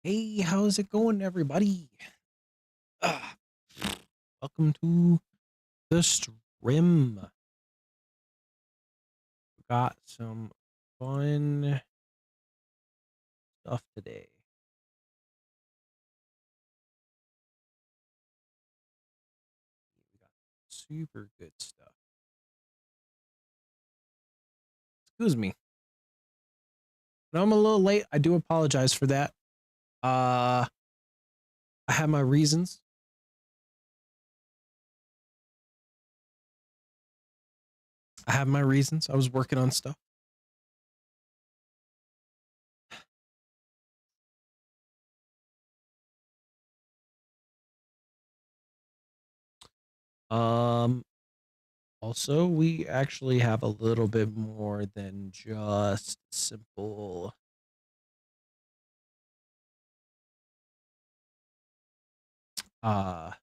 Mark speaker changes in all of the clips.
Speaker 1: Hey, how's it going, everybody? Ah, welcome to the stream. We got some fun stuff today. We got super good stuff. Excuse me. No, I'm a little late. I do apologize for that. I have my reasons. I was working on stuff. Also, we actually have a little bit more than just simple CAPCOM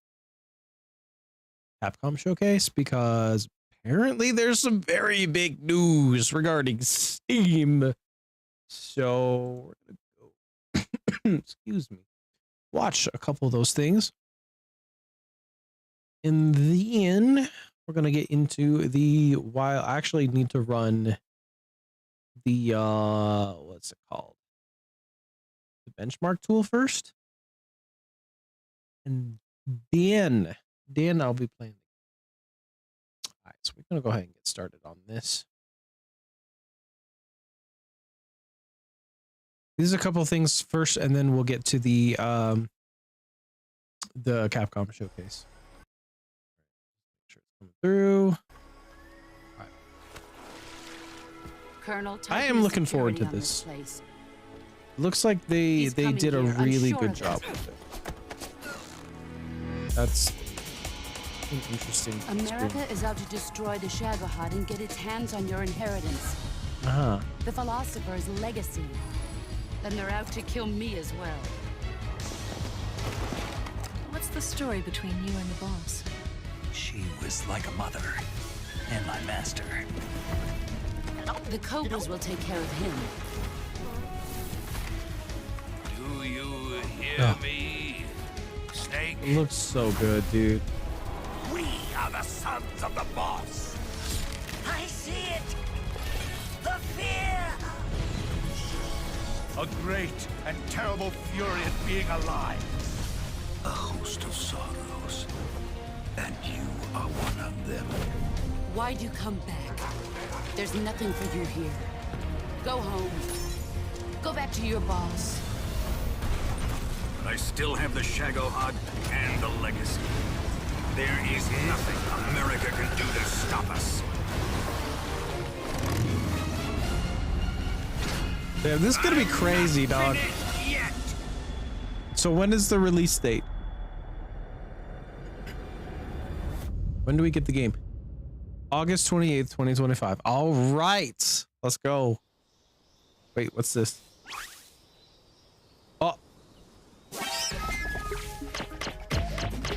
Speaker 1: showcase, because apparently there's some very big news regarding Steam. So we're gonna go excuse me, watch a couple of those things. In the end, we're gonna get into the while I actually need to run the what's it called? The benchmark tool first. And then I'll be playing. All right, so we're gonna go ahead and get started on this. These are a couple of things first, and then we'll get to the Capcom showcase. Make sure it's coming through. All right.
Speaker 2: Colonel,
Speaker 1: I am looking forward to this. Looks like they did a really good job with it. That's an interesting
Speaker 2: America
Speaker 1: experience.
Speaker 2: is out to destroy the Shagohod and get its hands on your inheritance. The philosopher's legacy. Then they're out to kill me as well.
Speaker 3: What's the story between you and the boss?
Speaker 4: She was like a mother and my master.
Speaker 2: The Cobras will take care of him.
Speaker 4: Do you hear me, Snake?
Speaker 1: It looks so good, dude.
Speaker 4: We are the sons of the boss. I see it. The fear. A great and terrible fury at being alive. A host of sorrows. And you are one of them.
Speaker 2: Why'd you come back? There's nothing for you here. Go home. Go back to your boss.
Speaker 4: But I still have the Shagohod and the legacy. There is nothing America can do to stop us.
Speaker 1: Yeah, this is gonna be crazy, dog. So when is the release date? When do we get the game? August 28th, 2025. All right, let's go. Wait, what's this? Oh.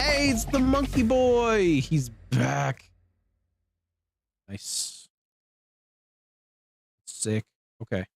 Speaker 1: Hey, it's the monkey boy. He's back. Nice. Sick. Okay.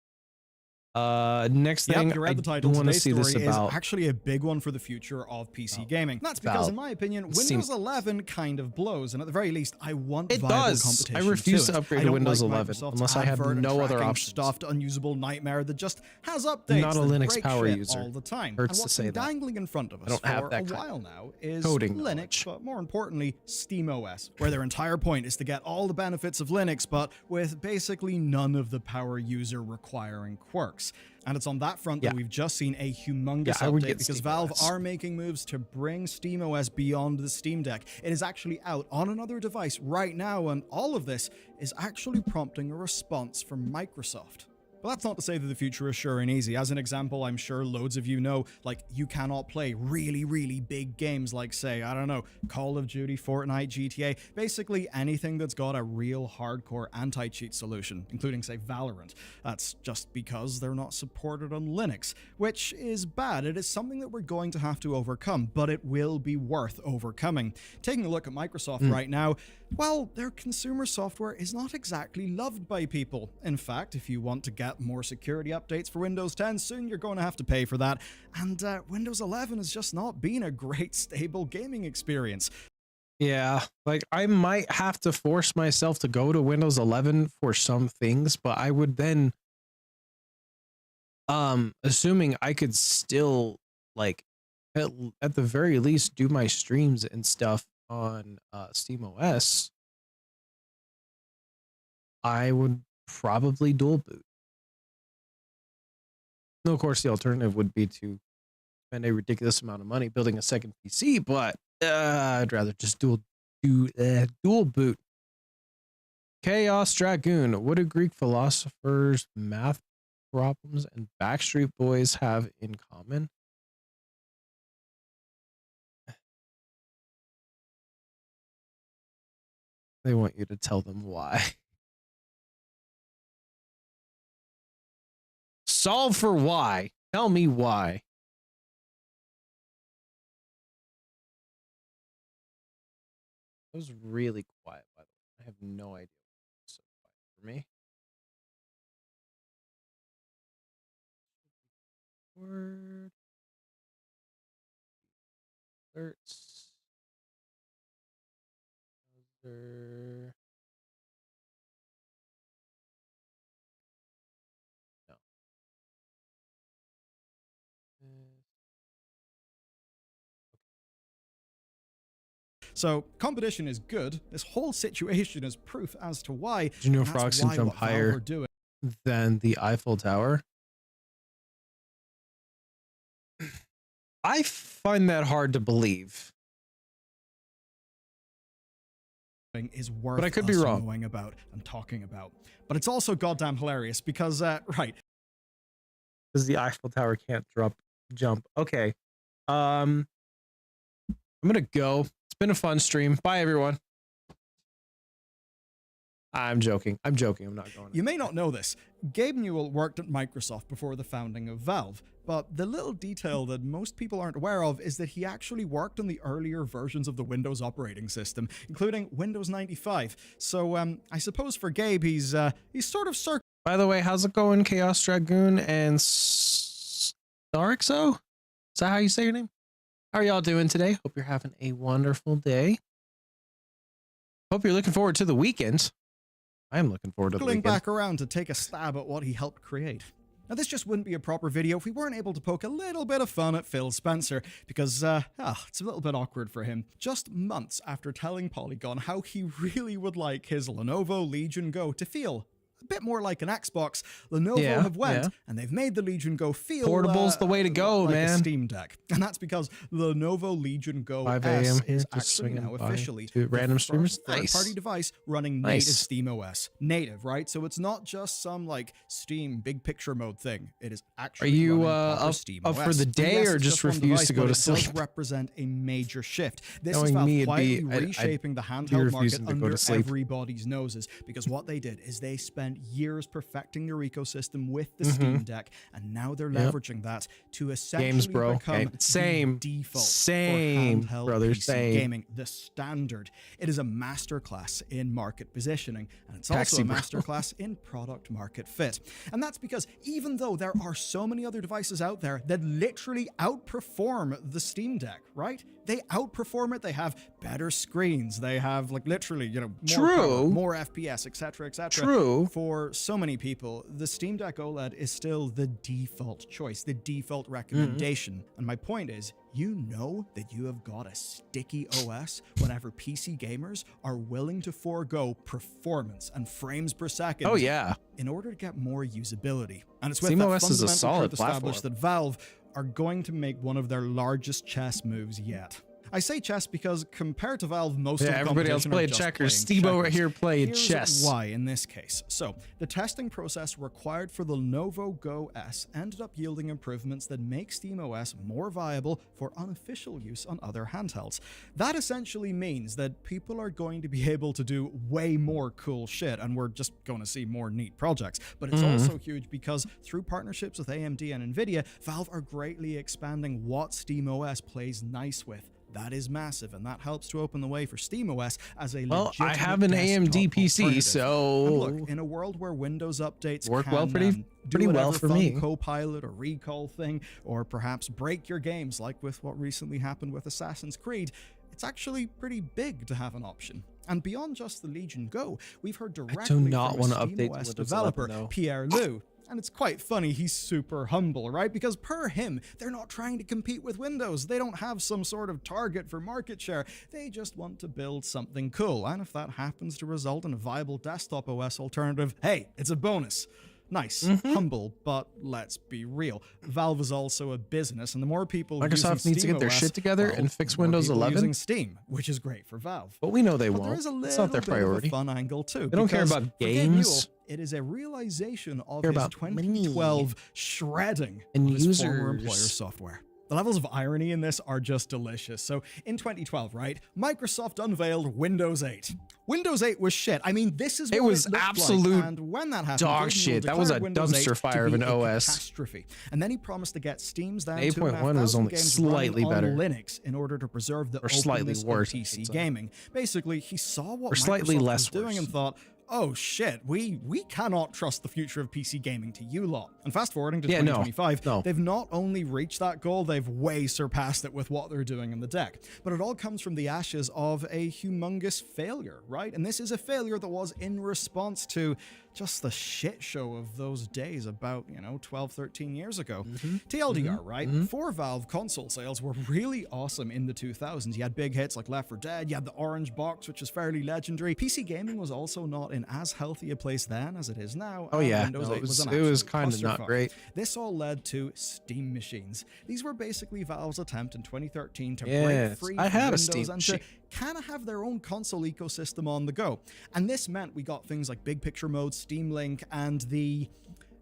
Speaker 1: Next thing,
Speaker 5: you read the
Speaker 1: I
Speaker 5: title.
Speaker 1: want to
Speaker 5: Today's
Speaker 1: see this
Speaker 5: story
Speaker 1: about.
Speaker 5: is actually a big one for the future of PC gaming. That's because, in my opinion, Windows 11 kind of blows, and at the very least, I want
Speaker 1: It
Speaker 5: viable
Speaker 1: does.
Speaker 5: competition.
Speaker 1: I refuse to
Speaker 5: it.
Speaker 1: upgrade
Speaker 5: I
Speaker 1: to
Speaker 5: don't
Speaker 1: Windows
Speaker 5: like
Speaker 1: 11
Speaker 5: Microsoft's
Speaker 1: unless I have
Speaker 5: advert and
Speaker 1: no other
Speaker 5: tracking
Speaker 1: options.
Speaker 5: Stuffed, unusable nightmare that just has updates.
Speaker 1: Not a
Speaker 5: that
Speaker 1: Linux
Speaker 5: break
Speaker 1: power
Speaker 5: shit
Speaker 1: user.
Speaker 5: all the time.
Speaker 1: Hurts
Speaker 5: and
Speaker 1: to
Speaker 5: what's
Speaker 1: say
Speaker 5: been
Speaker 1: that.
Speaker 5: dangling in front of
Speaker 1: I
Speaker 5: us
Speaker 1: don't have
Speaker 5: for
Speaker 1: that
Speaker 5: a
Speaker 1: kind
Speaker 5: while
Speaker 1: of
Speaker 5: now is
Speaker 1: coding
Speaker 5: Linux,
Speaker 1: knowledge.
Speaker 5: but more importantly, SteamOS, where their entire point is to get all the benefits of Linux, but with basically none of the power user requiring quirks. And it's on that front that we've just seen a humongous
Speaker 1: I would
Speaker 5: update
Speaker 1: get
Speaker 5: because
Speaker 1: SteamOS.
Speaker 5: Valve are making moves to bring SteamOS beyond the Steam Deck. It is actually out on another device right now, and all of this is actually prompting a response from Microsoft. But that's not to say that the future is sure and easy. As an example, I'm sure loads of you know, like, you cannot play really, really big games like, say, I don't know, Call of Duty, Fortnite, GTA, basically anything that's got a real hardcore anti-cheat solution, including, say, Valorant. That's just because they're not supported on Linux, which is bad. It is something that we're going to have to overcome, but it will be worth overcoming. Taking a look at Microsoft right now, well, their consumer software is not exactly loved by people. In fact, if you want to get get more security updates for Windows 10. Soon you're going to have to pay for that. And Windows 11 has just not been a great stable gaming experience.
Speaker 1: Yeah, like I might have to force myself to go to Windows 11 for some things, but I would then, assuming I could still like at the very least do my streams and stuff on SteamOS, I would probably dual boot. No, of course, the alternative would be to spend a ridiculous amount of money building a second PC, but I'd rather just dual boot. Chaos Dragoon. What do Greek philosophers, math problems, and Backstreet Boys have in common? They want you to tell them why. Solve for why. Tell me why. It was really quiet, by the way. I have no idea why it's so quiet for me. Word. Alerts. Browser. No.
Speaker 5: So competition is good. This whole situation is proof as to why.
Speaker 1: Did you know frogs can jump higher than the Eiffel Tower? I find that hard to believe.
Speaker 5: Is worth
Speaker 1: but I could be wrong.
Speaker 5: Knowing about and talking about. But it's also goddamn hilarious because, right.
Speaker 1: Because the Eiffel Tower can't jump. Okay. I'm going to go. It's been a fun stream. Bye, everyone. I'm joking. I'm not going.
Speaker 5: You may not know this. Gabe Newell worked at Microsoft before the founding of Valve, but the little detail that most people aren't aware of is that he actually worked on the earlier versions of the Windows operating system, including Windows 95. So I suppose for Gabe, he's sort of circling.
Speaker 1: By the way, how's it going, Chaos Dragoon and Starixo? Is that how you say your name? How are y'all doing today? Hope you're having a wonderful day. Hope you're looking forward to the weekend. I am looking forward to the weekend.
Speaker 5: Back around to take a stab at what he helped create. Now, this just wouldn't be a proper video if we weren't able to poke a little bit of fun at Phil Spencer, because it's a little bit awkward for him. Just months after telling Polygon how he really would like his Lenovo Legion Go to feel a bit more like an Xbox, Lenovo have went and they've made the Legion Go feel
Speaker 1: portable's the way to go,
Speaker 5: like
Speaker 1: man.
Speaker 5: A Steam Deck, and that's because the Lenovo Legion Go S is actually now officially
Speaker 1: random streamers.
Speaker 5: Third-party device running native SteamOS. Native, right? So it's not just some like Steam big picture mode thing. It is actually.
Speaker 1: Are you
Speaker 5: up
Speaker 1: for the day or just refuse to go to sleep?
Speaker 5: It does represent a major shift. This is Valve quietly reshaping the handheld market under everybody's noses, because what they did is they spent years perfecting their ecosystem with the Steam Deck, and now they're leveraging that to essentially become the default for handheld PC gaming, the standard. It is a masterclass in market positioning, and it's also a masterclass in product market fit. And that's because even though there are so many other devices out there that literally outperform the Steam Deck, right? They outperform it. They have better screens. They have like literally, more power, more FPS, etc., etc.
Speaker 1: True.
Speaker 5: For so many people, the Steam Deck OLED is still the default choice, the default recommendation. And my point is, you know that you have got a sticky OS whenever PC gamers are willing to forego performance and frames per second.
Speaker 1: Oh yeah.
Speaker 5: In order to get more usability. And it's with
Speaker 1: SteamOS
Speaker 5: that
Speaker 1: is a
Speaker 5: fundamental
Speaker 1: solid
Speaker 5: truth established that Valve are going to make one of their largest chess moves yet. I say chess because compared to Valve, most of the
Speaker 1: everybody else played checkers. Steve over here played chess.
Speaker 5: Why in this case? So the testing process required for the Lenovo Go S ended up yielding improvements that make SteamOS more viable for unofficial use on other handhelds. That essentially means that people are going to be able to do way more cool shit, and we're just going to see more neat projects. But it's also huge because through partnerships with AMD and Nvidia, Valve are greatly expanding what SteamOS plays nice with. That is massive, and that helps to open the way for SteamOS as a legitimate
Speaker 1: I have an AMD PC, so
Speaker 5: and look, in a world where Windows updates
Speaker 1: work well for you.
Speaker 5: do
Speaker 1: pretty well
Speaker 5: whatever
Speaker 1: for me.
Speaker 5: fun co-pilot or recall thing, or perhaps break your games like with what recently happened with Assassin's Creed, it's actually pretty big to have an option. And beyond just the Legion Go, we've heard directly
Speaker 1: not
Speaker 5: from
Speaker 1: want
Speaker 5: a
Speaker 1: to update to
Speaker 5: SteamOS
Speaker 1: Windows
Speaker 5: developer
Speaker 1: 11, though.
Speaker 5: Pierre Liu. And it's quite funny, he's super humble, right? Because per him, they're not trying to compete with Windows. They don't have some sort of target for market share. They just want to build something cool. And if that happens to result in a viable desktop OS alternative, hey, it's a bonus. Nice, humble, but let's be real. Valve is also a business, and the more people
Speaker 1: Microsoft
Speaker 5: using
Speaker 1: needs to get their
Speaker 5: SteamOS,
Speaker 1: shit together
Speaker 5: well,
Speaker 1: and fix
Speaker 5: the more
Speaker 1: Windows
Speaker 5: people
Speaker 1: 11.
Speaker 5: using Steam, which is great for Valve.
Speaker 1: But we know they
Speaker 5: But
Speaker 1: won't.
Speaker 5: there is a
Speaker 1: It's
Speaker 5: little
Speaker 1: not their
Speaker 5: bit of
Speaker 1: priority.
Speaker 5: a fun angle too.
Speaker 1: They don't care
Speaker 5: because
Speaker 1: about
Speaker 5: for Gabe
Speaker 1: games.
Speaker 5: Newell, it is a realization of
Speaker 1: Care
Speaker 5: his
Speaker 1: about
Speaker 5: 2012 shredding
Speaker 1: and
Speaker 5: of his former
Speaker 1: users.
Speaker 5: employer software. The levels of irony in this are just delicious. So in 2012, right, Microsoft unveiled Windows 8. Windows 8 was shit. I mean, this is what
Speaker 1: It was
Speaker 5: looked
Speaker 1: absolute
Speaker 5: like. And when that happened,
Speaker 1: dog
Speaker 5: Gabe Newell
Speaker 1: shit. That was a
Speaker 5: declared Windows 8
Speaker 1: dumpster fire
Speaker 5: to
Speaker 1: of
Speaker 5: be
Speaker 1: an
Speaker 5: a
Speaker 1: OS.
Speaker 5: catastrophe. And then he promised to get Steam's down
Speaker 1: 8.1 was only
Speaker 5: games
Speaker 1: slightly
Speaker 5: running on
Speaker 1: better.
Speaker 5: Linux in order to preserve the
Speaker 1: Or slightly
Speaker 5: openness
Speaker 1: worse,
Speaker 5: of
Speaker 1: I should
Speaker 5: PC
Speaker 1: say.
Speaker 5: gaming. Basically, he saw what
Speaker 1: Or slightly
Speaker 5: Microsoft
Speaker 1: less
Speaker 5: was doing
Speaker 1: worse.
Speaker 5: and thought, oh shit, we cannot trust the future of PC gaming to you lot. And fast forwarding to 2025,
Speaker 1: no.
Speaker 5: they've not only reached that goal, they've way surpassed it with what they're doing in the deck. But it all comes from the ashes of a humongous failure, right? And this is a failure that was in response to just the shit show of those days about, 12, 13 years ago. TLDR, right? For Valve, console sales were really awesome in the 2000s. You had big hits like Left 4 Dead, you had the Orange Box, which is fairly legendary. PC gaming was also not in as healthy a place then as it is now.
Speaker 1: Oh
Speaker 5: and
Speaker 1: yeah,
Speaker 5: Windows
Speaker 1: no,
Speaker 5: 8
Speaker 1: it was
Speaker 5: an
Speaker 1: kind
Speaker 5: absolute
Speaker 1: of not
Speaker 5: clusterfuck.
Speaker 1: great.
Speaker 5: This all led to Steam machines. These were basically Valve's attempt in 2013 to break
Speaker 1: Yes,
Speaker 5: free
Speaker 1: I
Speaker 5: from
Speaker 1: had a
Speaker 5: Windows
Speaker 1: Steam
Speaker 5: and
Speaker 1: machine.
Speaker 5: to kind of have their own console ecosystem on the go. And this meant we got things like Big Picture Mode, Steam Link, and the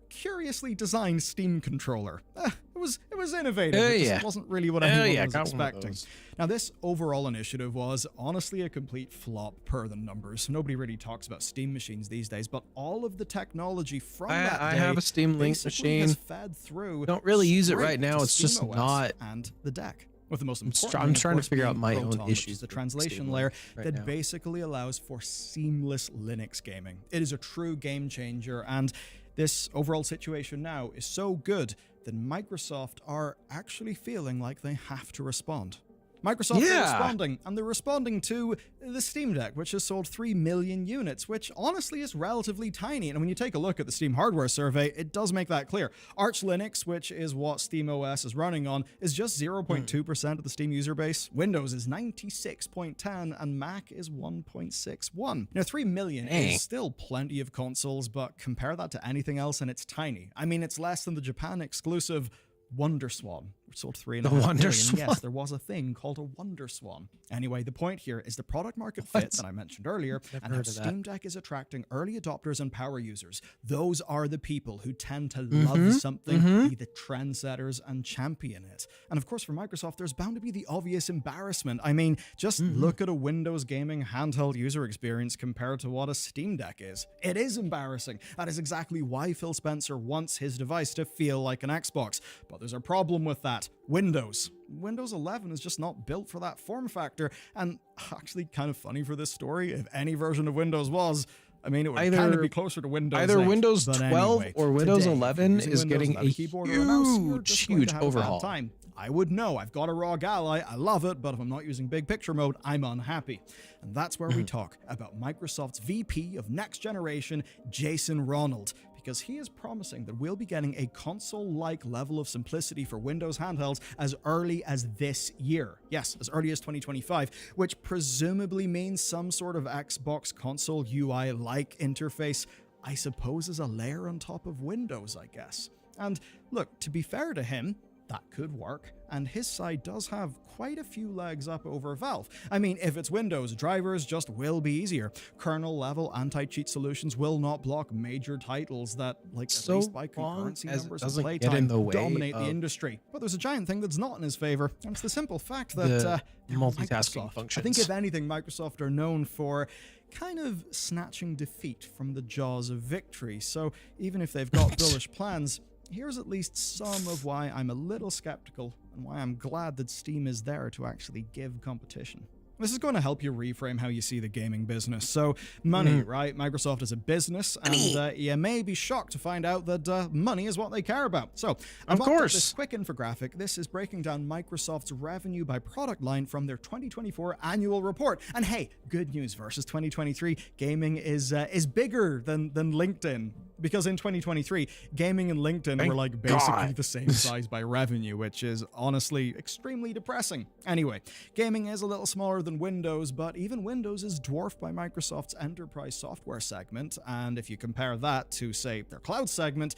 Speaker 5: curiously designed Steam controller. It was innovative. It just wasn't really what anyone was
Speaker 1: got one of
Speaker 5: expecting.
Speaker 1: those.
Speaker 5: Now, this overall initiative was honestly a complete flop per the numbers. Nobody really talks about Steam machines these days, but all of the technology from that
Speaker 1: I
Speaker 5: day
Speaker 1: have a Steam Link
Speaker 5: basically
Speaker 1: machine.
Speaker 5: has fed through.
Speaker 1: Don't really use it
Speaker 5: straight
Speaker 1: right now.
Speaker 5: to
Speaker 1: It's just
Speaker 5: SteamOS
Speaker 1: not-
Speaker 5: and the deck. With the most important
Speaker 1: I'm
Speaker 5: thing, of
Speaker 1: trying to
Speaker 5: course,
Speaker 1: figure out
Speaker 5: being
Speaker 1: my own
Speaker 5: Proton, which
Speaker 1: issues
Speaker 5: is the
Speaker 1: with
Speaker 5: translation
Speaker 1: Steam
Speaker 5: layer
Speaker 1: right
Speaker 5: that
Speaker 1: now.
Speaker 5: basically allows for seamless Linux gaming. It is a true game changer, and this overall situation now is so good that Microsoft are actually feeling like they have to respond. Microsoft are
Speaker 1: Yeah.
Speaker 5: responding, and they're responding to the Steam Deck, which has sold 3 million units, which honestly is relatively tiny. And when you take a look at the Steam hardware survey, it does make that clear. Arch Linux, which is what SteamOS is running on, is just 0.2% of the Steam user base. Windows is 96.10, and Mac is 1.61. 3 million
Speaker 1: Dang.
Speaker 5: is still plenty of consoles, but compare that to anything else, and it's tiny. I mean, it's less than the Japan exclusive WonderSwan, which sold 3.5 million.
Speaker 1: WonderSwan.
Speaker 5: Yes, there was a thing called a WonderSwan. Anyway, the point here is the product market fit that I mentioned earlier,
Speaker 1: Never
Speaker 5: and how
Speaker 1: heard of that.
Speaker 5: Steam Deck is attracting early adopters and power users. Those are the people who tend to love something, be the trendsetters, and champion it. And of course, for Microsoft, there's bound to be the obvious embarrassment. I mean, just look at a Windows gaming handheld user experience compared to what a Steam Deck is. It is embarrassing. That is exactly why Phil Spencer wants his device to feel like an Xbox. But there's a problem with that. Windows 11 is just not built for that form factor, and actually kind of funny for this story, if any version of Windows was, I mean, it would kind of
Speaker 1: Either-
Speaker 5: be closer to Windows 8.
Speaker 1: Either Windows
Speaker 5: But
Speaker 1: 12
Speaker 5: anyway,
Speaker 1: or Windows
Speaker 5: today, if
Speaker 1: 11
Speaker 5: you're using
Speaker 1: is
Speaker 5: Windows
Speaker 1: getting
Speaker 5: without
Speaker 1: a
Speaker 5: keyboard or a mouse, you're just going
Speaker 1: huge
Speaker 5: to have a bad
Speaker 1: overhaul.
Speaker 5: time. I would know. I've got a ROG Ally. I love it, but if I'm not using Big Picture Mode, I'm unhappy. And that's where we talk about Microsoft's VP of Next Generation, Jason Ronald, because he is promising that we'll be getting a console-like level of simplicity for Windows handhelds as early as this year. Yes, as early as 2025, which presumably means some sort of Xbox console UI-like interface, I suppose, is a layer on top of Windows, I guess. And look, to be fair to him, that could work, and his side does have quite a few legs up over Valve. I mean, if it's Windows, drivers just will be easier. Kernel-level anti-cheat solutions will not block major titles that, like,
Speaker 1: So
Speaker 5: at least by
Speaker 1: long
Speaker 5: concurrency
Speaker 1: as it
Speaker 5: numbers and
Speaker 1: doesn't get
Speaker 5: playtime,
Speaker 1: in the way
Speaker 5: dominate the
Speaker 1: of
Speaker 5: industry. But there's a giant thing that's not in his favor, and it's the simple fact that
Speaker 1: the
Speaker 5: they're
Speaker 1: multitasking
Speaker 5: Microsoft.
Speaker 1: functions.
Speaker 5: I think if anything, Microsoft are known for kind of snatching defeat from the jaws of victory. So even if they've got bullish plans, here's at least some of why I'm a little skeptical and why I'm glad that Steam is there to actually give competition. This is going to help you reframe how you see the gaming business. So, money, right? Microsoft is a business, and you may be shocked to find out that money is what they care about. So,
Speaker 1: of course,
Speaker 5: this quick infographic. This is breaking down Microsoft's revenue by product line from their 2024 annual report. And hey, good news versus 2023, gaming is bigger than LinkedIn. Because in 2023, gaming and LinkedIn were like basically the same size by revenue, which is honestly extremely depressing. Anyway, gaming is a little smaller than Windows, but even Windows is dwarfed by Microsoft's enterprise software segment. And if you compare that to, say, their cloud segment,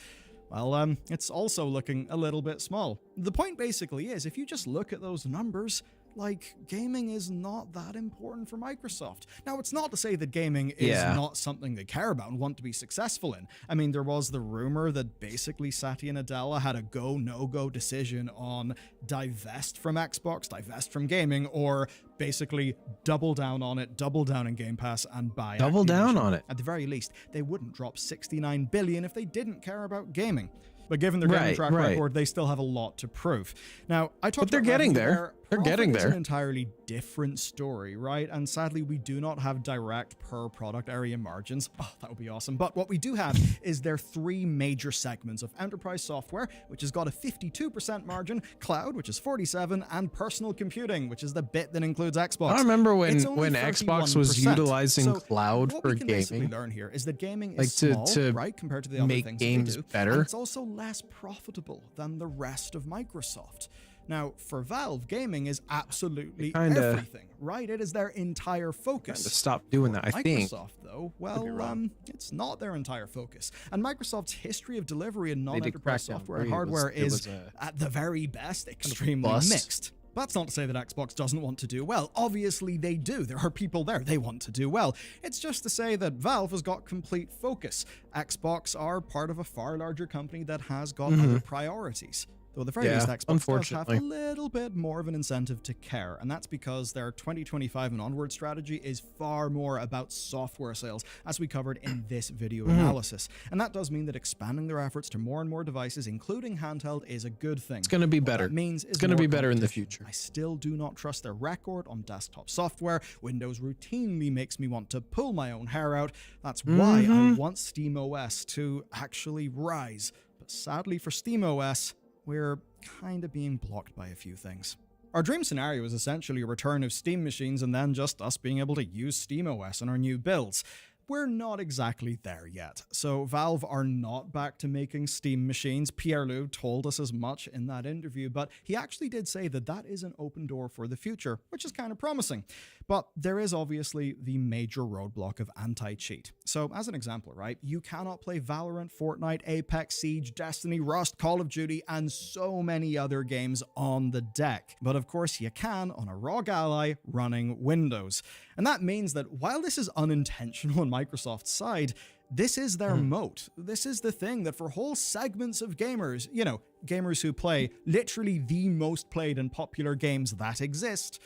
Speaker 5: well, it's also looking a little bit small. The point basically is, if you just look at those numbers, like, gaming is not that important for Microsoft. Now, it's not to say that gaming is not something they care about and want to be successful in. I mean, there was the rumor that basically Satya Nadella had a go, no-go decision on divest from Xbox, divest from gaming, or basically double down on it, double down in Game Pass, and buy
Speaker 1: double down
Speaker 5: Activision.
Speaker 1: on it.
Speaker 5: At the very least, they wouldn't drop $69 billion if they didn't care about gaming. But given their gaming track record, they still have a lot to prove. Now, I talked about
Speaker 1: they're getting there. They're getting there.
Speaker 5: It's an entirely different story, right? And sadly, we do not have direct per product area margins. Oh, that would be awesome. But what we do have is their three major segments of enterprise software, which has got a 52% margin, cloud, which is 47%, and personal computing, which is the bit that includes Xbox.
Speaker 1: I remember when Xbox was utilizing cloud for gaming.
Speaker 5: What we can basically learn here is that gaming is small, right, compared to the other things games they do,
Speaker 1: better.
Speaker 5: and it's also less profitable than the rest of Microsoft. Now, for Valve, gaming is absolutely everything, right? It is their entire focus.
Speaker 1: Stop doing that, I think.
Speaker 5: Microsoft, though, well, it's not their entire focus. And Microsoft's history of delivery in non-enterprise software and hardware is, at the very best, extremely mixed. That's not to say that Xbox doesn't want to do well. Obviously, they do. There are people there. They want to do well. It's just to say that Valve has got complete focus. Xbox are part of a far larger company that has got other priorities. Though at the very least, Xbox does have a little bit more of an incentive to care, and that's because their 2025 and onward strategy is far more about software sales, as we covered in this video analysis. And that does mean that expanding their efforts to more and more devices, including handheld, is a good thing.
Speaker 1: It's going to be better. It's going to be better in the future.
Speaker 5: I still do not trust their record on desktop software. Windows routinely makes me want to pull my own hair out. That's why I want SteamOS to actually rise. But sadly for SteamOS, we're kind of being blocked by a few things. Our dream scenario is essentially a return of Steam machines and then just us being able to use SteamOS on our new builds. We're not exactly there yet. So Valve are not back to making Steam machines. Pierre-Loup told us as much in that interview, but he actually did say that that is an open door for the future, which is kind of promising. But there is obviously the major roadblock of anti-cheat. So as an example, right, you cannot play Valorant, Fortnite, Apex, Siege, Destiny, Rust, Call of Duty, and so many other games on the deck. But of course you can on a ROG Ally running Windows. And that means that while this is unintentional on Microsoft's side, this is their moat. This is the thing that for whole segments of gamers, you know, gamers who play literally the most played and popular games that exist,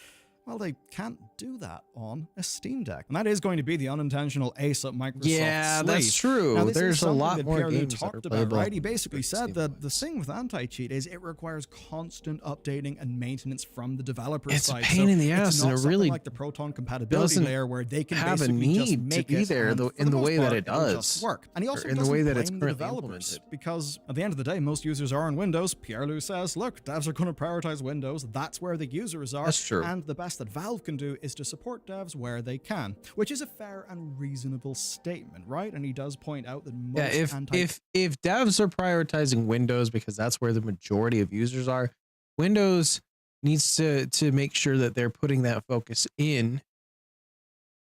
Speaker 5: well, they can't do that on a Steam Deck. And that is going to be the unintentional ace up Microsoft's sleeve.
Speaker 1: That's true.
Speaker 5: Now,
Speaker 1: There's a lot more games
Speaker 5: talked
Speaker 1: that are
Speaker 5: about,
Speaker 1: playable.
Speaker 5: right? He basically said that the thing with anti-cheat is it requires constant updating and maintenance from the developer's side.
Speaker 1: It's a pain in the ass, and it really
Speaker 5: like the Proton compatibility layer where they can
Speaker 1: have a
Speaker 5: basically just
Speaker 1: need
Speaker 5: make
Speaker 1: to be
Speaker 5: it
Speaker 1: there in the way that it does.
Speaker 5: Work. And he also
Speaker 1: in the
Speaker 5: doesn't
Speaker 1: way that it's
Speaker 5: blame the
Speaker 1: currently
Speaker 5: developers
Speaker 1: implemented.
Speaker 5: because at the end of the day, most users are on Windows. Pierre-Loup says, look, devs are going to prioritize Windows. That's where the users are.
Speaker 1: That's true.
Speaker 5: And the best that Valve can do is to support devs where they can, which is a fair and reasonable statement, right? And he does point out that most
Speaker 1: if devs are prioritizing Windows because that's where the majority of users are, Windows needs to make sure that they're putting that focus in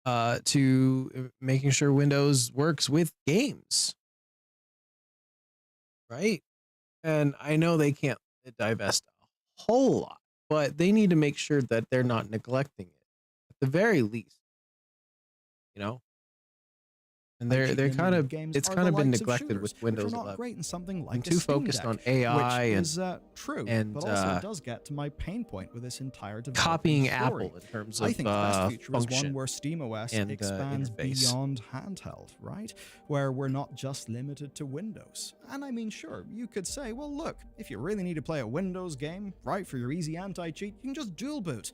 Speaker 1: to making sure Windows works with games, right? And I know they can't divest a whole lot, but they need to make sure that they're not neglecting it at the very least, you know. And they're kind of it's kind of been neglected with Windows 11.
Speaker 5: Great in something like
Speaker 1: I'm too focused on AI
Speaker 5: which is true,
Speaker 1: and
Speaker 5: but also it does get to my pain point with this entire
Speaker 1: copying
Speaker 5: story.
Speaker 1: Apple in terms of
Speaker 5: I think the best future
Speaker 1: function
Speaker 5: is one where SteamOS expands beyond handheld, right? Where we're not just limited to Windows. And I mean, sure, you could say, well, look, if you really need to play a Windows game, right, for your easy anti-cheat, you can just dual boot.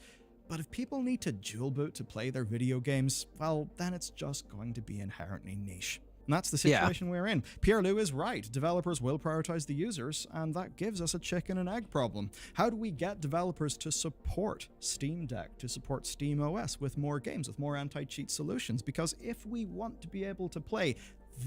Speaker 5: But if people need to dual boot to play their video games, well, then it's just going to be inherently niche. And that's the situation we're in. Pierre-Loup is right. Developers will prioritize the users, and that gives us a chicken and egg problem. How do we get developers to support Steam Deck, to support SteamOS with more games, with more anti-cheat solutions? Because if we want to be able to play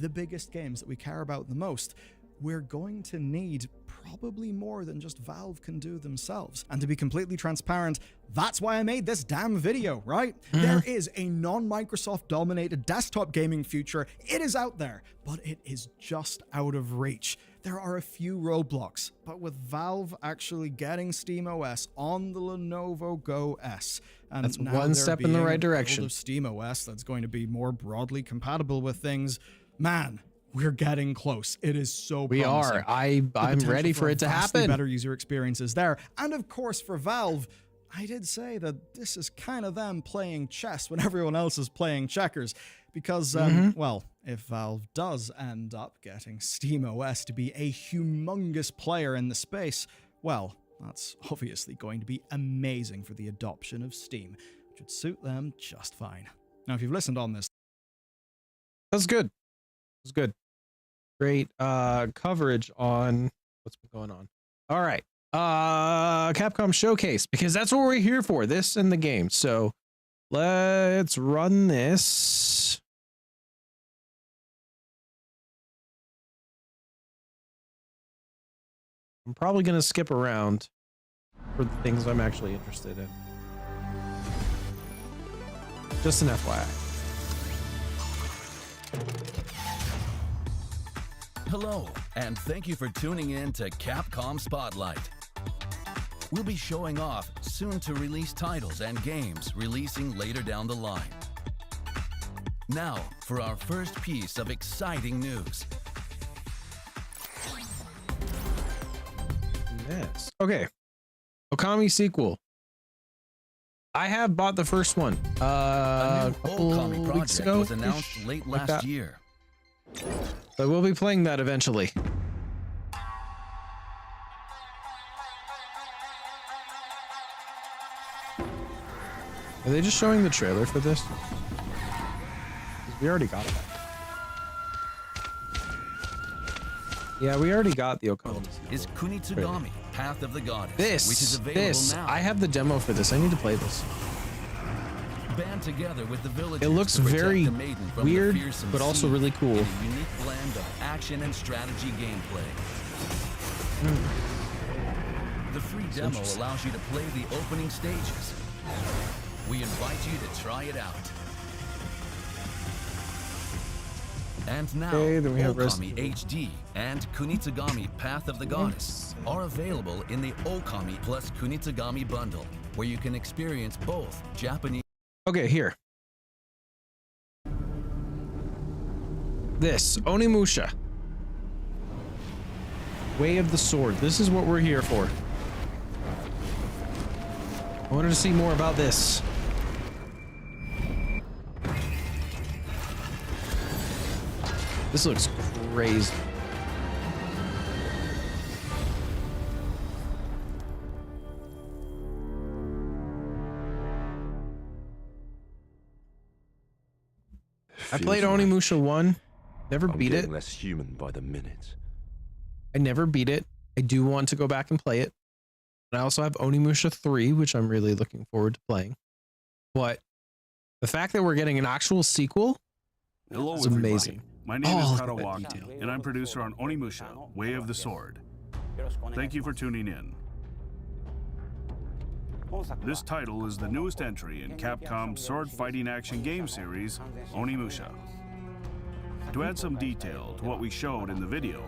Speaker 5: the biggest games that we care about the most, we're going to need probably more than just Valve can do themselves. And to be completely transparent, that's why I made this damn video, right? There is a non-Microsoft dominated desktop gaming future. It is out there, but it is just out of reach. There are a few roadblocks, but with Valve actually getting SteamOS on the Lenovo Go S, and
Speaker 1: that's
Speaker 5: now
Speaker 1: one
Speaker 5: there
Speaker 1: step in the
Speaker 5: being
Speaker 1: right
Speaker 5: a build
Speaker 1: direction.
Speaker 5: of SteamOS that's going to be more broadly compatible with things, man, we're getting close. It is so
Speaker 1: We
Speaker 5: promising.
Speaker 1: are. I'm ready for it to happen.
Speaker 5: Better user experiences there. And of course, for Valve, I did say that this is kind of them playing chess when everyone else is playing checkers. Because, well, if Valve does end up getting SteamOS to be a humongous player in the space, well, that's obviously going to be amazing for the adoption of Steam, which would suit them just fine. Now, if you've listened on this,
Speaker 1: That's good. That's good. Great coverage on what's been going on. All right. Capcom Showcase, because that's what we're here for, this and the game. So let's run this. I'm probably going to skip around for the things I'm actually interested in. Just an FYI.
Speaker 6: Hello, and thank you for tuning in to Capcom Spotlight. We'll be showing off soon-to-release titles and games releasing later down the line. Now, for our first piece of exciting news.
Speaker 1: Yes. Okay. Okami sequel. I have bought the first one.
Speaker 6: A new
Speaker 1: couple
Speaker 6: Okami
Speaker 1: weeks
Speaker 6: project
Speaker 1: ago
Speaker 6: was announced late
Speaker 1: like
Speaker 6: last
Speaker 1: that.
Speaker 6: year.
Speaker 1: But we'll be playing that eventually. Are they just showing the trailer for this? 'Cause we already got it. Yeah, we already got the Okami.
Speaker 6: Is Kunitsugami, Path of the Goddess, which is
Speaker 1: This,
Speaker 6: available now.
Speaker 1: I have the demo for this. I need to play this.
Speaker 6: Band together with the villagers
Speaker 1: It looks
Speaker 6: to protect
Speaker 1: very
Speaker 6: the maiden from the
Speaker 1: weird,
Speaker 6: fearsome
Speaker 1: but also
Speaker 6: sea
Speaker 1: really cool.
Speaker 6: in a unique blend of action and strategy gameplay. The free demo
Speaker 1: interesting.
Speaker 6: allows you to play the opening stages. We invite you to try it out. And now,
Speaker 1: Okay, then we have
Speaker 6: Okami HD and Kunitsugami Path of the Goddess are available in the Okami plus Kunitsugami bundle, where you can experience both Japanese.
Speaker 1: Okay, here. This, Onimusha. Way of the Sword. This is what we're here for. I wanted to see more about this. This looks crazy. I played Onimusha 1. Never beat it.
Speaker 7: Less human by the minute.
Speaker 1: I never beat it. I do want to go back and play it. And I also have Onimusha 3, which I'm really looking forward to playing. But the fact that we're getting an actual sequel
Speaker 8: Hello,
Speaker 1: is
Speaker 8: everybody.
Speaker 1: amazing.
Speaker 8: My name
Speaker 1: Oh,
Speaker 8: is
Speaker 1: look at that
Speaker 8: Karawaki,
Speaker 1: detail.
Speaker 8: and I'm producer on Onimusha, Way of the Sword. Thank you for tuning in. This title is the newest entry in Capcom's sword fighting action game series, Onimusha. To add some detail to what we showed in the video,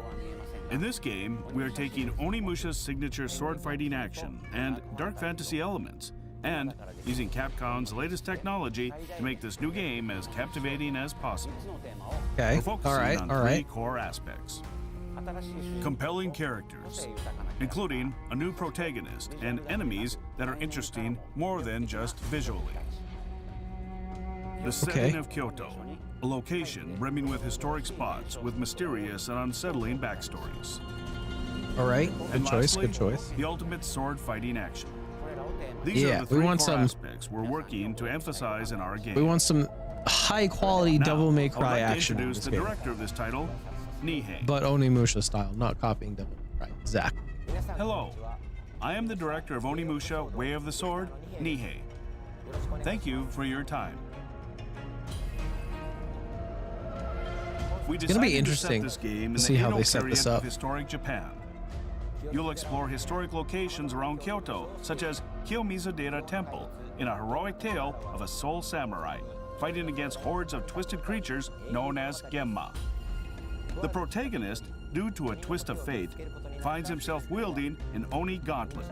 Speaker 8: in this game, we are taking Onimusha's signature sword fighting action and dark fantasy elements, and using Capcom's latest technology to make this new game as captivating as possible.
Speaker 1: Okay.
Speaker 8: We're focusing
Speaker 1: All right.
Speaker 8: on
Speaker 1: All
Speaker 8: three
Speaker 1: right.
Speaker 8: core aspects. Compelling characters, including a new protagonist and enemies that are interesting more than just visually. The setting of Kyoto, a location brimming with historic spots with mysterious and unsettling backstories.
Speaker 1: All right.
Speaker 8: And
Speaker 1: Good choice.
Speaker 8: lastly,
Speaker 1: Good choice.
Speaker 8: the ultimate sword fighting action. These
Speaker 1: Yeah,
Speaker 8: are the
Speaker 1: we
Speaker 8: three
Speaker 1: want
Speaker 8: core
Speaker 1: some-
Speaker 8: aspects we're working to emphasize in our game.
Speaker 1: We want some high quality
Speaker 8: Now,
Speaker 1: Devil May
Speaker 8: I would
Speaker 1: Cry
Speaker 8: like to
Speaker 1: action in
Speaker 8: introduce
Speaker 1: this
Speaker 8: the
Speaker 1: game.
Speaker 8: director of this title, Nihei.
Speaker 1: But Onimusha style, not copying Devil May Cry. Exactly.
Speaker 8: Hello, I am the director of Onimusha Way of the Sword, Nihei. Thank you for your time. We
Speaker 1: gonna be
Speaker 8: decided to
Speaker 1: interesting
Speaker 8: set this game in
Speaker 1: to
Speaker 8: the
Speaker 1: see how
Speaker 8: Edo
Speaker 1: they set
Speaker 8: period
Speaker 1: this up.
Speaker 8: of historic Japan. You'll explore historic locations around Kyoto, such as Kiyomizu-dera Temple, in a heroic tale of a soul samurai fighting against hordes of twisted creatures known as Genma. The protagonist, due to a twist of fate, finds himself wielding an Oni gauntlet.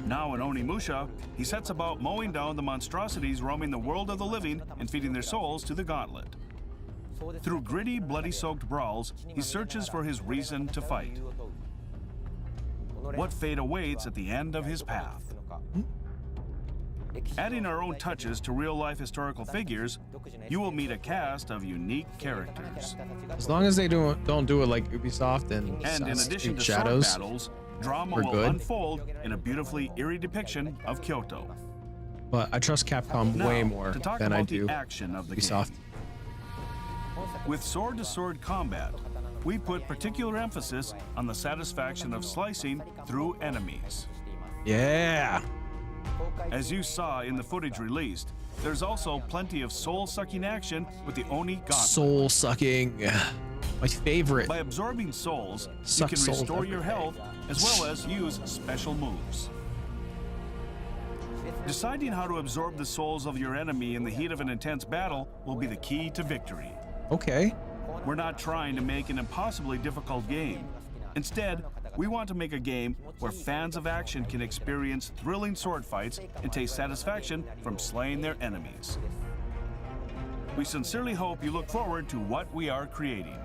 Speaker 8: Now in Onimusha, he sets about mowing down the monstrosities roaming the world of the living and feeding their souls to the gauntlet. Through gritty, bloody-soaked brawls, he searches for his reason to fight. What fate awaits at the end of his path? Adding our own touches to real-life historical figures, you will meet a cast of unique characters.
Speaker 1: As long as they don't do it like Ubisoft and
Speaker 8: And in
Speaker 1: Assassin's
Speaker 8: addition
Speaker 1: Creed
Speaker 8: to
Speaker 1: Shadows.
Speaker 8: sword battles, drama
Speaker 1: we're
Speaker 8: will
Speaker 1: good.
Speaker 8: unfold in a beautifully eerie depiction of Kyoto.
Speaker 1: But I trust Capcom
Speaker 8: Now,
Speaker 1: way more
Speaker 8: to talk
Speaker 1: than I
Speaker 8: about
Speaker 1: do
Speaker 8: the action of the
Speaker 1: Ubisoft.
Speaker 8: game. With sword-to-sword combat, we put particular emphasis on the satisfaction of slicing through enemies.
Speaker 1: Yeah.
Speaker 8: As you saw in the footage released, there's also plenty of soul-sucking action with the Oni gauntlet.
Speaker 1: Soul sucking. My favorite.
Speaker 8: By absorbing souls, you
Speaker 1: Suck
Speaker 8: can
Speaker 1: souls
Speaker 8: restore
Speaker 1: every
Speaker 8: your
Speaker 1: day.
Speaker 8: health as well as use special moves. Deciding how to absorb the souls of your enemy in the heat of an intense battle will be the key to victory.
Speaker 1: Okay.
Speaker 8: We're not trying to make an impossibly difficult game. Instead, we want to make a game where fans of action can experience thrilling sword fights and taste satisfaction from slaying their enemies. We sincerely hope you look forward to what we are creating.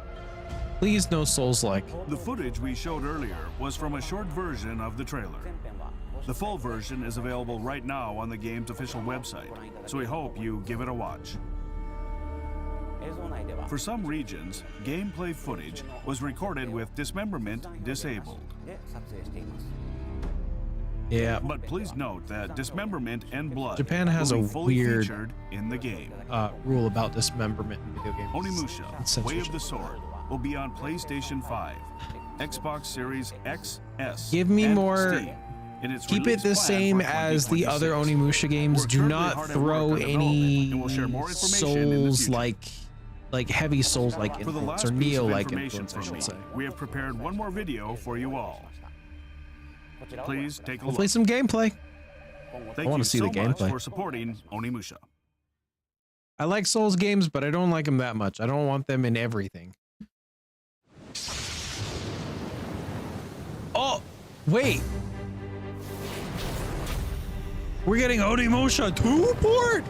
Speaker 1: Please no Souls-like.
Speaker 8: The footage we showed earlier was from a short version of the trailer. The full version is available right now on the game's official website, so we hope you give it a watch. For some regions, gameplay footage was recorded with dismemberment disabled.
Speaker 1: Yeah.
Speaker 8: But please note that dismemberment and blood
Speaker 1: Japan has
Speaker 8: will be
Speaker 1: a
Speaker 8: fully
Speaker 1: weird
Speaker 8: featured in the game.
Speaker 1: Rule about dismemberment in video games.
Speaker 8: Onimusha,
Speaker 1: It's
Speaker 8: Way of
Speaker 1: censorship.
Speaker 8: the Sword, will be on PlayStation 5, Xbox Series X, S,
Speaker 1: Give me
Speaker 8: and
Speaker 1: more-
Speaker 8: Steam. In its
Speaker 1: Keep it
Speaker 8: release
Speaker 1: the
Speaker 8: plan
Speaker 1: same
Speaker 8: for
Speaker 1: as the other
Speaker 8: 2026.
Speaker 1: Onimusha games.
Speaker 8: We're
Speaker 1: Do
Speaker 8: currently
Speaker 1: not
Speaker 8: hard at
Speaker 1: throw
Speaker 8: work on
Speaker 1: any
Speaker 8: development, and we'll share more information in the
Speaker 1: Souls
Speaker 8: future.
Speaker 1: like heavy Souls like
Speaker 8: For the
Speaker 1: influence
Speaker 8: last
Speaker 1: or
Speaker 8: piece of
Speaker 1: Neo like
Speaker 8: information
Speaker 1: influence, I
Speaker 8: from me,
Speaker 1: should say.
Speaker 8: we have prepared one more video for you all. Please take a
Speaker 1: Hopefully
Speaker 8: look.
Speaker 1: some gameplay.
Speaker 8: Thank
Speaker 1: wanna
Speaker 8: you
Speaker 1: see
Speaker 8: so
Speaker 1: the
Speaker 8: much
Speaker 1: gameplay.
Speaker 8: for supporting Onimusha.
Speaker 1: I like Souls games, but I don't like them that much. I don't want them in everything. Oh, wait. We're getting Onimusha 2 port.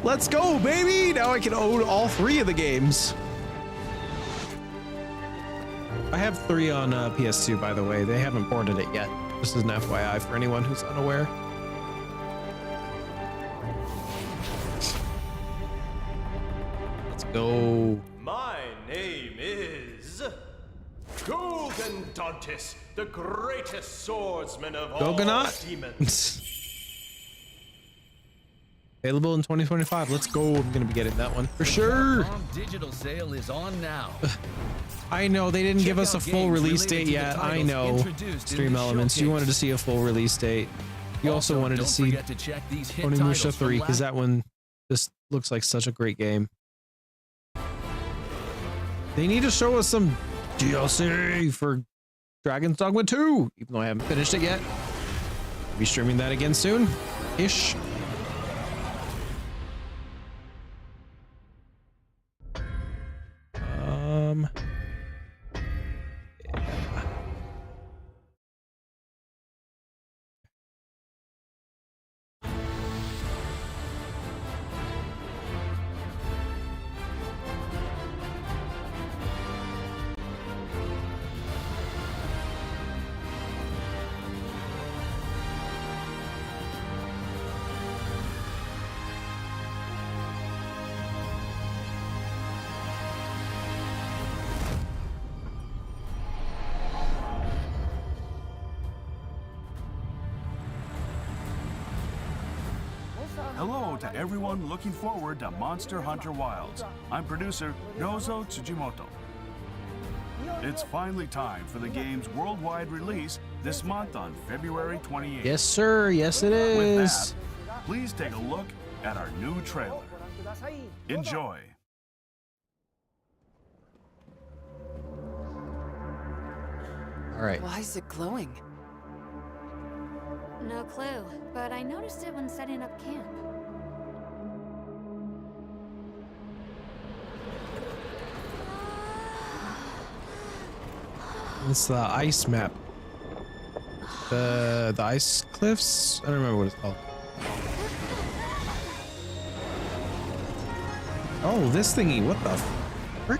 Speaker 1: Let's go, baby. Now I can own all 3 of the games. I have 3 on PS2, by the way. They haven't ported it yet. This is an FYI for anyone who's unaware. Let's go.
Speaker 9: My name is Golden Dantis, the greatest swordsman of all
Speaker 1: Gogonaut?
Speaker 9: demons.
Speaker 1: Available in 2025. Let's go. I'm gonna be getting that one for sure.
Speaker 6: Capcom digital sale is on now.
Speaker 1: I know they didn't give
Speaker 6: Check
Speaker 1: us a
Speaker 6: out
Speaker 1: full
Speaker 6: games
Speaker 1: release
Speaker 6: related
Speaker 1: date
Speaker 6: to the
Speaker 1: yet. I
Speaker 6: titles
Speaker 1: know.
Speaker 6: introduced in
Speaker 1: Stream
Speaker 6: the
Speaker 1: Elements, you
Speaker 6: showcase.
Speaker 1: wanted to see a full release date. You also wanted to
Speaker 6: don't
Speaker 1: see
Speaker 6: forget to check these hit
Speaker 1: Onimusha
Speaker 6: titles from
Speaker 1: 3 because
Speaker 6: last-
Speaker 1: that one just looks like such a great game. They need to show us some DLC for Dragon's Dogma 2, even though I haven't finished it yet. I'll be streaming that again soon, ish.
Speaker 8: hello to everyone looking forward to Monster Hunter Wilds. I'm producer Nozo Tsujimoto. It's finally time for the game's worldwide release this month on February 28th.
Speaker 1: Yes, sir. Yes, it is.
Speaker 8: With that, please take a look at our new trailer. Enjoy.
Speaker 1: All right.
Speaker 3: Why is it glowing?
Speaker 10: No clue, but I noticed it when setting up camp.
Speaker 1: It's the ice map. The ice cliffs? I don't remember what it's called. Oh, this thingy. What the frick?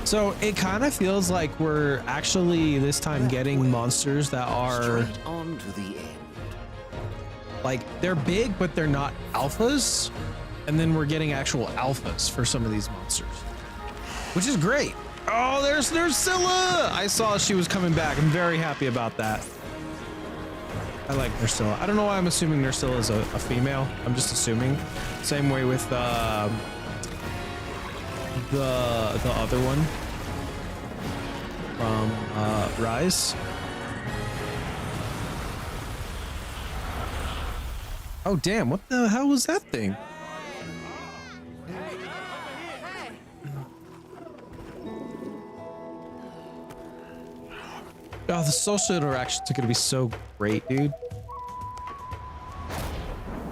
Speaker 1: So it kind of feels like we're actually this time getting monsters that are
Speaker 7: on to the end.
Speaker 1: like they're big, but they're not alphas. And then we're getting actual alphas for some of these monsters, which is great. Oh, there's Nursilla. I saw she was coming back. I'm very happy about that. I like Nursilla. I don't know why I'm assuming Nursilla is a female. I'm just assuming. Same way with the other one from Rise. Oh damn! What the hell was that thing? Oh, the social interactions are gonna be so great, dude.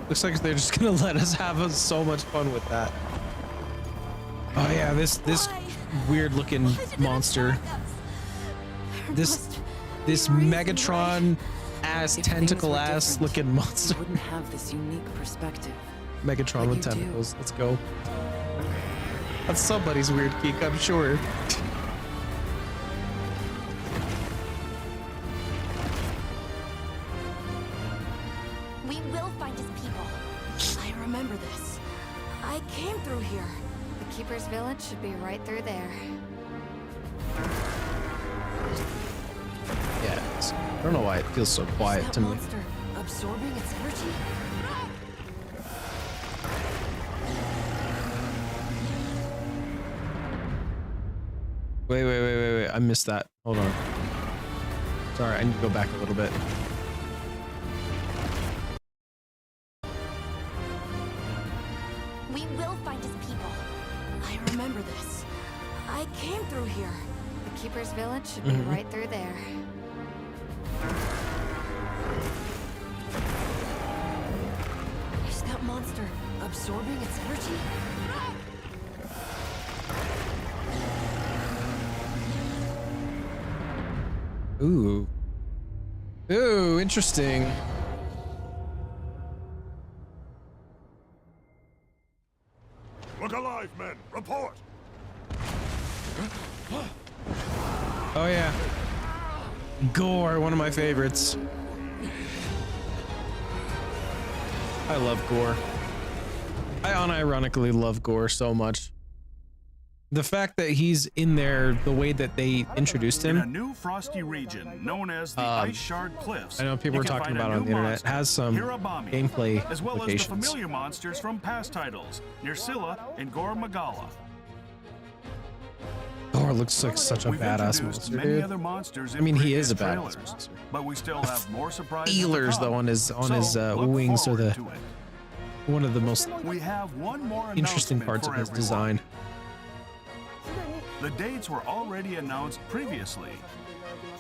Speaker 1: Looks like they're just gonna let us have so much fun with that. Oh yeah, this weird looking monster. This Megatron ass tentacle ass looking monster.
Speaker 3: You wouldn't have this unique perspective.
Speaker 1: Megatron with tentacles. Let's go. That's somebody's weird geek, I'm sure.
Speaker 10: We will find his people. I remember this. I came through here. The Keeper's Village should be right through there.
Speaker 1: Yeah, I don't know why it feels so quiet to me.
Speaker 3: Monster absorbing its energy?
Speaker 1: Wait. I missed that. Hold on. Sorry, I need to go back a little bit.
Speaker 10: We will find his people. I remember this. I came through here. The Keeper's Village should be right through there.
Speaker 3: Is that monster absorbing its energy?
Speaker 1: Ooh. Ooh, interesting.
Speaker 4: Look alive, men! Report!
Speaker 1: Oh yeah. Gore, one of my favorites. I love Gore. I unironically love Gore so much. The fact that he's in there, the way that they introduced him.
Speaker 8: In a new frosty region known as the Ice Shard Cliffs.
Speaker 1: I know people were talking about it on the internet. It has some gameplay
Speaker 8: as well as the familiar monsters from past titles, Nursilla and Gore Magala.
Speaker 1: Gore looks like such a badass monster, dude.
Speaker 8: Other monsters
Speaker 1: I mean, he is a badass monster.
Speaker 8: But we still have more surprises.
Speaker 1: Feelers though on his wings are the one of the most interesting parts of his design.
Speaker 8: The dates were already announced previously,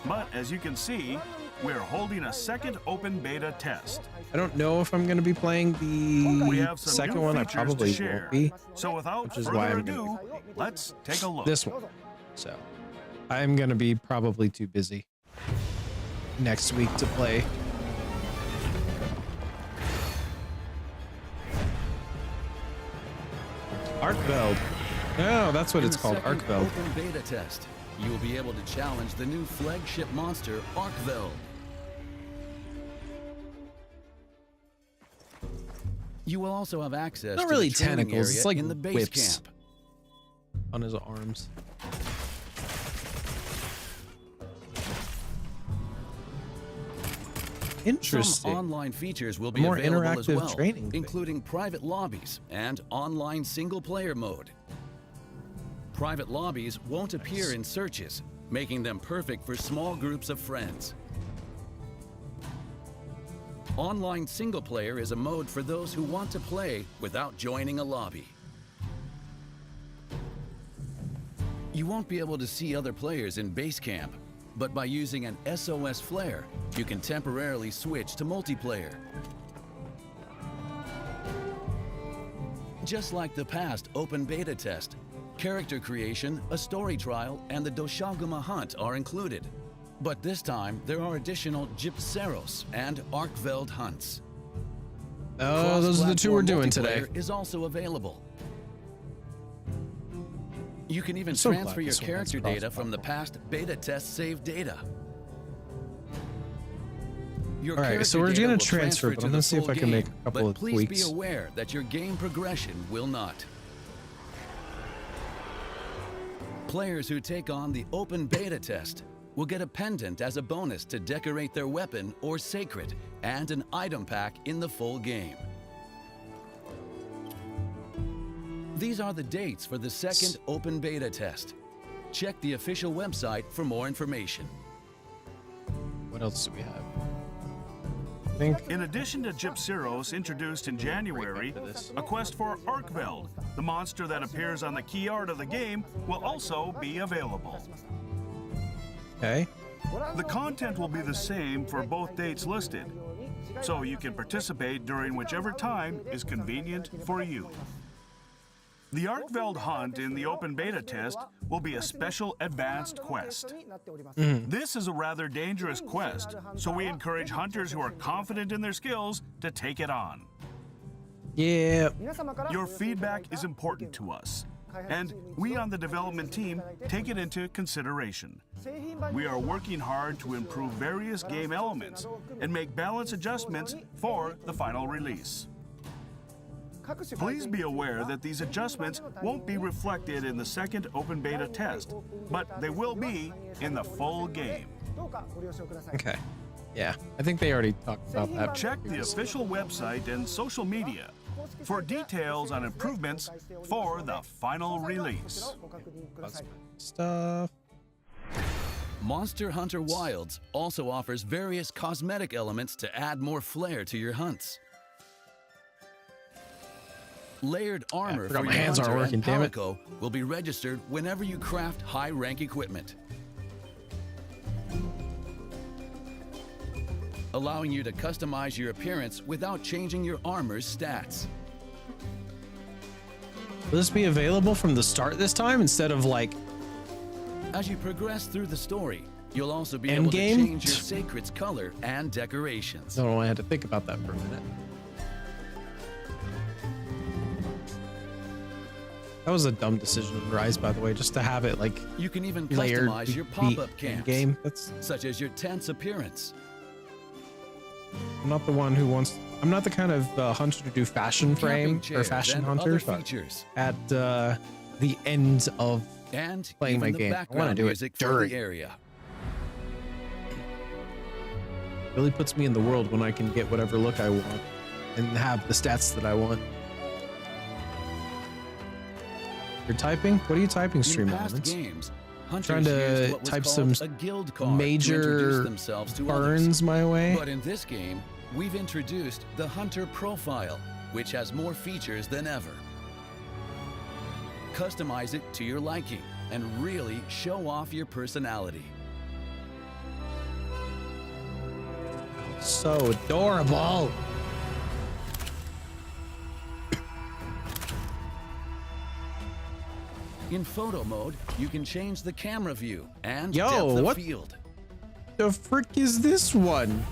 Speaker 8: but as you can see, we're holding a second open beta test.
Speaker 1: I don't know if I'm going to be playing the second one. I probably won't be.
Speaker 8: So without
Speaker 1: which is why I'm
Speaker 8: ado, let's take a look.
Speaker 1: This one. So I'm going to be probably too busy next week to play. Arkveld. No, that's what it's called, Arkveld.
Speaker 6: Open beta test. You will be able to challenge the new flagship monster, Arkveld. You will also have access
Speaker 1: Not
Speaker 6: to
Speaker 1: really
Speaker 6: the training
Speaker 1: tentacles,
Speaker 6: area
Speaker 1: it's like
Speaker 6: in the base
Speaker 1: whips
Speaker 6: camp.
Speaker 1: on his arms. Interesting.
Speaker 6: Some online features will be
Speaker 1: More
Speaker 6: available as
Speaker 1: interactive
Speaker 6: well,
Speaker 1: training thing.
Speaker 6: including private lobbies and online single-player mode. Private lobbies won't appear in searches, making them perfect for small groups of friends. Online single-player is a mode for those who want to play without joining a lobby. You won't be able to see other players in base camp, but by using an SOS flare, you can temporarily switch to multiplayer. Just like the past open beta test, character creation, a story trial, and the Doshaguma hunt are included. But this time, there are additional Gypceros and Arkveld hunts.
Speaker 1: Oh, those are the two we're doing today.
Speaker 6: Cross-platform multiplayer is also available. You can even
Speaker 1: So
Speaker 6: transfer
Speaker 1: glad
Speaker 6: your
Speaker 1: this one has
Speaker 6: character data from the
Speaker 1: cross-platform.
Speaker 6: past beta test saved data. Your
Speaker 1: All right,
Speaker 6: character
Speaker 1: so we're
Speaker 6: data
Speaker 1: gonna
Speaker 6: will
Speaker 1: transfer, but
Speaker 6: to
Speaker 1: I'm
Speaker 6: the
Speaker 1: gonna see if
Speaker 6: full
Speaker 1: I can make
Speaker 6: game,
Speaker 1: a couple
Speaker 6: but
Speaker 1: of
Speaker 6: please
Speaker 1: tweaks.
Speaker 6: be aware that your game progression will not. Players who take on the open beta test will get a pendant as a bonus to decorate their weapon or sacred, and an item pack in the full game. These are the dates for the second open beta test. Check the official website for more information.
Speaker 1: What else do we have? I think
Speaker 8: In addition to Gypceros introduced in January, a quest for Arkveld, the monster that appears on the key art of the game, will also be available.
Speaker 1: okay.
Speaker 8: The content will be the same for both dates listed, so you can participate during whichever time is convenient for you. The Arkveld hunt in the open beta test will be a special advanced quest. This is a rather dangerous quest, so we encourage hunters who are confident in their skills to take it on.
Speaker 1: Yeah.
Speaker 8: Your feedback is important to us, and we on the development team take it into consideration. We are working hard to improve various game elements and make balance adjustments for the final release. Please be aware that these adjustments won't be reflected in the second open beta test, but they will be in the full game.
Speaker 1: Okay. Yeah. I think they already talked about that.
Speaker 8: Check the official website and social media for details on improvements for the final release.
Speaker 1: Stuff.
Speaker 6: Monster Hunter Wilds also offers various cosmetic elements to add more flair to your hunts. Layered armor
Speaker 1: forgot
Speaker 6: for
Speaker 1: my
Speaker 6: your
Speaker 1: hands aren't
Speaker 6: hunter
Speaker 1: working,
Speaker 6: and
Speaker 1: damn it.
Speaker 6: Palico will be registered whenever you craft high-rank equipment, allowing you to customize your appearance without changing your armor's stats.
Speaker 1: Will this be available from the start this time instead of like
Speaker 6: As you progress through the story, you'll also be
Speaker 1: End
Speaker 6: able
Speaker 1: game?
Speaker 6: to change your sacred's color and decorations.
Speaker 1: I don't know, I had to think about that for a minute. That was a dumb decision on Rise, by the way, just to have it like
Speaker 6: You can even
Speaker 1: layered
Speaker 6: customize your
Speaker 1: the
Speaker 6: pop-up
Speaker 1: end
Speaker 6: camps,
Speaker 1: game. That's
Speaker 6: such as your tent's appearance.
Speaker 1: I'm not the one who wants. I'm not the kind of hunter to do fashion frame
Speaker 6: camping
Speaker 1: or
Speaker 6: chairs,
Speaker 1: fashion
Speaker 6: and
Speaker 1: hunter.
Speaker 6: other
Speaker 1: But
Speaker 6: features.
Speaker 1: at the end of
Speaker 6: And
Speaker 1: playing
Speaker 6: even
Speaker 1: my
Speaker 6: the
Speaker 1: game, I want to
Speaker 6: background
Speaker 1: do it
Speaker 6: music for
Speaker 1: during.
Speaker 6: the area.
Speaker 1: Really puts me in the world when I can get whatever look I want and have the stats that I want. You're typing? What are you typing, Stream
Speaker 6: In past
Speaker 1: Elements?
Speaker 6: games,
Speaker 1: Trying
Speaker 6: hunters
Speaker 1: to
Speaker 6: used what was
Speaker 1: type
Speaker 6: called
Speaker 1: some
Speaker 6: a guild card to
Speaker 1: major
Speaker 6: introduce themselves to others.
Speaker 1: burns my way.
Speaker 6: But in this game, we've introduced the Hunter Profile, which has more features than ever. Customize it to your liking and really show off your personality.
Speaker 1: So adorable.
Speaker 6: In photo mode, you can change the camera view and
Speaker 1: Yo,
Speaker 6: depth of
Speaker 1: what
Speaker 6: field.
Speaker 1: the frick is this one?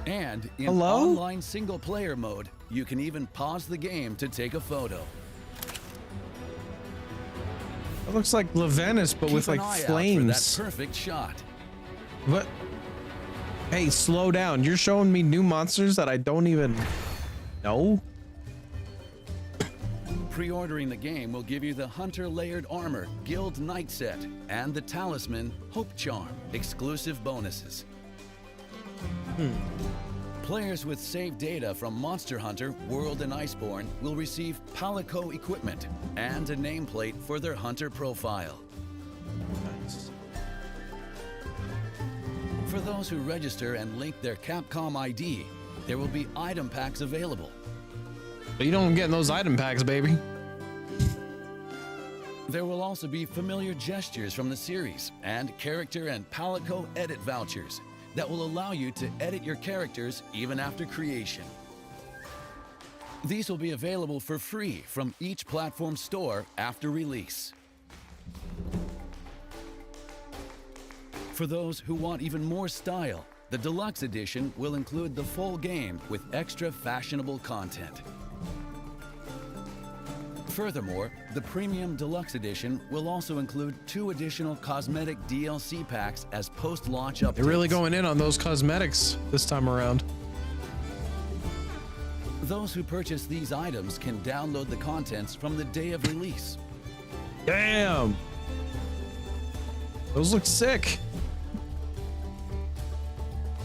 Speaker 6: And in
Speaker 1: Hello?
Speaker 6: online single-player mode, you can even pause the game to take a photo.
Speaker 1: It looks like Levenus, but with
Speaker 6: Keep an
Speaker 1: like
Speaker 6: eye out
Speaker 1: flames.
Speaker 6: for that perfect shot.
Speaker 1: What? Hey, slow down. You're showing me new monsters that I don't even know?
Speaker 6: Pre-ordering the game will give you the Hunter Layered Armor Guild Night Set and the Talisman Hope Charm exclusive bonuses. Players with saved data from Monster Hunter, World, and Iceborne will receive Palico equipment and a nameplate for their hunter profile.
Speaker 1: Nice.
Speaker 6: For those who register and link their Capcom ID, there will be item packs available.
Speaker 1: But you don't get those item packs, baby.
Speaker 6: There will also be familiar gestures from the series and character and Palico edit vouchers that will allow you to edit your characters even after creation. These will be available for free from each platform store after release. For those who want even more style, the Deluxe Edition will include the full game with extra fashionable content. Furthermore, the Premium Deluxe Edition will also include 2 additional cosmetic DLC packs as post-launch updates.
Speaker 1: They're really going in on those cosmetics this time around.
Speaker 6: Those who purchase these items can download the contents from the day of release.
Speaker 1: Damn! Those look sick.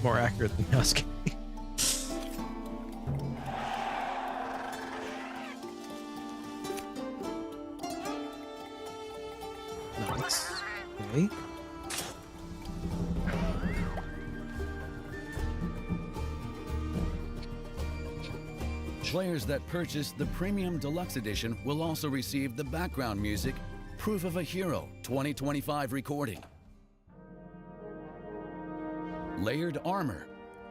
Speaker 1: More accurate than Husky. Nice. Okay.
Speaker 6: Players that purchase the Premium Deluxe Edition will also receive the background music, Proof of a Hero 2025 recording, layered armor,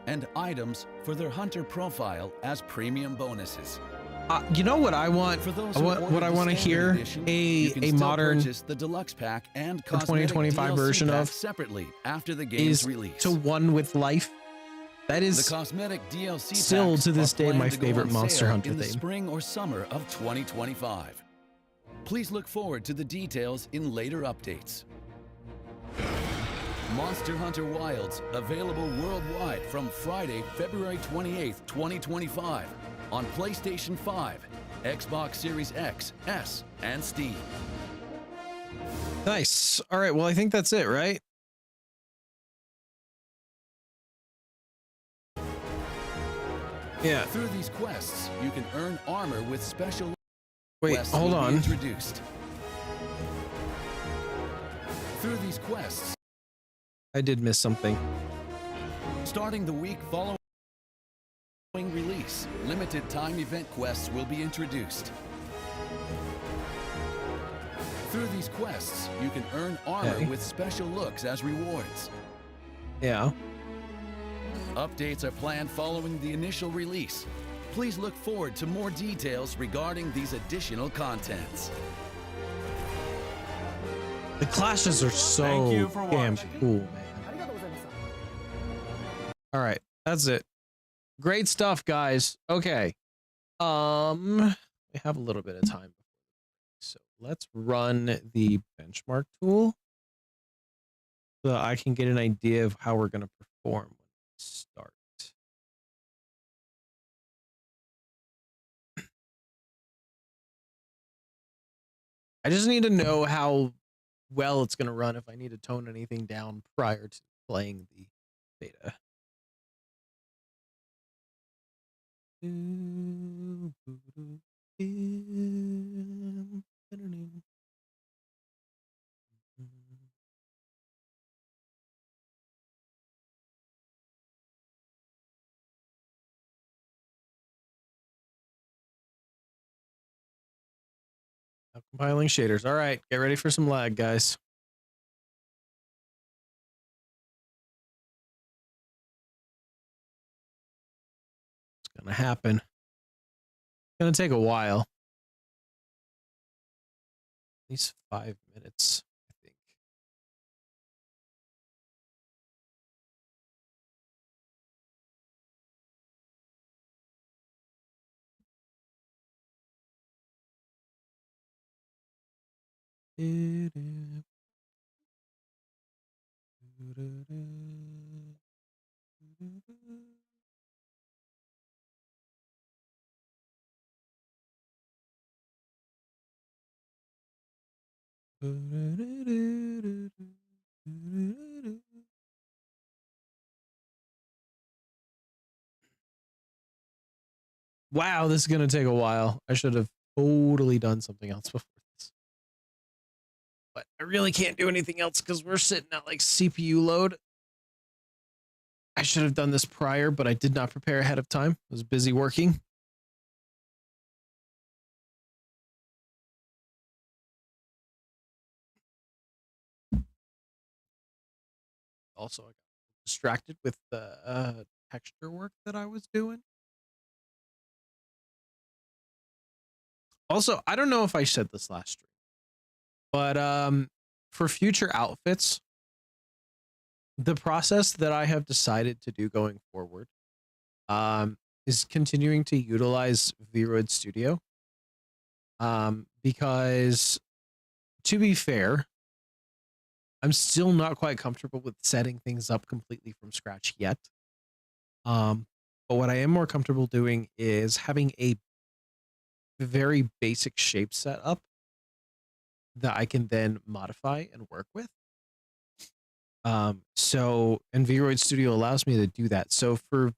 Speaker 6: and items for their hunter profile as premium bonuses.
Speaker 1: You know what I want?
Speaker 6: For those
Speaker 1: what I want to hear? A modern
Speaker 6: the deluxe pack and
Speaker 1: 2025 version of
Speaker 6: separately after the game's
Speaker 1: is
Speaker 6: release.
Speaker 1: to One with Life. That is
Speaker 6: the cosmetic DLC
Speaker 1: still
Speaker 6: packs
Speaker 1: to this
Speaker 6: are
Speaker 1: day
Speaker 6: planned
Speaker 1: my
Speaker 6: to go
Speaker 1: favorite
Speaker 6: on
Speaker 1: Monster
Speaker 6: sale
Speaker 1: Hunter
Speaker 6: in the
Speaker 1: theme.
Speaker 6: spring or summer of 2025. Please look forward to the details in later updates. Monster Hunter Wilds available worldwide from Friday, February 28th, 2025 on PlayStation 5, Xbox Series X, S, and Steam.
Speaker 1: Nice. All right, well, I think that's it, right? Yeah.
Speaker 6: Through these quests, you can earn armor with special
Speaker 1: Wait,
Speaker 6: quests
Speaker 1: hold
Speaker 6: will be
Speaker 1: on.
Speaker 6: introduced. Through these quests,
Speaker 1: I did miss something.
Speaker 6: starting the week following release, limited time event quests will be introduced. Through these quests, you can earn armor
Speaker 1: Okay.
Speaker 6: with special looks as rewards.
Speaker 1: Yeah.
Speaker 6: Updates are planned following the initial release. Please look forward to more details regarding these additional contents.
Speaker 1: The clashes are so
Speaker 9: Thank you for
Speaker 1: damn
Speaker 9: watching.
Speaker 1: cool, man. All right, that's it. Great stuff, guys. Okay. We have a little bit of time, so let's run the benchmark tool so that I can get an idea of how we're going to perform when we start. I just need to know how well it's going to run if I need to tone anything down prior to playing the beta. Compiling shaders. All right, get ready for some lag, guys. It's gonna happen. It's gonna take a while. At least 5 minutes, I think. Wow, this is going to take a while. I should have totally done something else before this. But I really can't do anything else because we're sitting at like CPU load. I should have done this prior, but I did not prepare ahead of time. I was busy working. Also, I got distracted with the texture work that I was doing. Also, I don't know if I said this last stream, but for future outfits, the process that I have decided to do going forward is continuing to utilize Vroid Studio. Because to be fair, I'm still not quite comfortable with setting things up completely from scratch yet. But what I am more comfortable doing is having a very basic shape set up that I can then modify and work with. So, and Vroid Studio allows me to do that. So for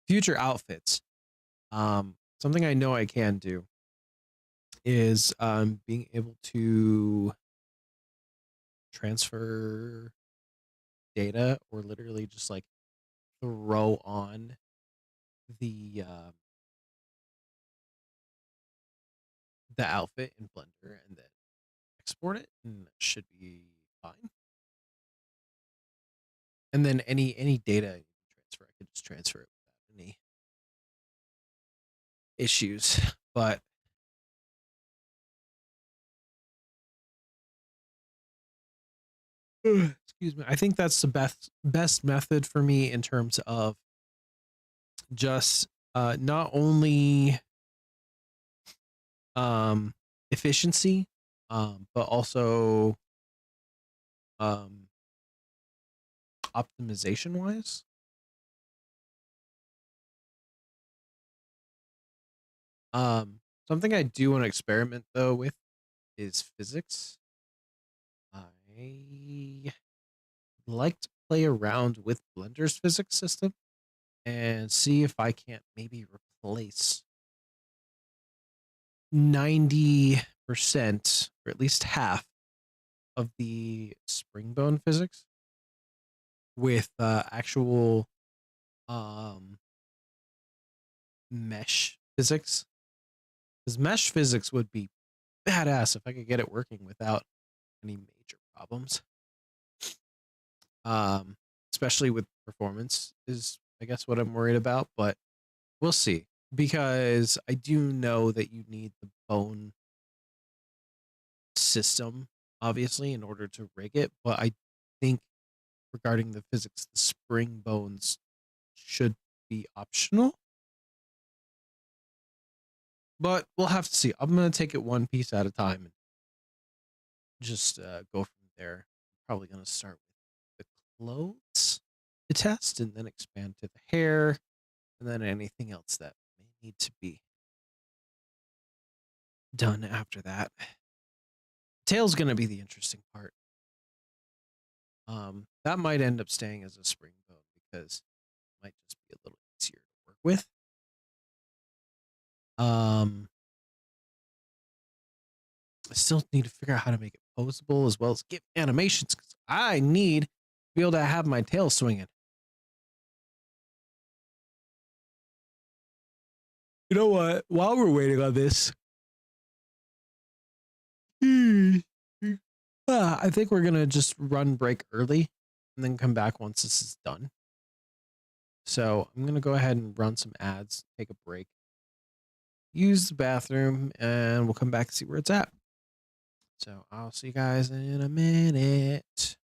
Speaker 1: future outfits, something I know I can do is being able to transfer data or literally just like throw on the outfit in Blender and then export it, and that should be fine. And then any data transfer, I could just transfer it without any issues. But excuse me, I think that's the best method for me in terms of just not only efficiency, but also optimization wise. Something I do want to experiment though with is physics. I like to play around with Blender's physics system and see if I can't maybe replace 90% or at least half of the spring bone physics with actual mesh physics. Because mesh physics would be badass if I could get it working without any major problems. Especially with performance is, I guess, what I'm worried about, but we'll see. Because I do know that you need the bone system, obviously, in order to rig it, but I think regarding the physics, the spring bones should be optional. But we'll have to see. I'm going to take it one piece at a time and just go from there. I'm probably going to start with the clothes to test and then expand to the hair and then anything else that may need to be done after that. Tail's going to be the interesting part. That might end up staying as a spring bone because it might just be a little easier to work with. I still need to figure out how to make it posable as well as give animations because I need to be able to have my tail swinging. You know what? While we're waiting on this, I think we're going to just run break early and then come back once this is done. So I'm going to go ahead and run some ads, take a break, use the bathroom, and we'll come back and see where it's at. So I'll see you guys in a minute.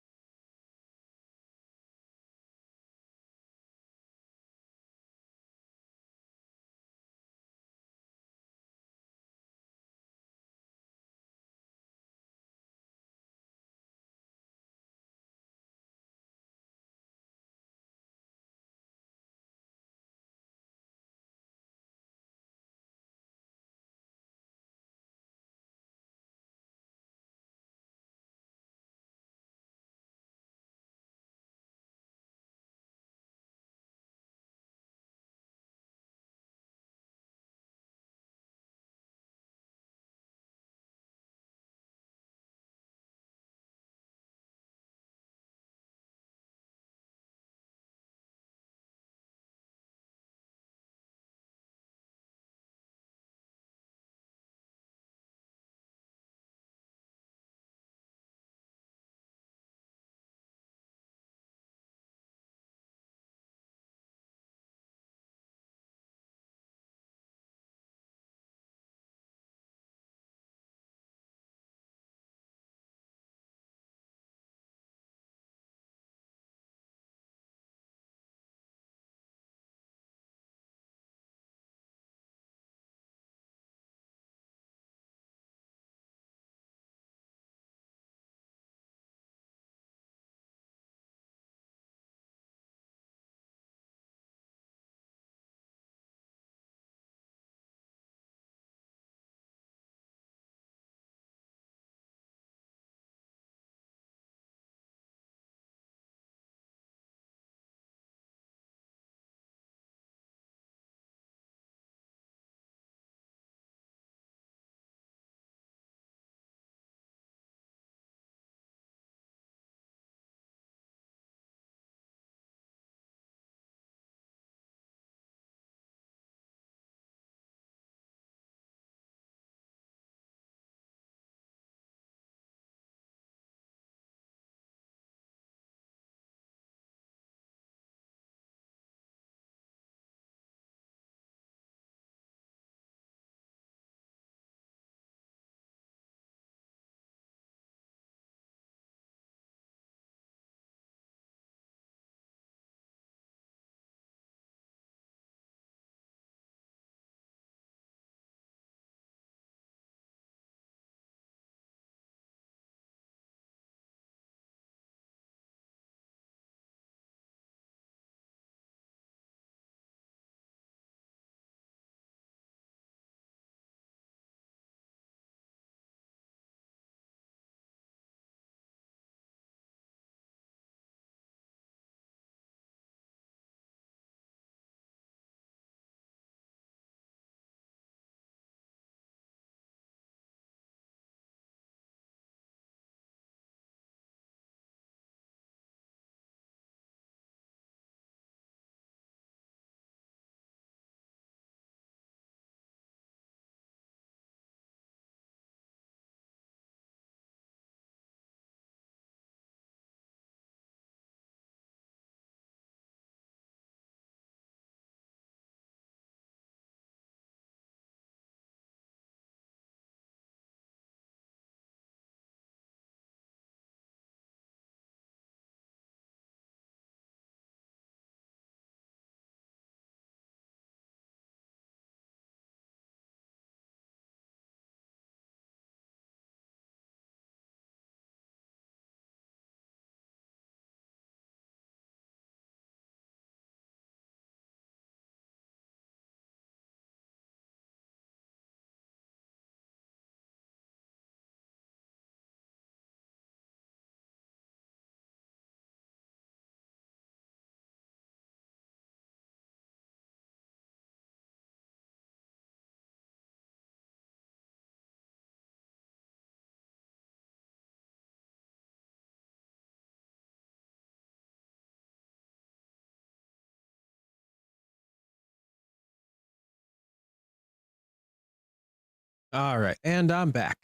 Speaker 1: All right, and I'm back.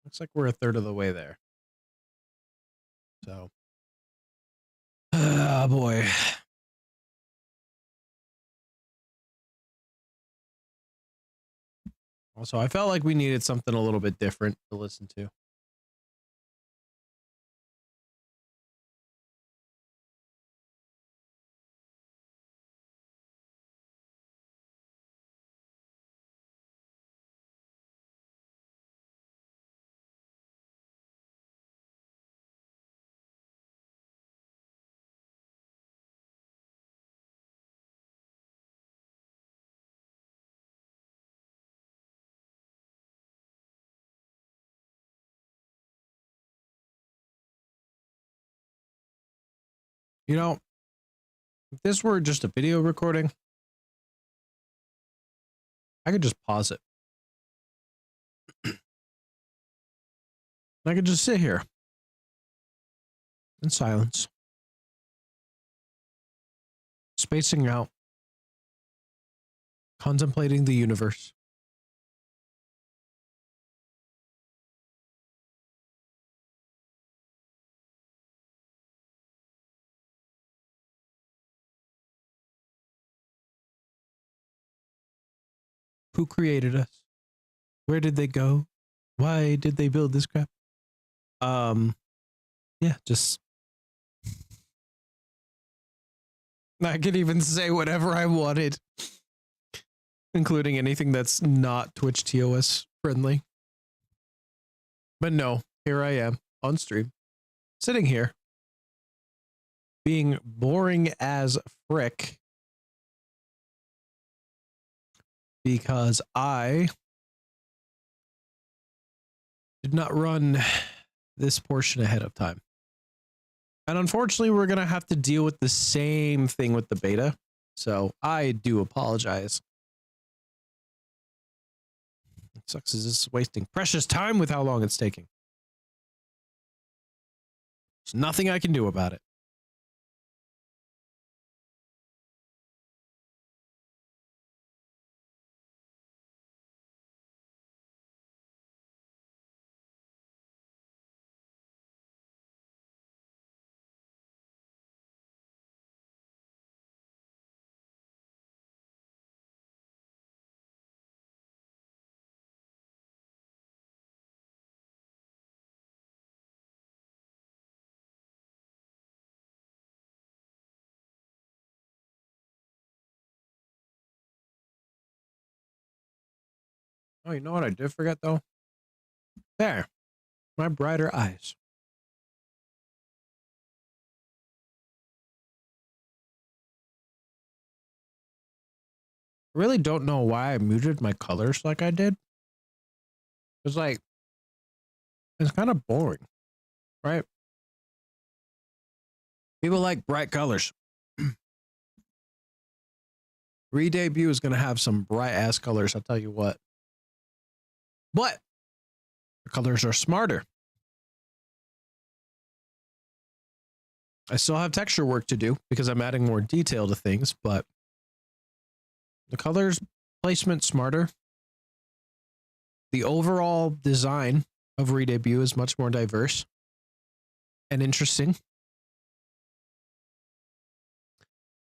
Speaker 1: Looks like we're a third of the way there. So, oh boy. Also, I felt like we needed something a little bit different to listen to. You know, if this were just a video recording, I could just pause it. I could just sit here in silence, spacing out, contemplating the universe. Who created us? Where did they go? Why did they build this crap? Yeah, just I could even say whatever I wanted, including anything that's not Twitch TOS friendly. But no, here I am on stream, sitting here, being boring as frick because I did not run this portion ahead of time. And unfortunately, we're going to have to deal with the same thing with the beta. So I do apologize. It sucks as this is wasting precious time with how long it's taking. There's nothing I can do about it. Oh, you know what I did forget though? There, my brighter eyes. I really don't know why I muted my colors like I did. It's like, it's kind of boring, right? People like bright colors. Re-debut is going to have some bright ass colors, I'll tell you what. But the colors are smarter. I still have texture work to do because I'm adding more detail to things, but the colors placement smarter. The overall design of Re-debut is much more diverse and interesting.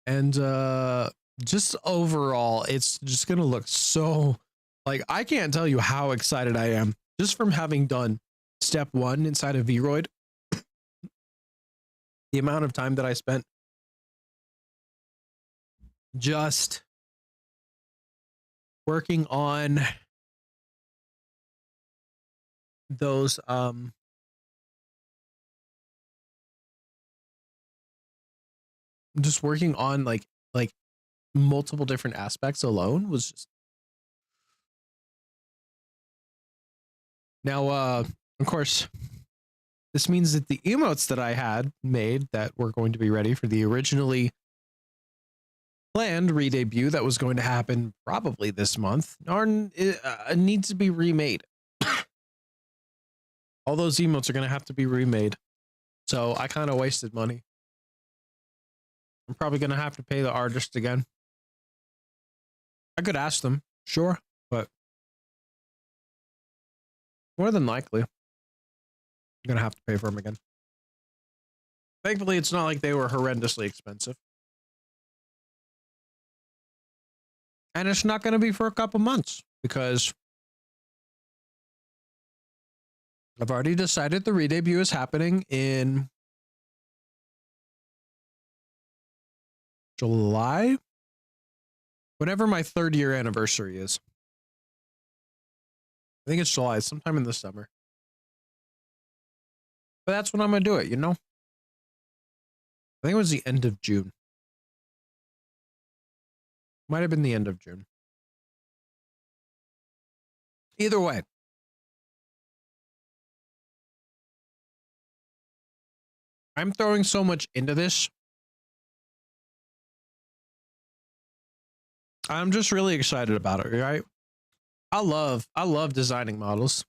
Speaker 1: And just overall, it's just going to look so, like, I can't tell you how excited I am just from having done step 1 inside of Vroid. The amount of time that I spent just working on those just working on like multiple different aspects alone was just now of course this means that the emotes that I had made that were going to be ready for the originally planned re-debut that was going to happen probably this month needs to be remade. All those emotes are going to have to be remade. So I kind of wasted money. I'm probably going to have to pay the artist again. I could ask them, sure, but More than likely. I'm gonna have to pay for them again. Thankfully, it's not like they were horrendously expensive. And it's not gonna be for a couple months because I've already decided the re-debut is happening in July. Whenever my 3rd year anniversary is. I think it's July, sometime in the summer. But that's when I'm going to do it, you know? I think it was the end of June. Might have been the end of June. Either way. I'm throwing so much into this. I'm just really excited about it, right? I love designing models.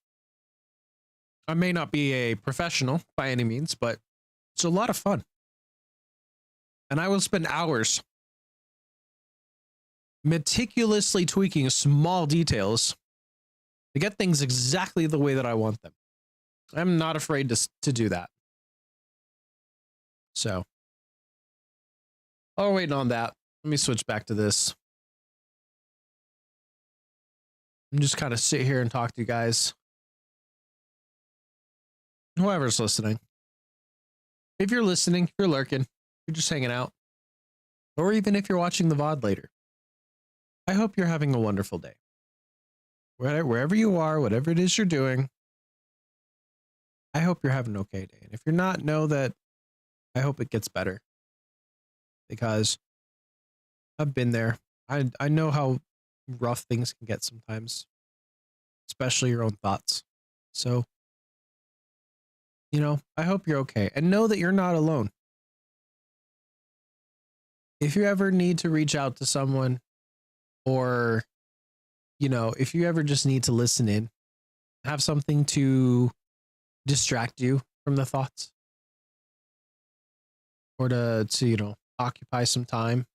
Speaker 1: I may not be a professional by any means, but it's a lot of fun. And I will spend hours meticulously tweaking small details to get things exactly the way that I want them. I'm not afraid to do that. So, while we're waiting on that, let me switch back to this. And just kind of sit here and talk to you guys. Whoever's listening. If you're listening, if you're lurking, you're just hanging out, or even if you're watching the VOD later, I hope you're having a wonderful day. Wherever you are, whatever it is you're doing, I hope you're having an okay day. And if you're not, know that I hope it gets better. Because I've been there. I know how rough things can get sometimes, especially your own thoughts. So, you know, I hope you're okay, and know that you're not alone. If you ever need to reach out to someone, or, you know, if you ever just need to listen in, have something to distract you from the thoughts, or to you know, occupy some time,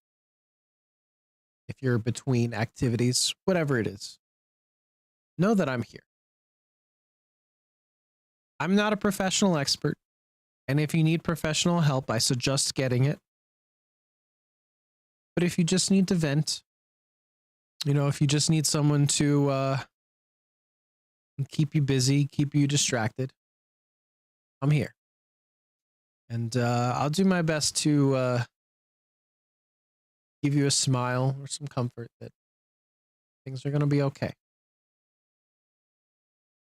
Speaker 1: if you're between activities, whatever it is, know that I'm here. I'm not a professional expert, and if you need professional help, I suggest getting it. But if you just need to vent, you know, if you just need someone to keep you busy, keep you distracted, I'm here. And I'll do my best to give you a smile or some comfort that things are going to be okay.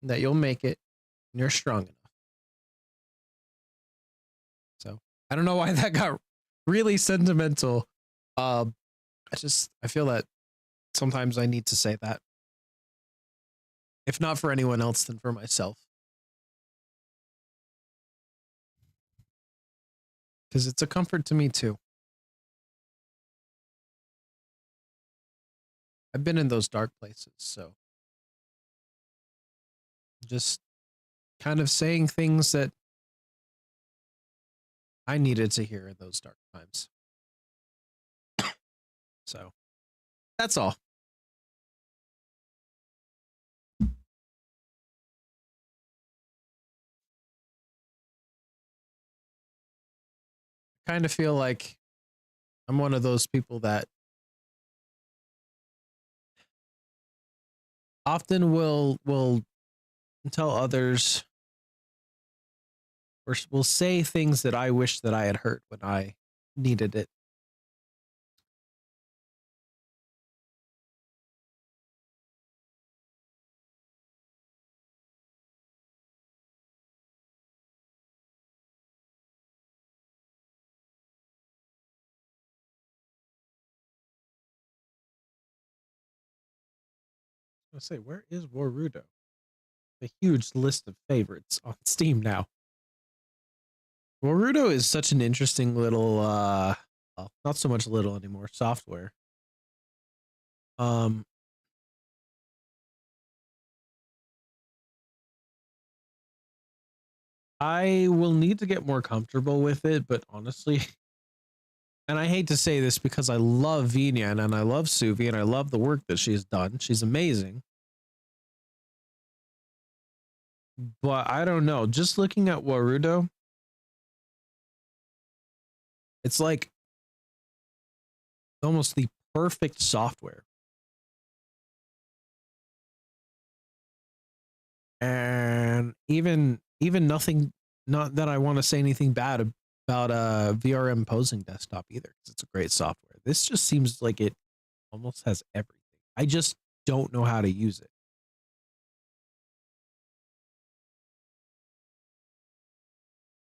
Speaker 1: That you'll make it and you're strong enough. So I don't know why that got really sentimental. I feel that sometimes I need to say that. If not for anyone else, then for myself. Because it's a comfort to me too. I've been in those dark places, so just kind of saying things that I needed to hear in those dark times. So that's all. I kind of feel like I'm one of those people that often will tell others, or will say things that I wish that I had heard when I needed it. I say, where is Warudo? A huge list of favorites on Steam now. Warudo is such an interesting little, well, not so much little anymore, software. I will need to get more comfortable with it, but honestly, and I hate to say this because I love Vinyan and I love Suvi and I love the work that she's done. She's amazing. But I don't know. Just looking at Warudo, it's like almost the perfect software. And even nothing, not that I want to say anything bad about VRM posing desktop either, because it's a great software. This just seems like it almost has everything. I just don't know how to use it.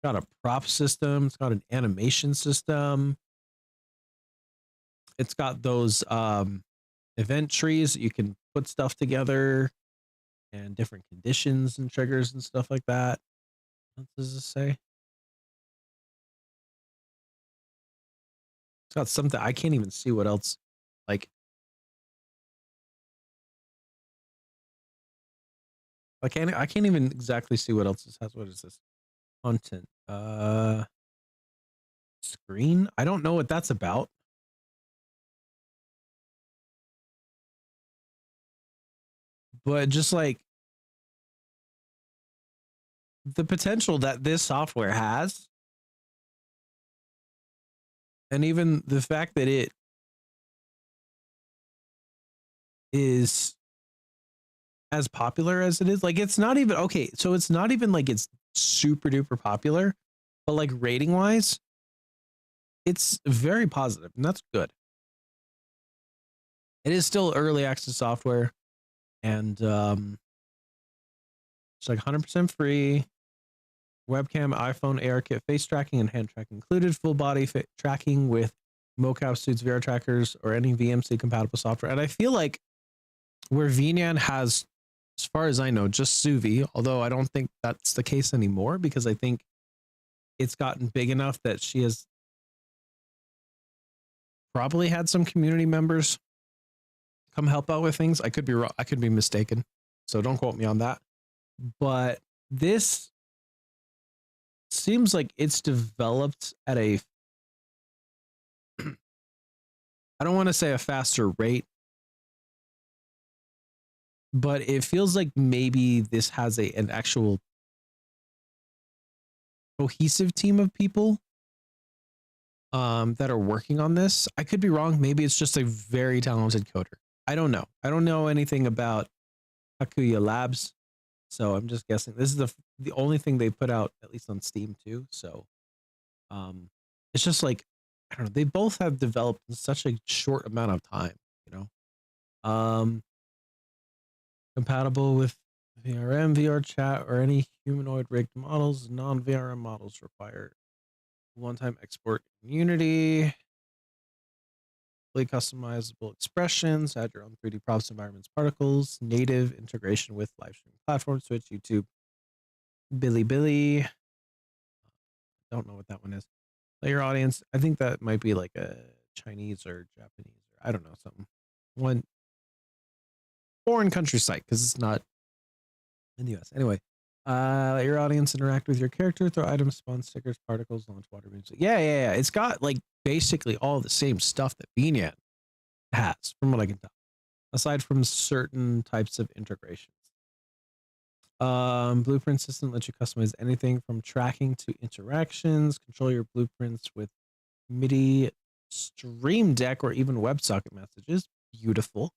Speaker 1: Got a prop system, it's got an animation system. It's got those event trees that you can put stuff together and different conditions and triggers and stuff like that. What does this say? It's got something. I can't even see what else. Like, I can't even exactly see what else this has. What is this? Content. Screen? I don't know what that's about. But just like the potential that this software has, and even the fact that it is as popular as it is, like it's not even okay. So it's not even like it's super duper popular, but like rating wise, it's very positive, and that's good. It is still early access software, and it's like 100% free. Webcam, iPhone, ARKit, face tracking, and hand tracking included. Full body fit tracking with mocap suits, VR trackers, or any VMC compatible software. And I feel like where VNAN has, as far as I know, just Suvi, although I don't think that's the case anymore, because I think it's gotten big enough that she has probably had some community members come help out with things. I could be wrong. I could be mistaken. So don't quote me on that. But this seems like it's developed at a, I don't want to say a faster rate, but it feels like maybe this has an actual cohesive team of people that are working on this. I could be wrong. Maybe it's just a very talented coder. I don't know. I don't know anything about Hakuya Labs, so I'm just guessing. This is the only thing they put out, at least on Steam too. So it's just like, I don't know. They both have developed in such a short amount of time, you know. Compatible with VRM, VR chat, or any humanoid rigged models. Non-VRM models require one-time export in Unity. Fully customizable expressions. Add your own 3D props, environments, particles. Native integration with live streaming platforms, Twitch, YouTube, Bilibili. Don't know what that one is. Player audience. I think that might be like a Chinese or Japanese, or I don't know, something. One foreign country site, because it's not in the US. Anyway, let your audience interact with your character, throw items, spawn stickers, particles, launch water beams. Yeah. It's got like basically all the same stuff that VNAN has, from what I can tell, aside from certain types of integrations. Blueprint system lets you customize anything from tracking to interactions. Control your blueprints with MIDI, Stream Deck, or even WebSocket messages. Beautiful.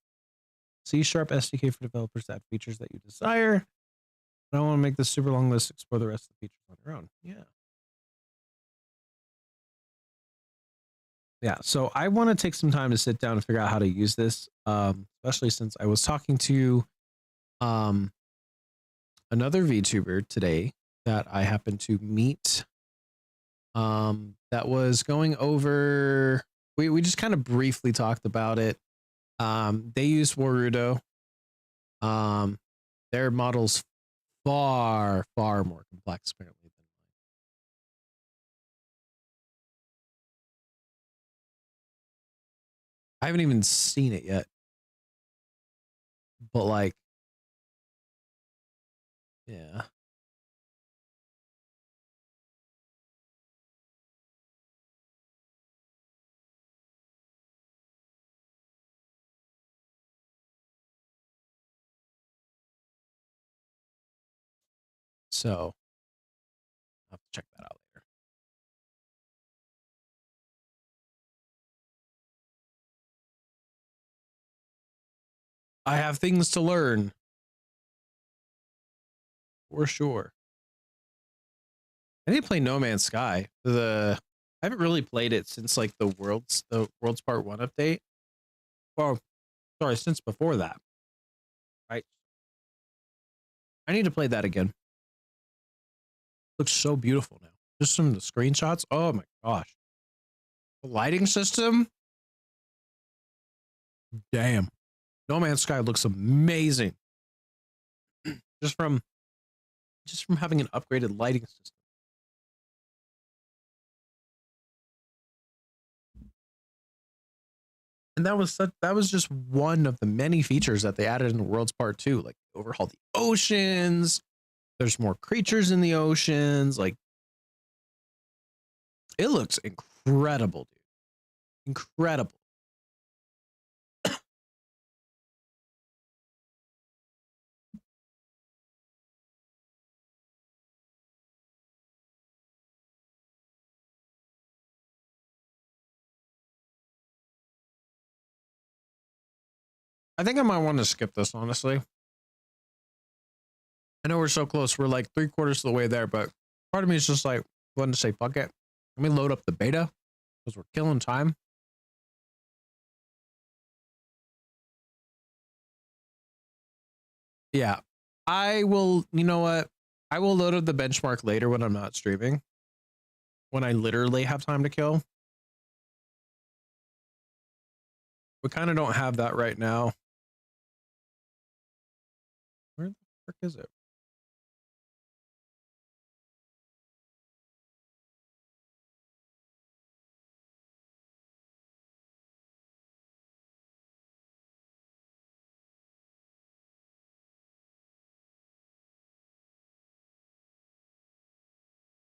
Speaker 1: C# SDK for developers to add features that you desire. I don't want to make this super long list. Explore the rest of the features on your own. Yeah. So I want to take some time to sit down and figure out how to use this, especially since I was talking to another VTuber today that I happened to meet. That was going over. We just kind of briefly talked about it. They use Warudo. Their model's far more complex apparently than mine. I haven't even seen it yet, but like, yeah. So I'll have to check that out later. I have things to learn. For sure. I need to play No Man's Sky. I haven't really played it since like the Worlds Part 1 update. Oh, sorry, since before that. Right. I need to play that again. Looks so beautiful now. Just some of the screenshots. Oh my gosh. The lighting system. Damn. No Man's Sky looks amazing. just from having an upgraded lighting system. And that was just one of the many features that they added in Worlds Part 2. Like overhaul the oceans. There's more creatures in the oceans. Like it looks incredible, dude. Incredible. I think I might want to skip this, honestly. I know we're so close. We're like 3/4 of the way there, but part of me is just like wanting to say, fuck it. Let me load up the beta because we're killing time. Yeah, I will. You know what? I will load up the benchmark later when I'm not streaming. When I literally have time to kill. We kind of don't have that right now. Where the frick is it?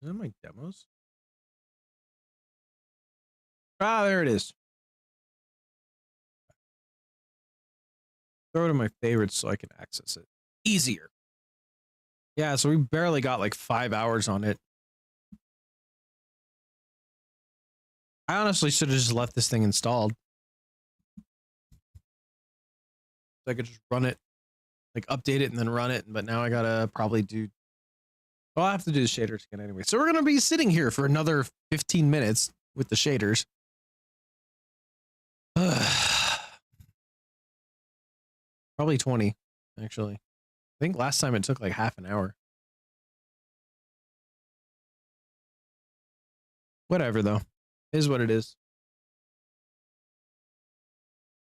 Speaker 1: Is it my demos? Ah, there it is. Throw it in my favorites so I can access it easier. Yeah, so we barely got like 5 hours on it. I honestly should have just left this thing installed. So I could just run it, like update it and then run it. But now I gotta probably do. Well, I have to do the shaders again anyway. So we're gonna be sitting here for another 15 minutes with the shaders. Probably 20, actually. I think last time it took like half an hour. Whatever, though. Is what it is.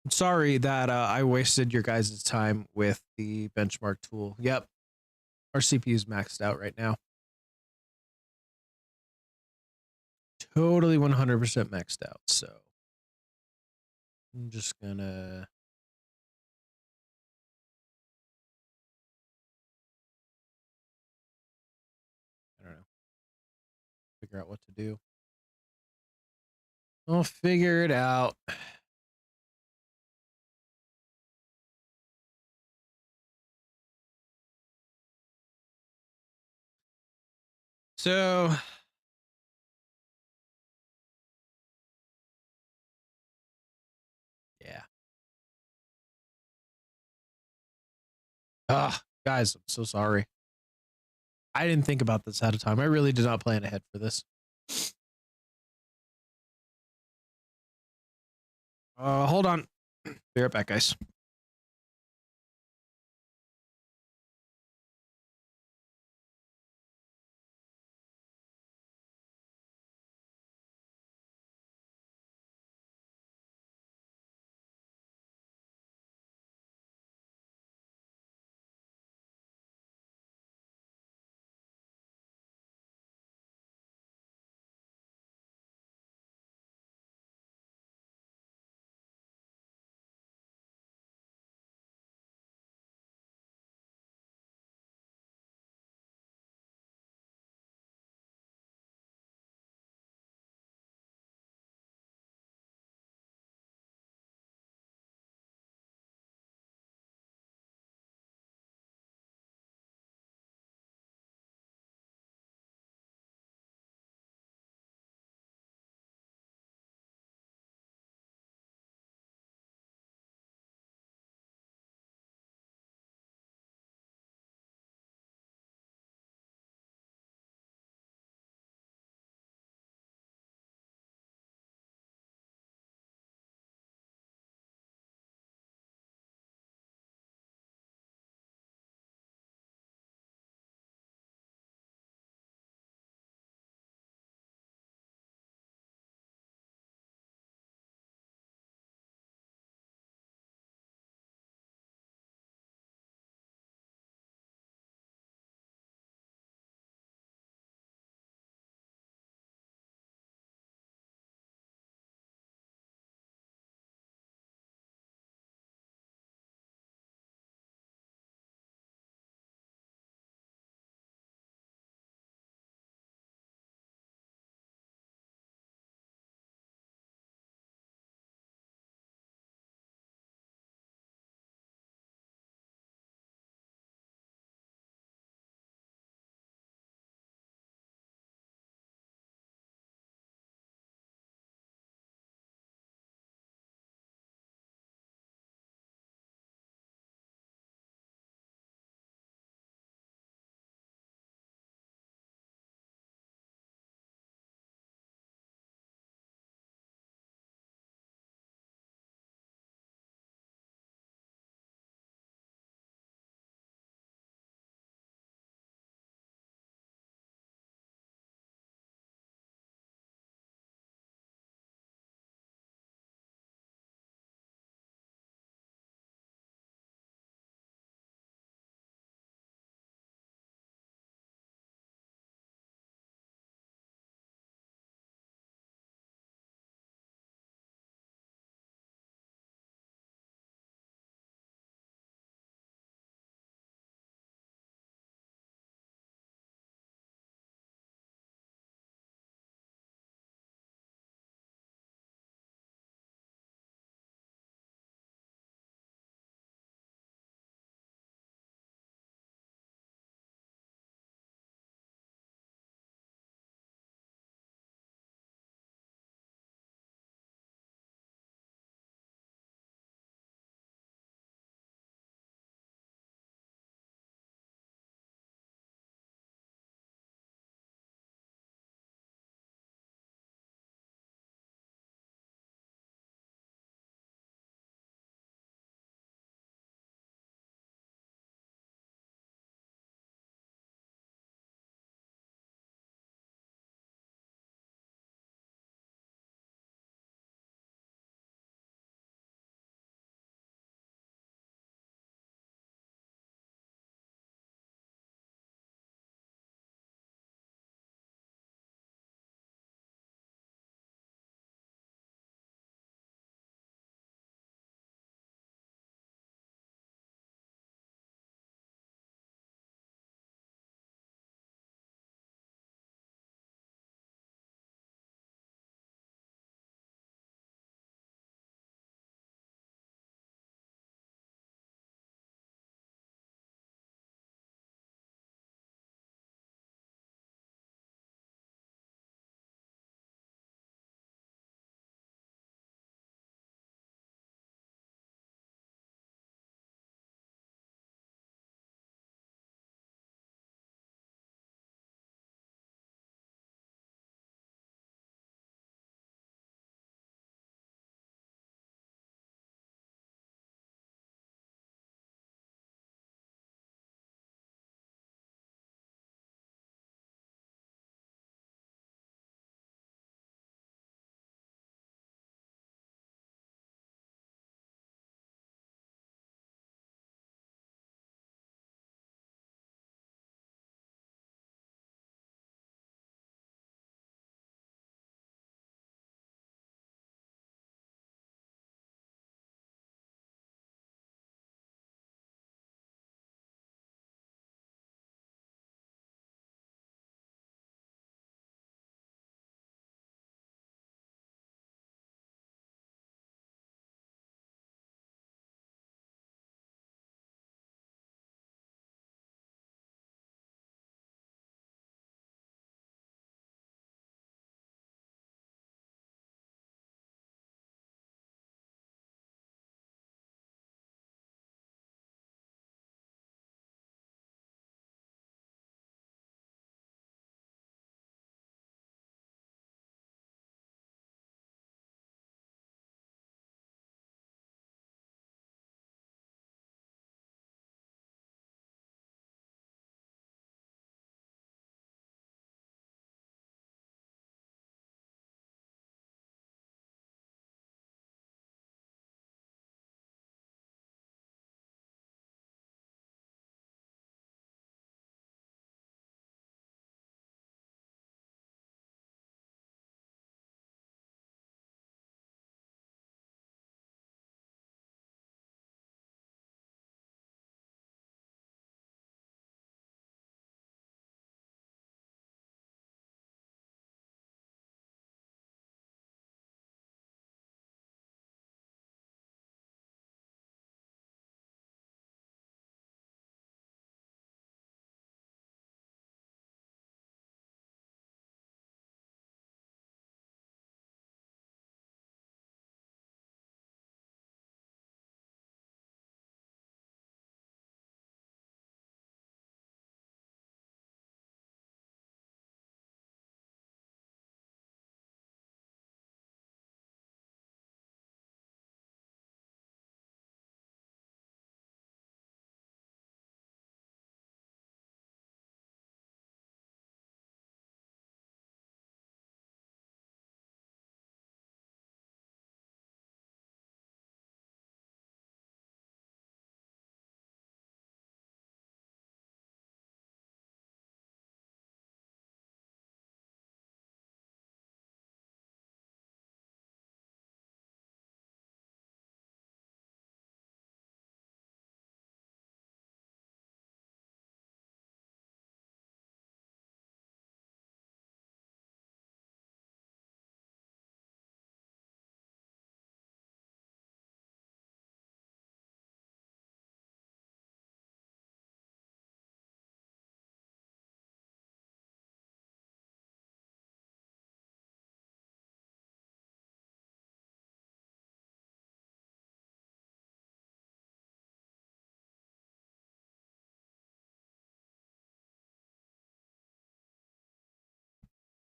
Speaker 1: I'm sorry that I wasted your guys' time with the benchmark tool. Yep. Our CPU is maxed out right now. Totally 100% maxed out. So I'm just gonna. I don't know. Figure out what to do. I'll figure it out. So yeah. Guys, I'm so sorry. I didn't think about this ahead of time. I really did not plan ahead for this. Hold on. Be right back, guys.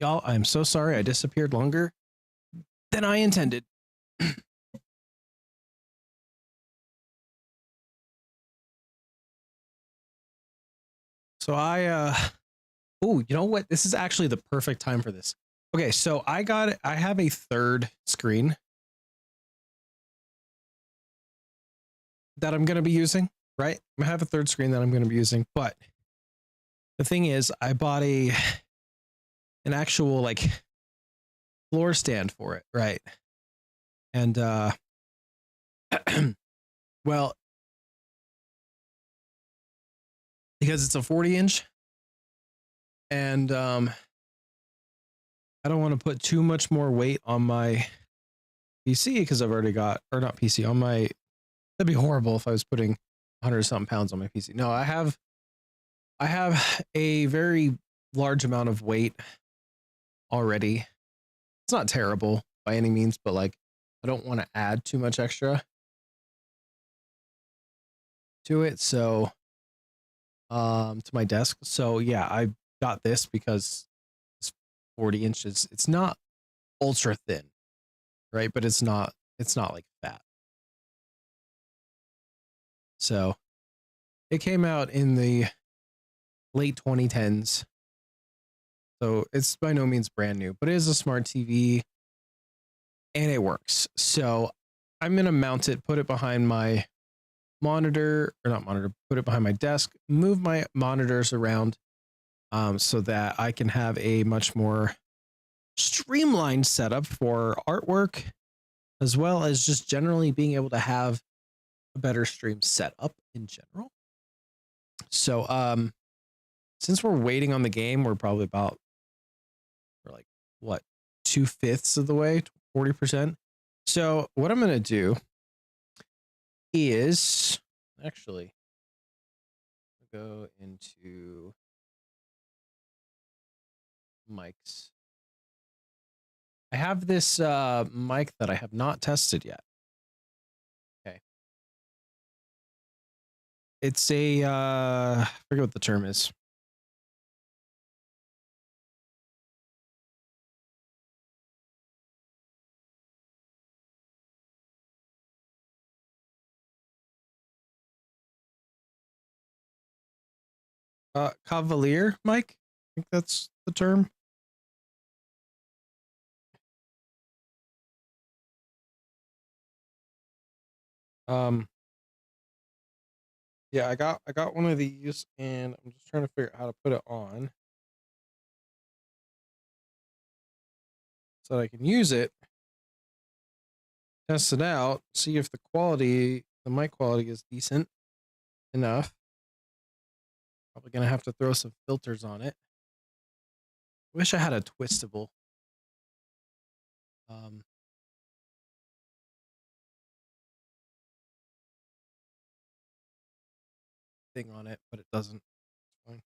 Speaker 1: Y'all, I'm so sorry I disappeared longer than I intended. So oh, you know what? This is actually the perfect time for this. Okay, so I have a third screen that I'm going to be using, right? I have a third screen that I'm going to be using, but the thing is I bought an actual like floor stand for it, right? And well, because it's a 40-inch and I don't want to put too much more weight on my PC because I've already got, or not PC, on my, that'd be horrible if I was putting 100 something pounds on my PC. No, I have a very large amount of weight already. It's not terrible by any means, but like I don't want to add too much extra to it. So to my desk. So yeah, I got this because it's 40 inches. It's not ultra thin, right? But it's not like fat. So it came out in the late 2010s. So it's by no means brand new, but it is a smart TV and it works. So I'm going to mount it, put it behind my monitor, or not monitor, put it behind my desk, move my monitors around so that I can have a much more streamlined setup for artwork, as well as just generally being able to have a better stream setup in general. So since we're waiting on the game, we're probably we're like what, 2/5 of the way, 40%. So what I'm gonna do is actually go into mics. I have this mic that I have not tested yet. Okay. It's a I forget what the term is. Cavalier mic. I think that's the term. Yeah, I got one of these and I'm just trying to figure out how to put it on so that I can use it, test it out, see if the mic quality is decent enough. Probably gonna have to throw some filters on it. Wish I had a twistable thing on it, but it doesn't. It's fine.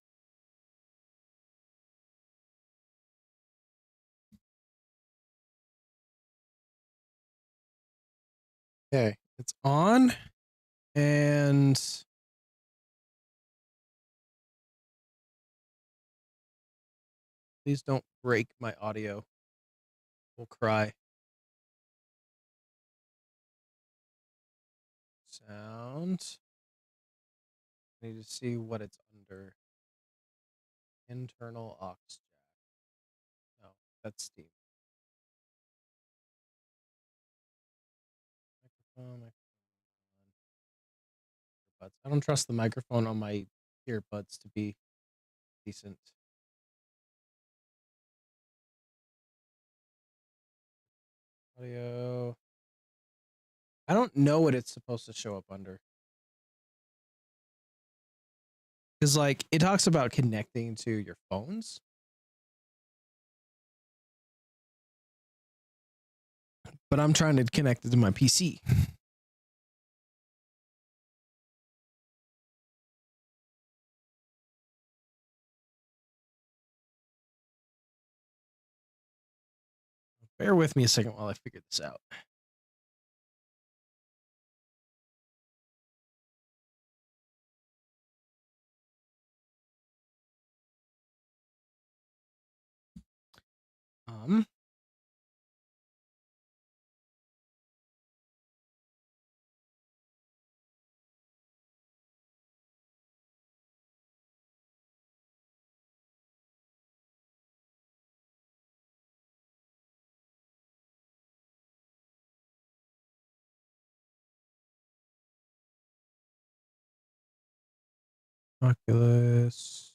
Speaker 1: Okay, it's on, and please don't break my audio. We'll cry. Sound. I need to see what it's under. Internal aux jack. No, that's Steam. Microphone. Earbuds. I don't trust the microphone on my earbuds to be decent. Audio. I don't know what it's supposed to show up under. Because like it talks about connecting to your phones. But I'm trying to connect it to my PC. Bear with me a second while I figure this out. Oculus.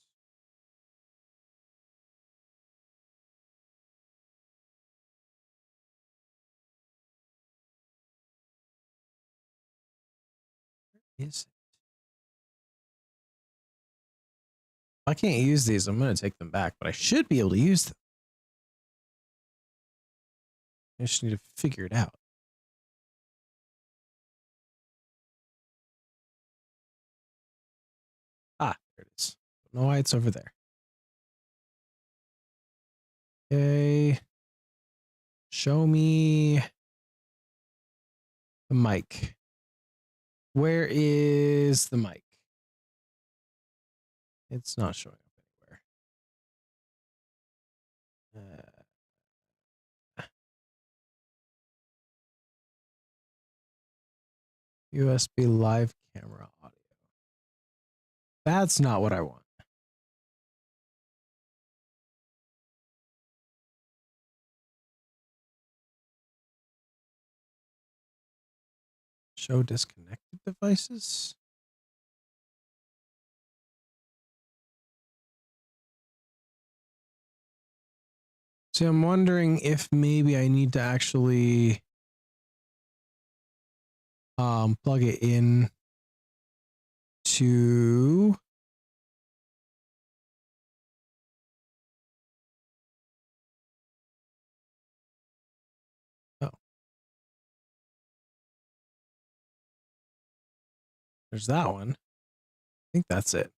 Speaker 1: Where is it? I can't use these. I'm going to take them back, but I should be able to use them. I just need to figure it out. Ah, there it is. Don't know why it's over there. Okay. Show me the mic. Where is the mic? It's not showing up anywhere. USB live camera audio. That's not what I want. Show disconnected devices. See, I'm wondering if maybe I need to actually plug it in to there's that one. I think that's it.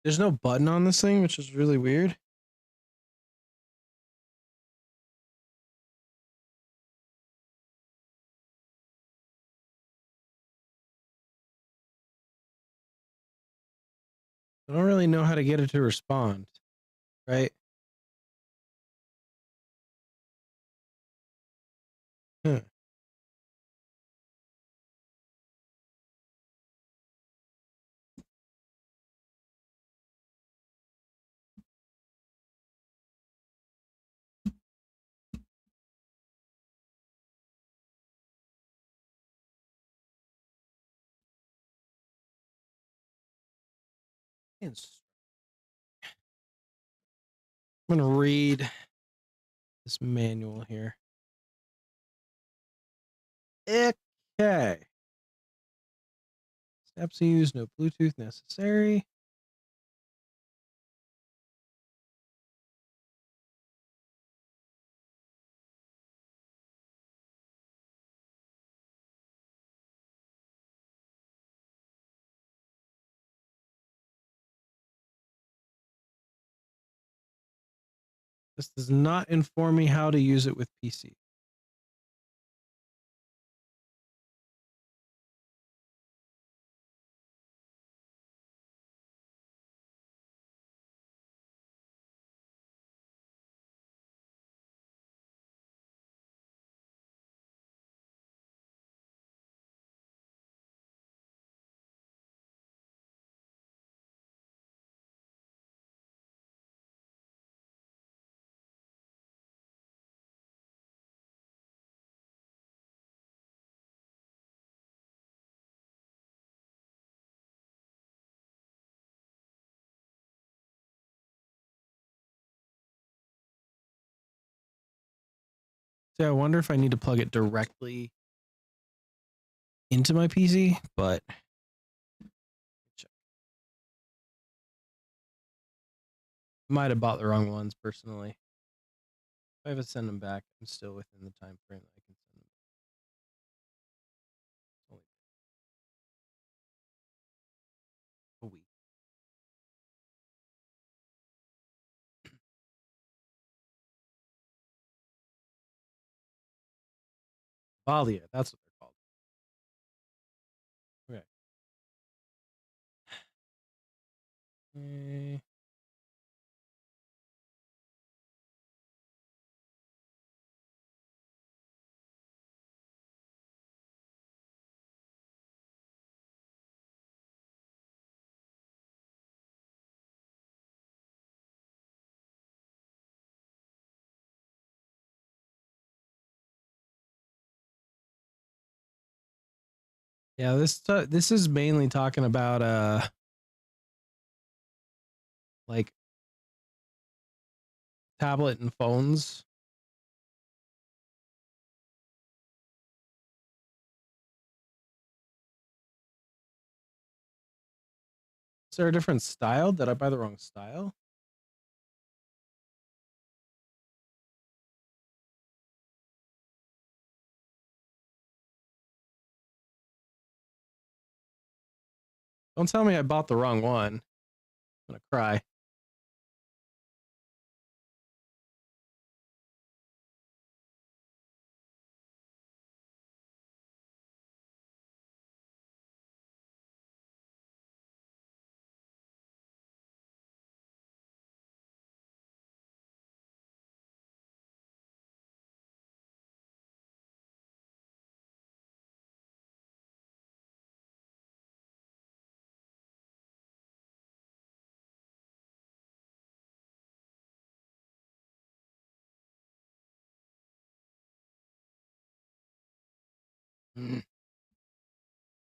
Speaker 1: There's no button on this thing, which is really weird. I don't really know how to get it to respond, right? Huh. I'm going to read this manual here. Okay. Steps used, no Bluetooth necessary. This does not inform me how to use it with PC. So I wonder if I need to plug it directly into my PC, but Might have bought the wrong ones personally. If I have to send them back, I'm still within the time frame that I can send them back. A week. Valia, that's what they're called. Okay. Yeah, this is mainly talking about like tablet and phones. Is there a different style? Did I buy the wrong style? Don't tell me I bought the wrong one. I'm gonna cry.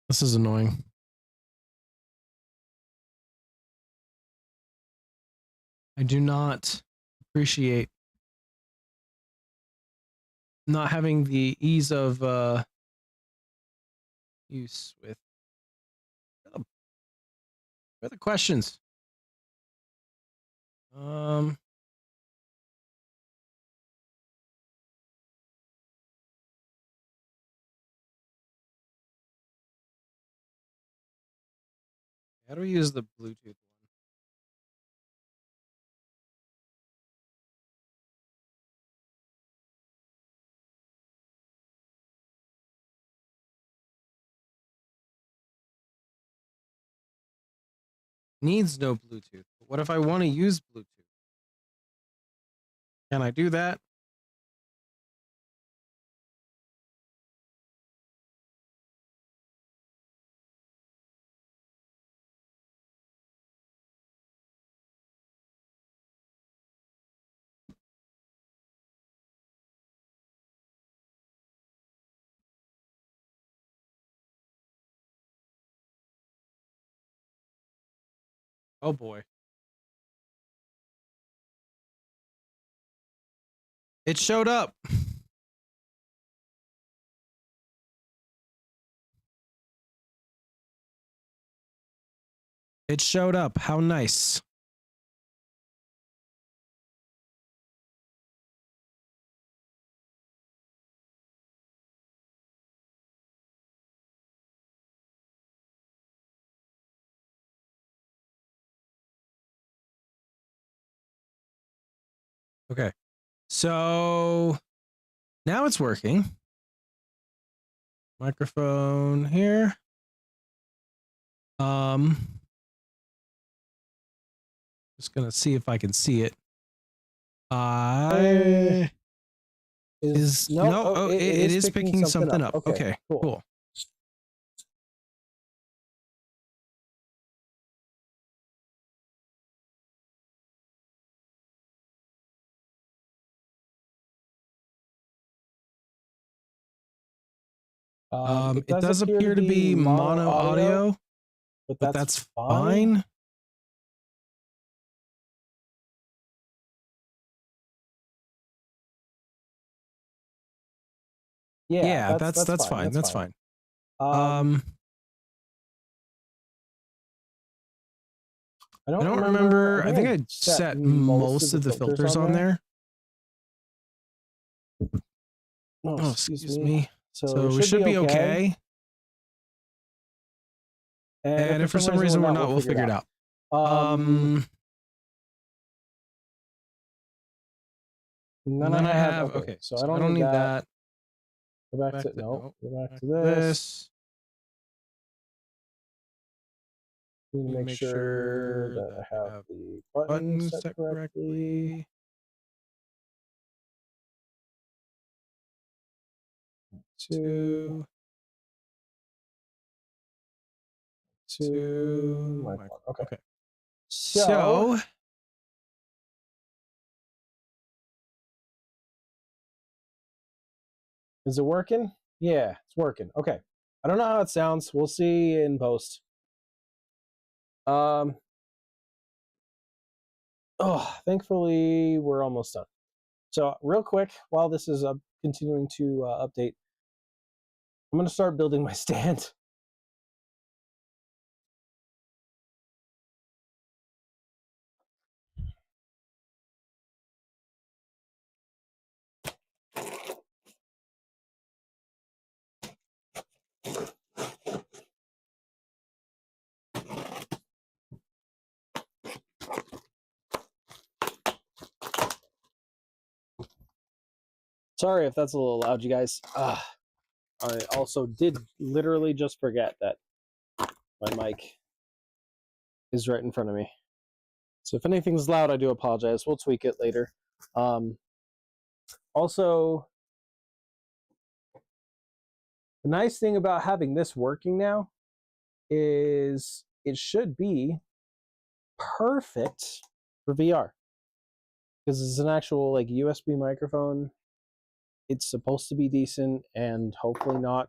Speaker 1: This is annoying. I do not appreciate not having the ease of use with where are the questions. How do we use the Bluetooth one? Needs no Bluetooth. But what if I want to use Bluetooth? Can I do that? Oh boy. It showed up. It showed up. How nice. Okay. So now it's working. Microphone here. Just gonna see if I can see it. It is picking something up. Okay, cool. It does appear to be mono audio, but that's fine. Yeah, that's fine. That's fine. I don't remember. I think I set most of the filters on there. Oh, excuse me. So we should be okay. And if for some reason we're not, we'll figure it out. And then I have, okay, so I don't need that.
Speaker 11: Go back to, no, go back to this. Need to make sure that I have the buttons set correctly. Two. Okay. So is it working? Yeah, it's working. Okay. I don't know how it sounds. We'll see in post. Thankfully we're almost done. So real quick, while this is continuing to update, I'm going to start building my stand. Sorry if that's a little loud, you guys. I also did literally just forget that my mic is right in front of me. So if anything's loud, I do apologize. We'll tweak it later. Also, the nice thing about having this working now is it should be perfect for VR. Because it's an actual like USB microphone. It's supposed to be decent and hopefully not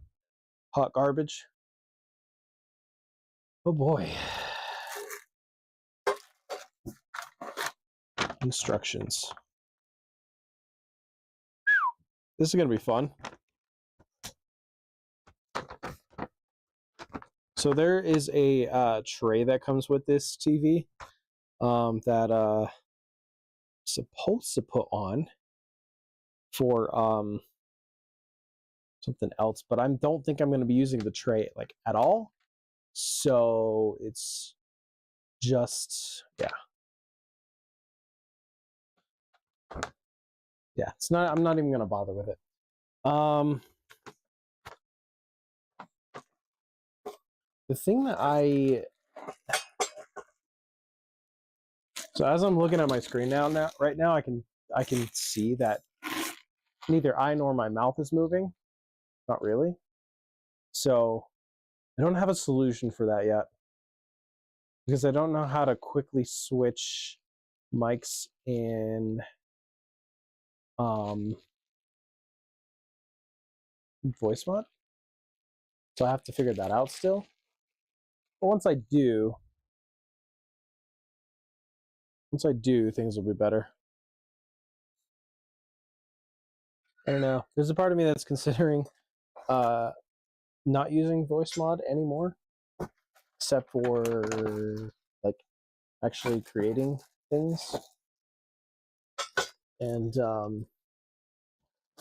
Speaker 11: hot garbage. Oh boy. Instructions. This is going to be fun. So there is a tray that comes with this TV that supposed to put on for something else, but I don't think I'm going to be using the tray like at all. So it's just it's not, I'm not even going to bother with it. The thing that so as I'm looking at my screen right now I can see that neither I nor my mouth is moving. Not really. So I don't have a solution for that yet, because I don't know how to quickly switch mics in voice mod. So I have to figure that out still. But once I do, things will be better. I don't know. There's a part of me that's considering not using voice mod anymore, except for like actually creating things, and you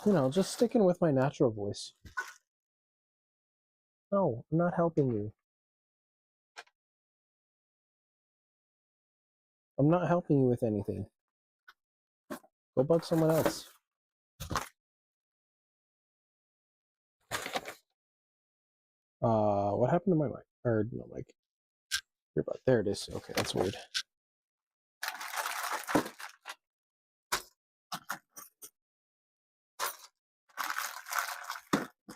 Speaker 11: know, just sticking with my natural voice. No, I'm not helping you. I'm not helping you with anything. Go bug someone else. What happened to my mic? Or no mic. There it is. Okay, that's weird.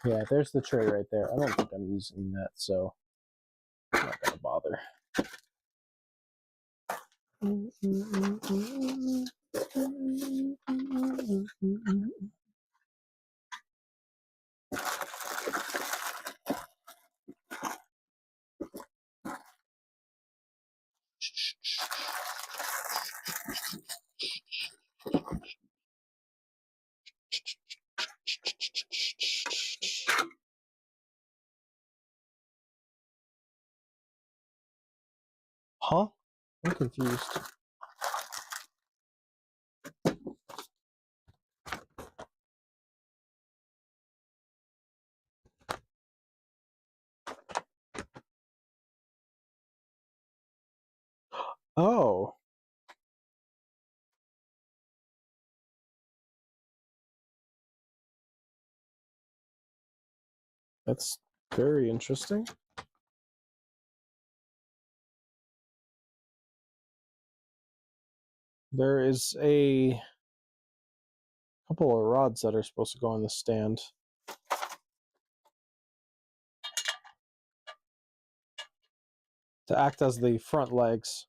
Speaker 11: Yeah, there's the tray right there. I don't think I'm using that, so I'm not gonna bother. Huh? I'm confused. Oh. That's very interesting. There is a couple of rods that are supposed to go on the stand. To act as the front legs.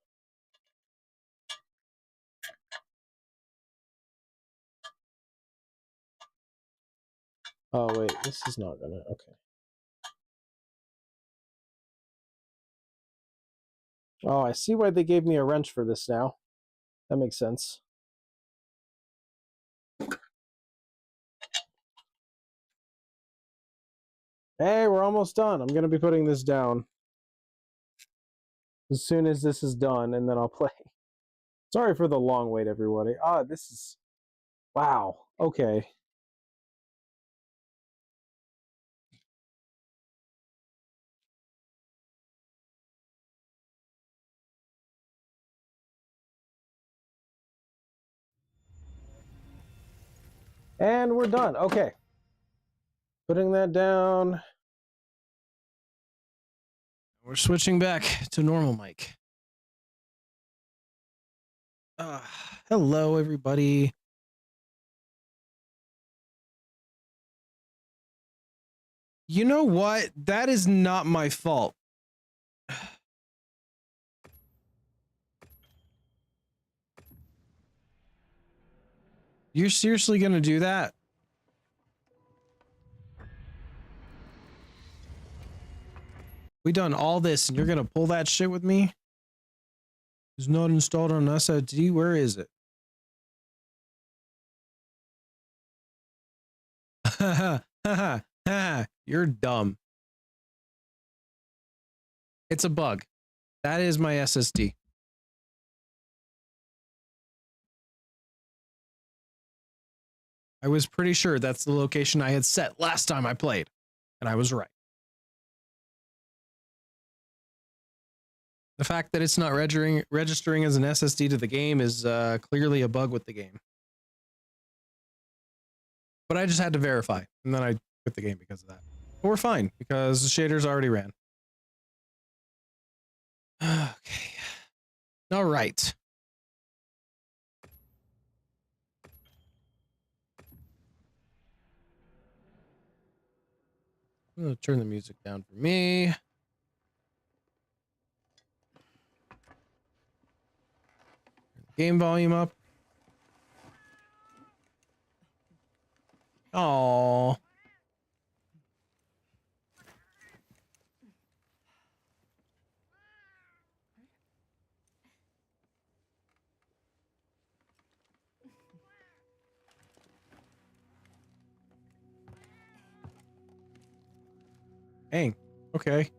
Speaker 11: Oh wait, this is not gonna, okay. Oh, I see why they gave me a wrench for this now. That makes sense. Hey, we're almost done. I'm gonna be putting this down as soon as this is done, and then I'll play. Sorry for the long wait, everybody. Ah, this is... Wow. Okay. And we're done. Okay. Putting that down.
Speaker 1: We're switching back to normal mic. Hello, everybody. You know what? That is not my fault. You're seriously gonna do that? We done all this and you're gonna pull that shit with me? It's not installed on SSD. Where is it? You're dumb. It's a bug. That is my SSD. I was pretty sure that's the location I had set last time I played, and I was right. The fact that it's not registering as an SSD to the game is clearly a bug with the game. But I just had to verify, and then I quit the game because of that. But we're fine, because the shaders already ran. Okay. All right. I'm going to turn the music down for me. Game volume up. Oh. Dang. Okay.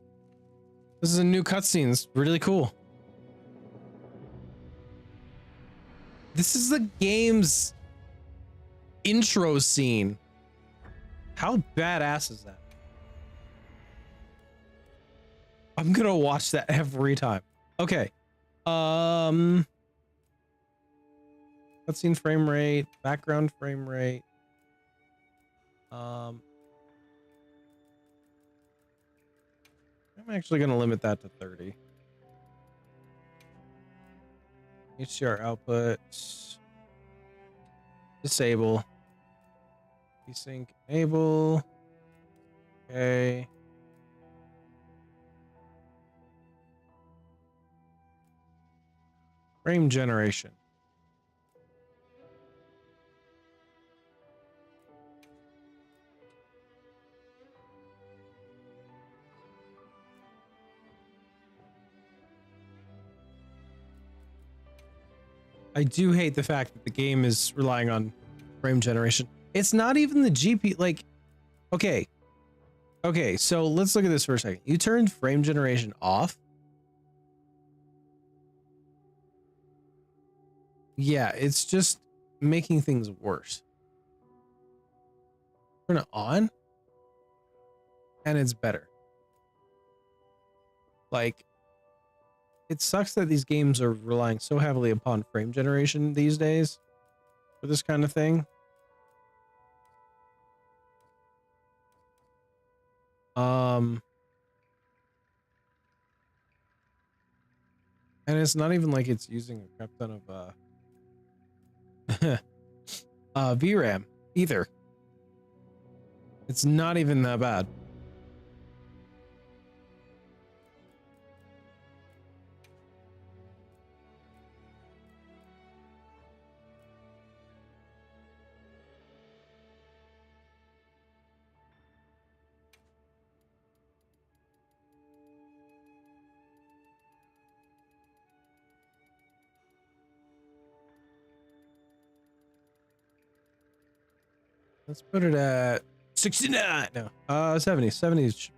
Speaker 1: This is a new cutscene. It's really cool. This is the game's intro scene. How badass is that? I'm gonna watch that every time. Okay. Cutscene frame rate, background frame rate. I'm actually gonna limit that to 30. HDR output. Disable. Desync enable. Okay. Frame generation. I do hate the fact that the game is relying on frame generation. It's not even the GPU. Like, okay. Okay, so let's look at this for a second. You turned frame generation off. Yeah, it's just making things worse. Turn it on, and it's better. Like, it sucks that these games are relying so heavily upon frame generation these days for this kind of thing. And it's not even like it's using a crap ton of VRAM either. It's not even that bad. Let's put it at 69. No, 70. 70 is.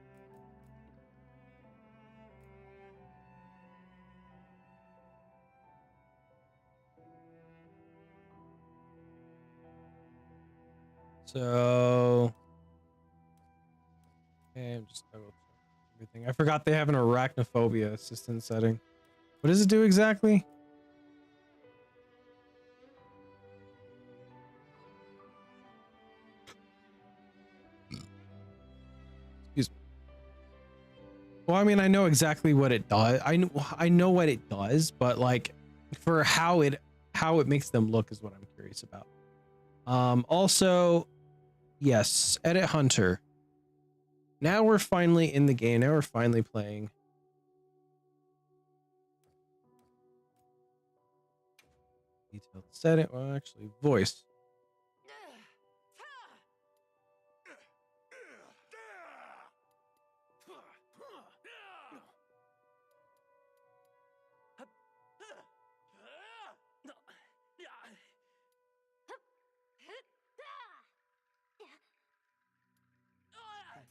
Speaker 1: So, okay, I'm just double checking everything. I forgot they have an arachnophobia assistant setting. What does it do exactly? Excuse me. Well, I mean, I know exactly what it does. I know what it does, but like for how it makes them look is what I'm curious about. Also, yes, edit Hunter. Now we're finally in the game. Now we're finally playing. Detailed setting. Well, actually, voice.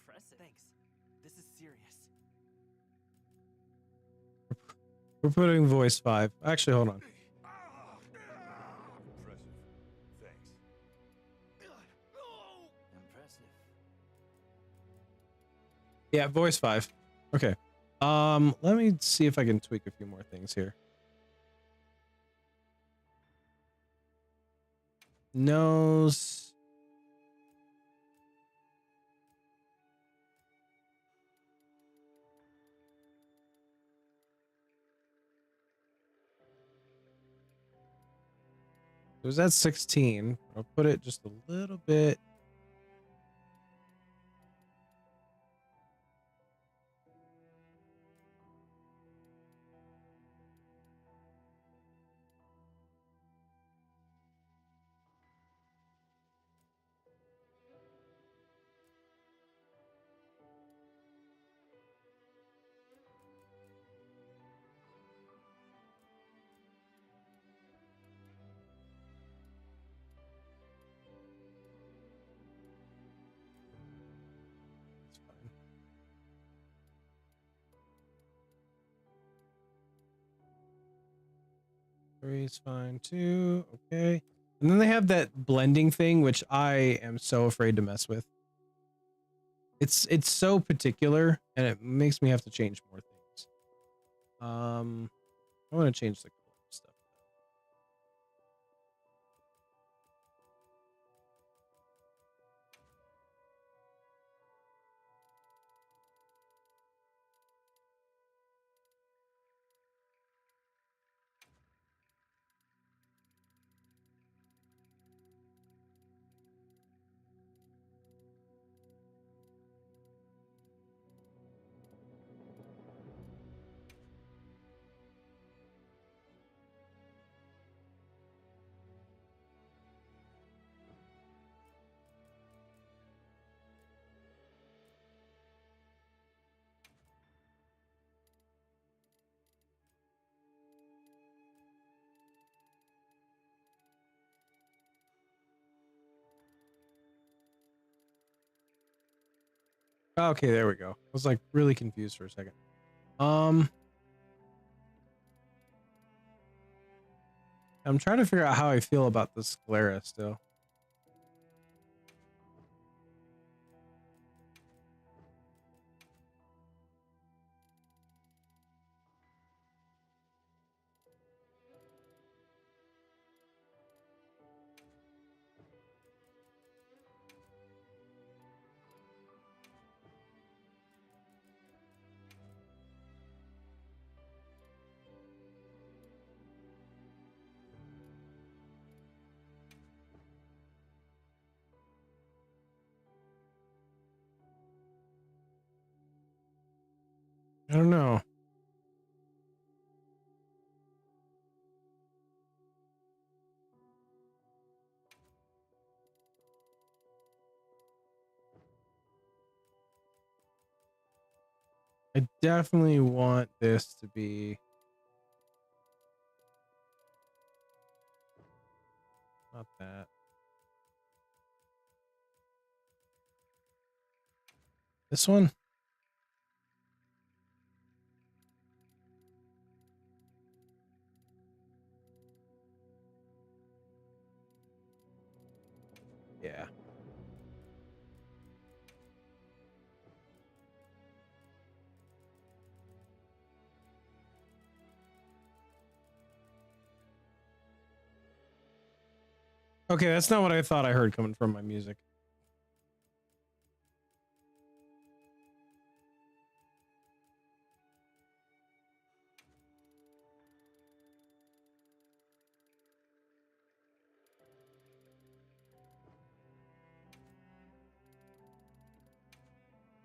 Speaker 3: Impressive. Thanks. This is serious.
Speaker 1: We're putting voice 5. Actually, hold on.
Speaker 4: Impressive. Thanks.
Speaker 3: Impressive.
Speaker 1: Yeah, voice 5. Okay. Let me see if I can tweak a few more things here. Nose. It was at 16. I'll put it just a little bit. It's fine. Three is fine too. Okay. And then they have that blending thing, which I am so afraid to mess with. It's so particular, and it makes me have to change more things. I want to change the color stuff. Okay, there we go. I was like really confused for a second. I'm trying to figure out how I feel about the sclera still. I don't know. I definitely want this to be not that. This one? Yeah. Okay, that's not what I thought I heard coming from my music.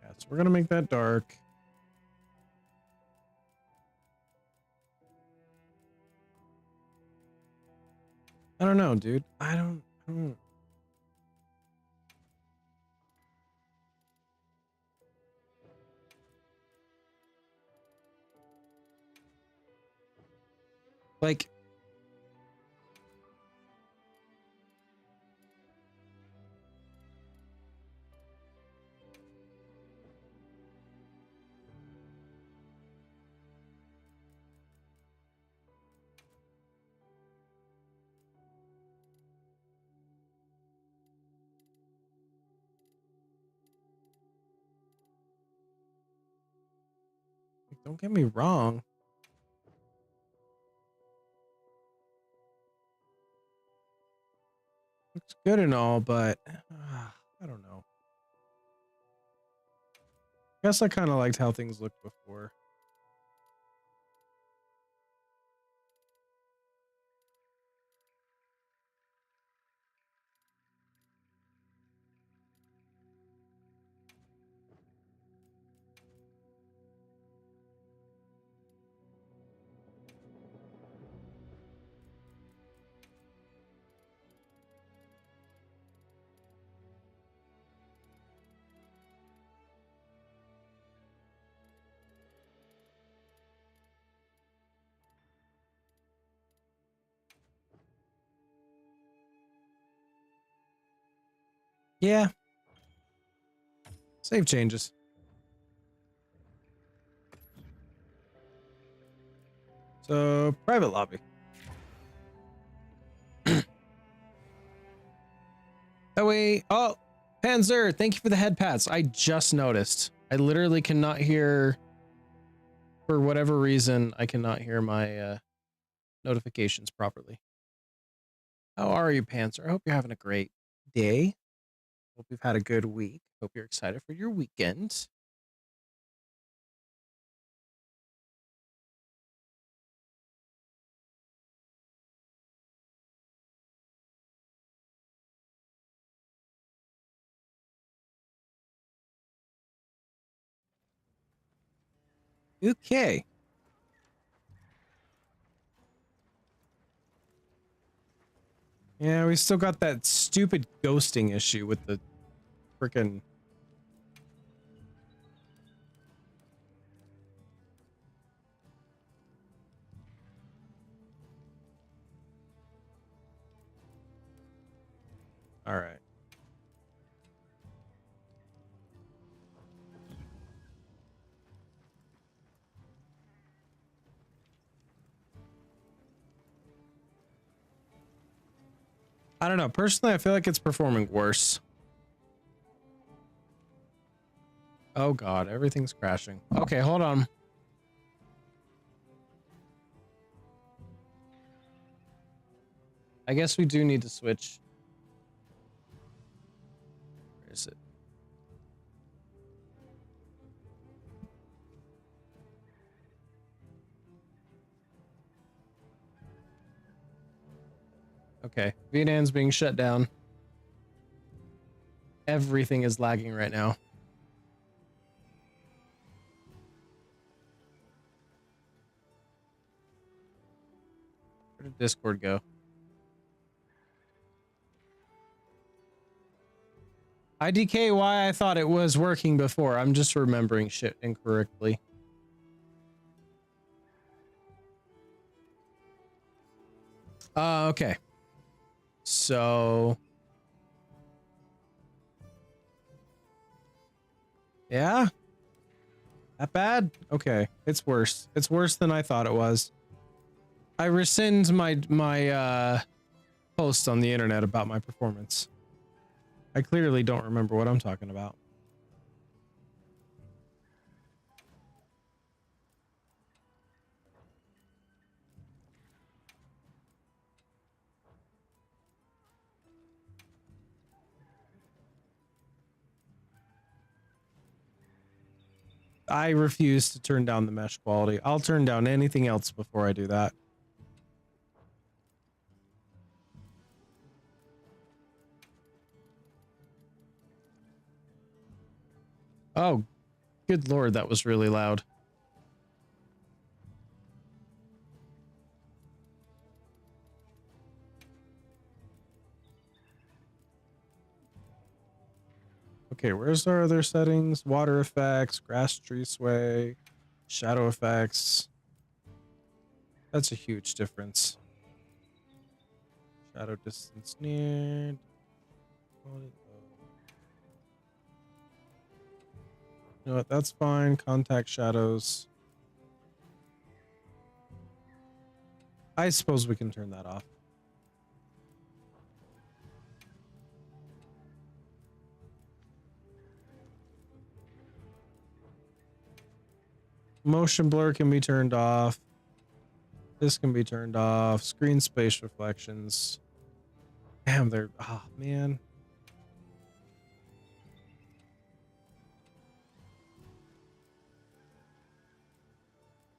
Speaker 1: Yeah, so we're gonna make that dark. I don't know, dude. I don't. Like, don't get me wrong. Looks good and all, but I don't know. Guess I kind of liked how things looked before. Yeah. Save changes. So, private lobby. That way, oh, Panzer, thank you for the head pats. I just noticed. I literally cannot hear, for whatever reason, I cannot hear my notifications properly. How are you, Panzer? I hope you're having a great day. Hope you've had a good week. Hope you're excited for your weekend. Okay. Yeah, we still got that stupid ghosting issue with the frickin' all right. I don't know. Personally, I feel like it's performing worse. Oh god, everything's crashing. Okay, hold on. I guess we do need to switch. Where is it? Okay, VNAN's being shut down. Everything is lagging right now. Where did Discord go? IDK, why I thought it was working before. I'm just remembering shit incorrectly. Okay. So... yeah? That bad? Okay. It's worse. It's worse than I thought it was. I rescind my post on the internet about my performance. I clearly don't remember what I'm talking about. I refuse to turn down the mesh quality. I'll turn down anything else before I do that. Oh, good lord, that was really loud. Okay, where's our other settings? Water effects, grass tree sway, shadow effects. That's a huge difference. Shadow distance near. You know what? That's fine. Contact shadows. I suppose we can turn that off. Motion blur can be turned off. This can be turned off. Screen space reflections. Damn, they're... oh, man.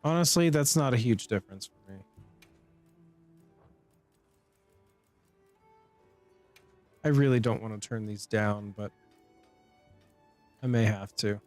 Speaker 1: Honestly, that's not a huge difference for me. I really don't want to turn these down, but I may have to.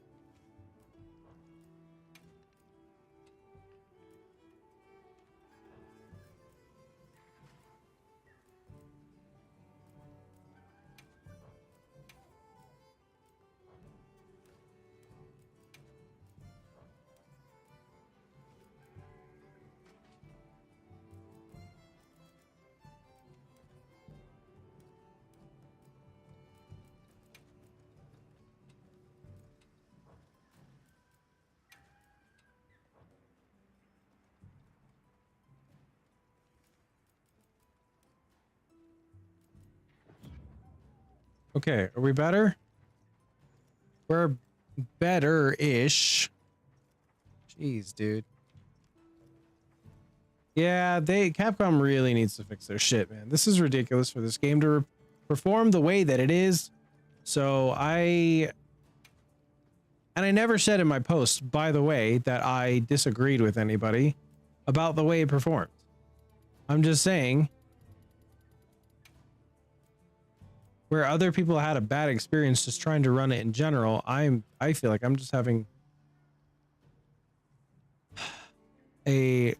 Speaker 1: Okay, are we better? We're better-ish. Jeez, dude. Yeah, Capcom really needs to fix their shit, man. This is ridiculous for this game to perform the way that it is. So I never said in my post, by the way, that I disagreed with anybody about the way it performed. I'm just saying, where other people had a bad experience just trying to run it in general, I feel like I'm just having a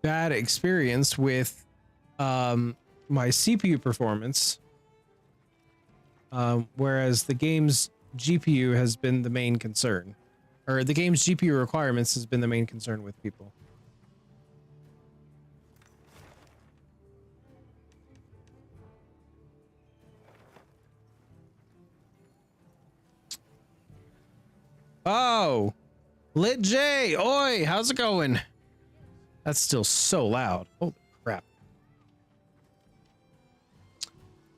Speaker 1: bad experience with my CPU performance, whereas the game's GPU has been the main concern, or the game's GPU requirements has been the main concern with people. Oh, Lit J, oi, how's it going? That's still so loud. Holy crap.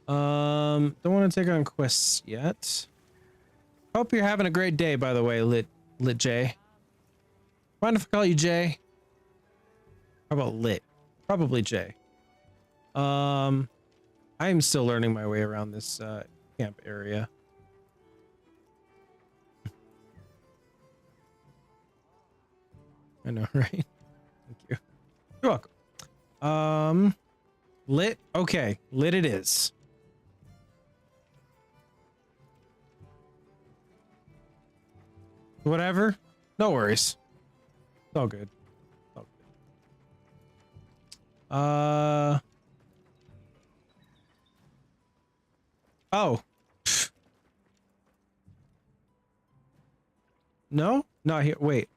Speaker 1: Don't want to take on quests yet. Hope you're having a great day, by the way, Lit J. Mind if I call you Jay? How about Lit? Probably Jay. I'm still learning my way around this camp area. I know, right? Thank you. You're welcome. Lit. Okay, lit it is. Whatever. No worries. It's all good. It's all good. Oh. No? Not here. Wait.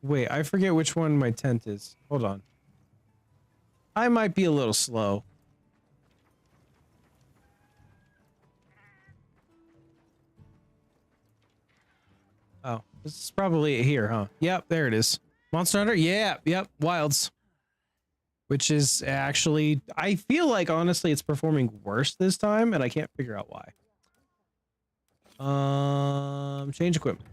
Speaker 1: Wait, I forget which one my tent is. Hold on. I might be a little slow. Oh, this is probably here, huh? Yep, there it is. Monster Hunter? Yeah, yep, Wilds. Which is actually, I feel like honestly it's performing worse this time, and I can't figure out why. Change equipment.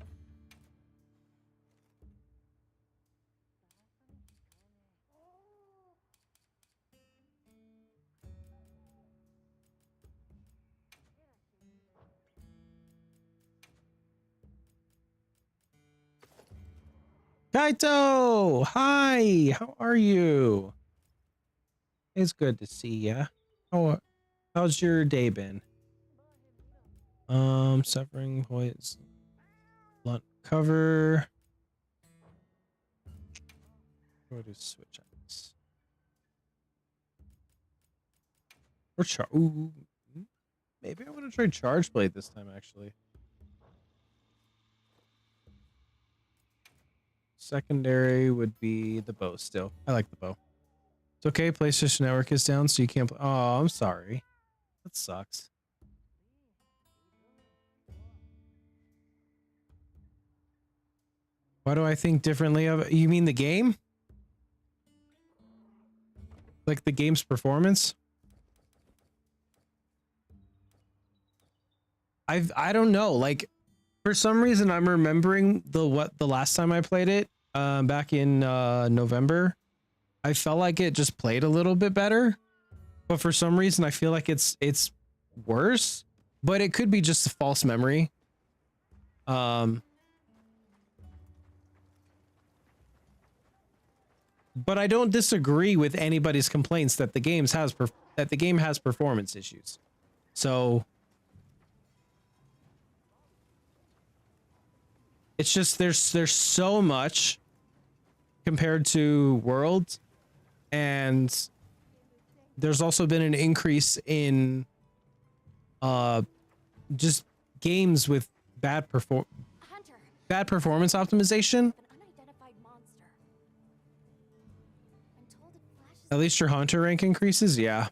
Speaker 1: Kaito! Hi! How are you? It's good to see ya. How's your day been? Suffering points. Blunt cover. Go to switch items. Or ooh. Maybe I want to try Charge Blade this time, actually. Secondary would be the bow still. I like the bow. It's okay, PlayStation Network is down, so you can't play. Oh, I'm sorry. That sucks. Why do I think differently of it? You mean the game? Like the game's performance? I don't know. Like, for some reason, I'm remembering the last time I played it, back in November. I felt like it just played a little bit better, but for some reason, I feel like it's worse. But it could be just a false memory. But I don't disagree with anybody's complaints that the game has performance issues. So it's just there's so much compared to World, and there's also been an increase in just games with bad performance optimization. At least your Hunter rank increases, yeah.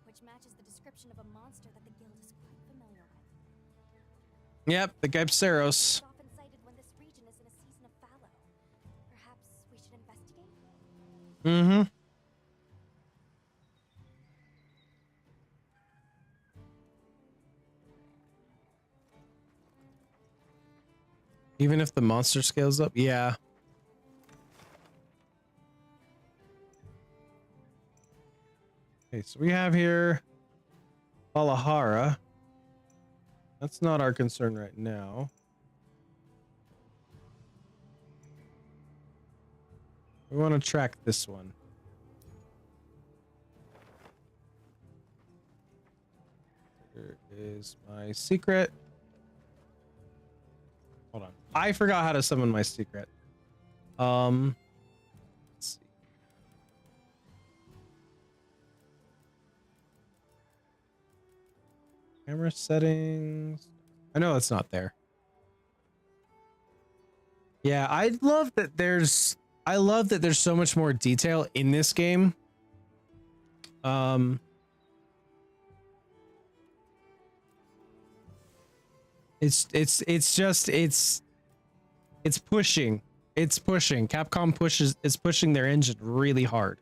Speaker 10: Which matches the description of a monster that the guild is quite familiar with.
Speaker 1: Yep, the Gypceros.
Speaker 10: Often cited when this region is in a season of fallow. Perhaps we should investigate?
Speaker 1: Mm-hmm. Even if the monster scales up, yeah. Okay, so we have here Valahara. That's not our concern right now. We want to track this one. Here is my secret. Hold on. I forgot how to summon my secret. Let's see. Camera settings. I know it's not there. Yeah, I love that there's so much more detail in this game. It's pushing. It's pushing. Capcom is pushing their engine really hard.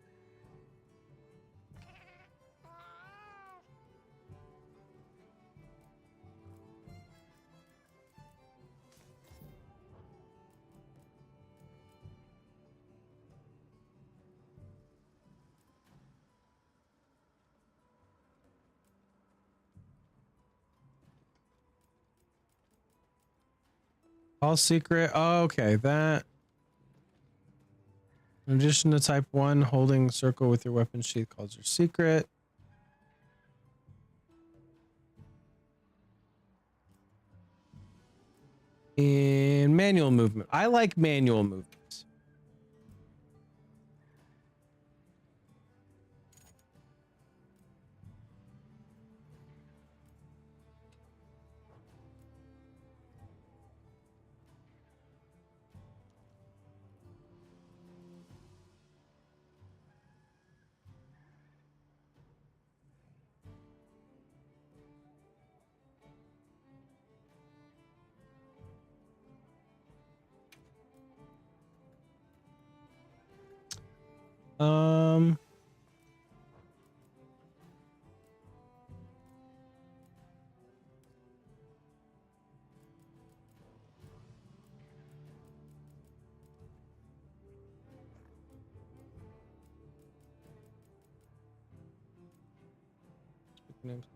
Speaker 1: All secret. Oh, okay, that. In addition to type 1, holding circle with your weapon sheath calls your secret. In manual movement. I like manual movements.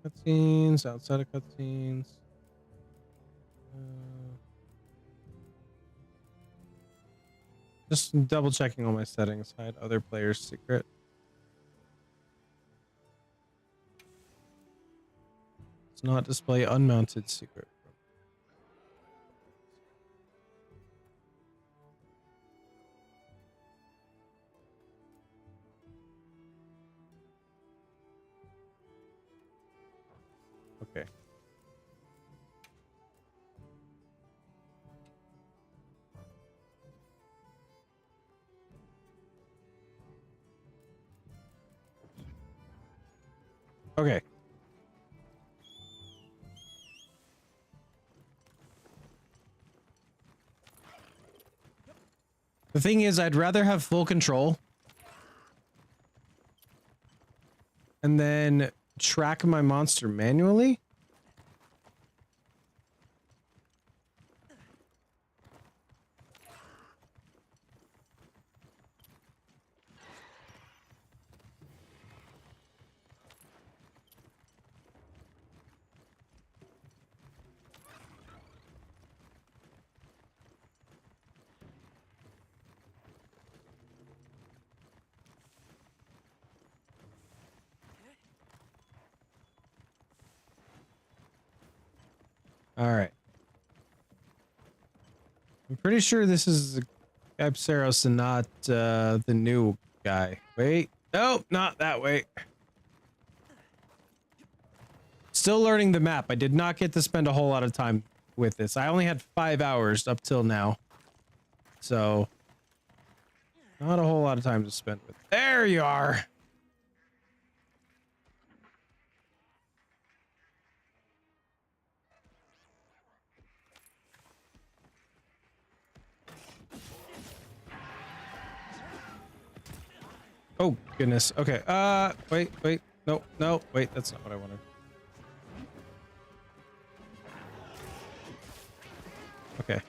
Speaker 1: Cutscenes, outside of cutscenes. Just double checking all my settings. Hide other players' secret. Does not display unmounted secret. Okay. Okay. The thing is, I'd rather have full control and then track my monster manually. All right. I'm pretty sure this is Abseros and not the new guy. Wait. Nope, not that way. Still learning the map. I did not get to spend a whole lot of time with this. I only had 5 hours up till now. So, not a whole lot of time to spend with. There you are. Oh, goodness. Okay. Wait. No. Wait, that's not what I wanted. Okay.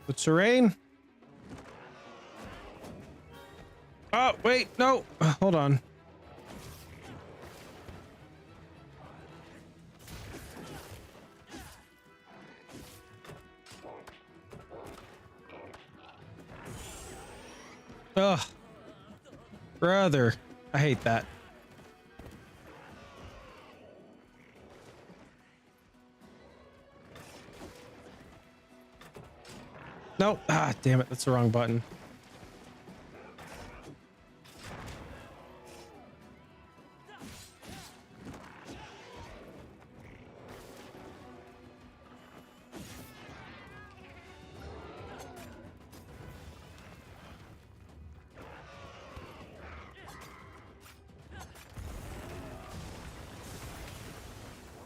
Speaker 1: The terrain. Oh, wait, no. Hold on. Ugh. Brother. I hate that. Nope. Ah, damn it. That's the wrong button.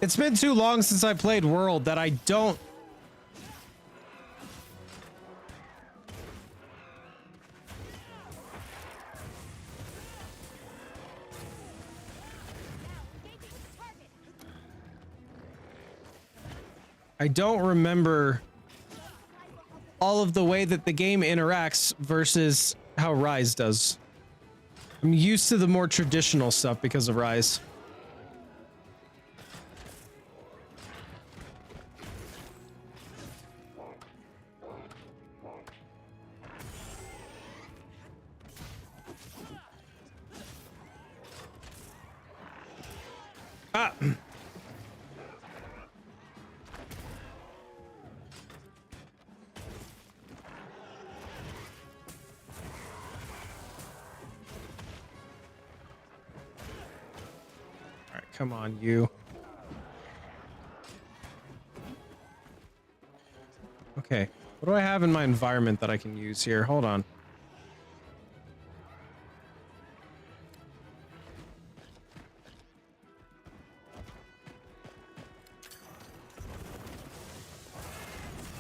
Speaker 1: It's been too long since I played World that I don't I don't remember all of the way that the game interacts versus how Rise does. I'm used to the more traditional stuff because of Rise. Ah. Come on, you. Okay. What do I have in my environment that I can use here? Hold on.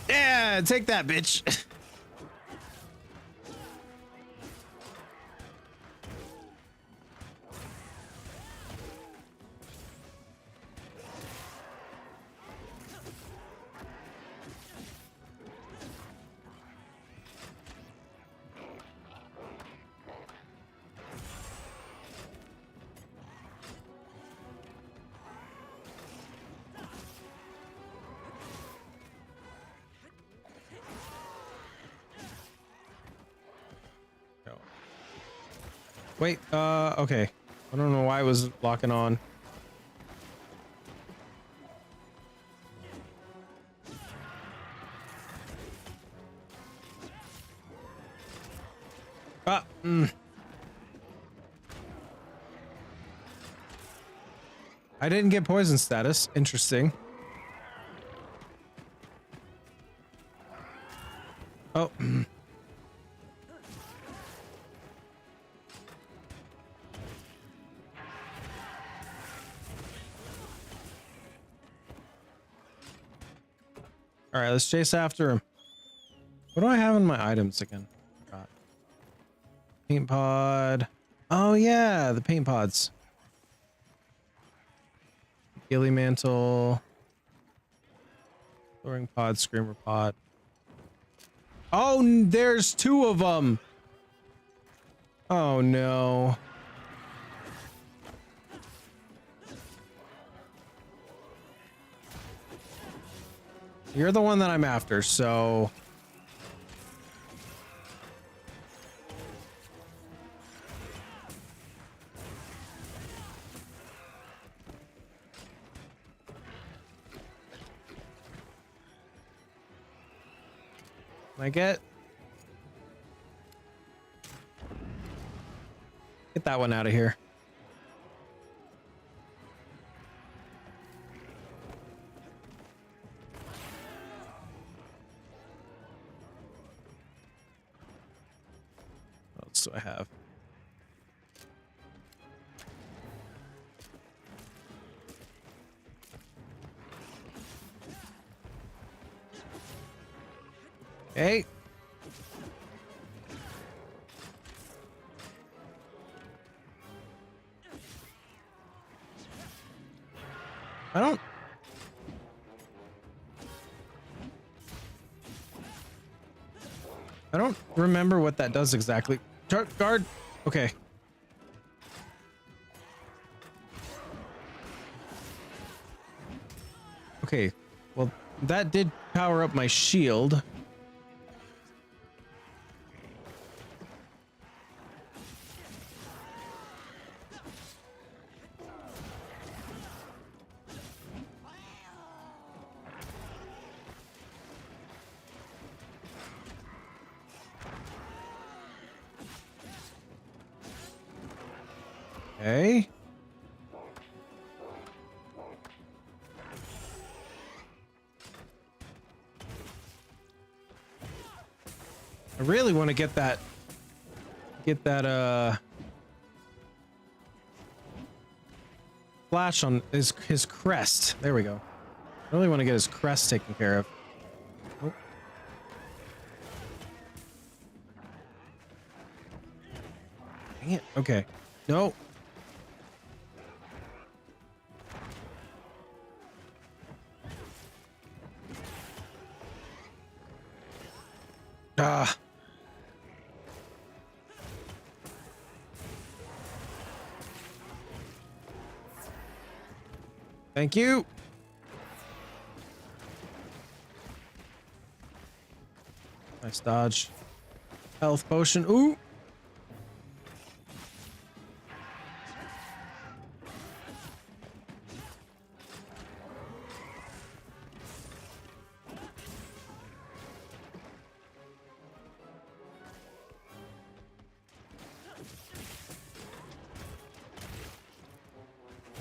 Speaker 1: Yeah, take that, bitch. Wait, okay. I don't know why it was locking on. Ah, I didn't get poison status. Interesting. Oh. All right, let's chase after him. What do I have in my items again? Paint pod. Oh yeah, the paint pods. Gilly mantle. Flooring pod, screamer pod. Oh, there's two of them. Oh no. You're the one that I'm after, so... Can I get that one out of here? What else do I have? Hey. I don't remember what that does exactly. Guard. Okay. Okay. Well, that did power up my shield. Okay. I really want to get that flash on his crest. There we go. I really want to get his crest taken care of. Oh. Dang it. Okay. No. Ah. Thank you. Nice dodge. Health potion. Ooh.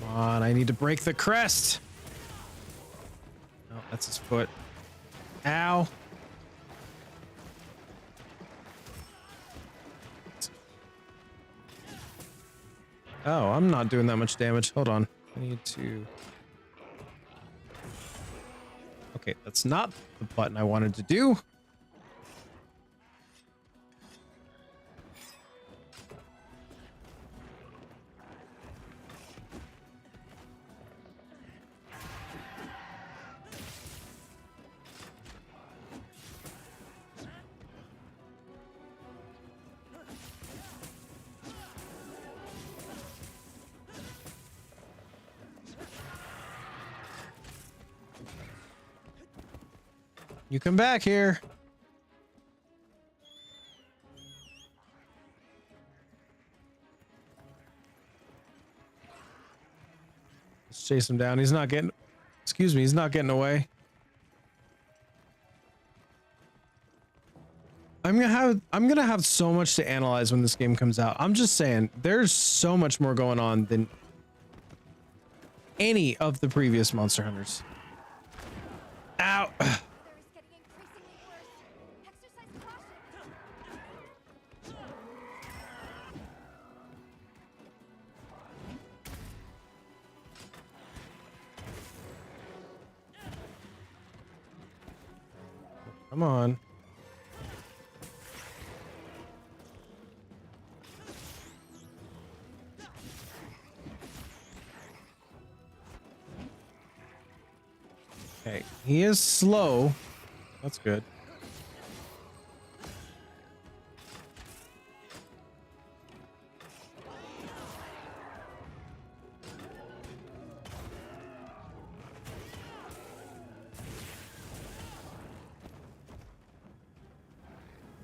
Speaker 1: Come on, I need to break the crest. Oh, that's his foot. Ow. Oh, I'm not doing that much damage. Hold on. I need to... Okay, that's not the button I wanted to do. You come back here. Let's chase him down. He's not getting... Excuse me, he's not getting away. I'm gonna have so much to analyze when this game comes out. I'm just saying, there's so much more going on than any of the previous Monster Hunters. Ow. Come on. Okay, he is slow. That's good.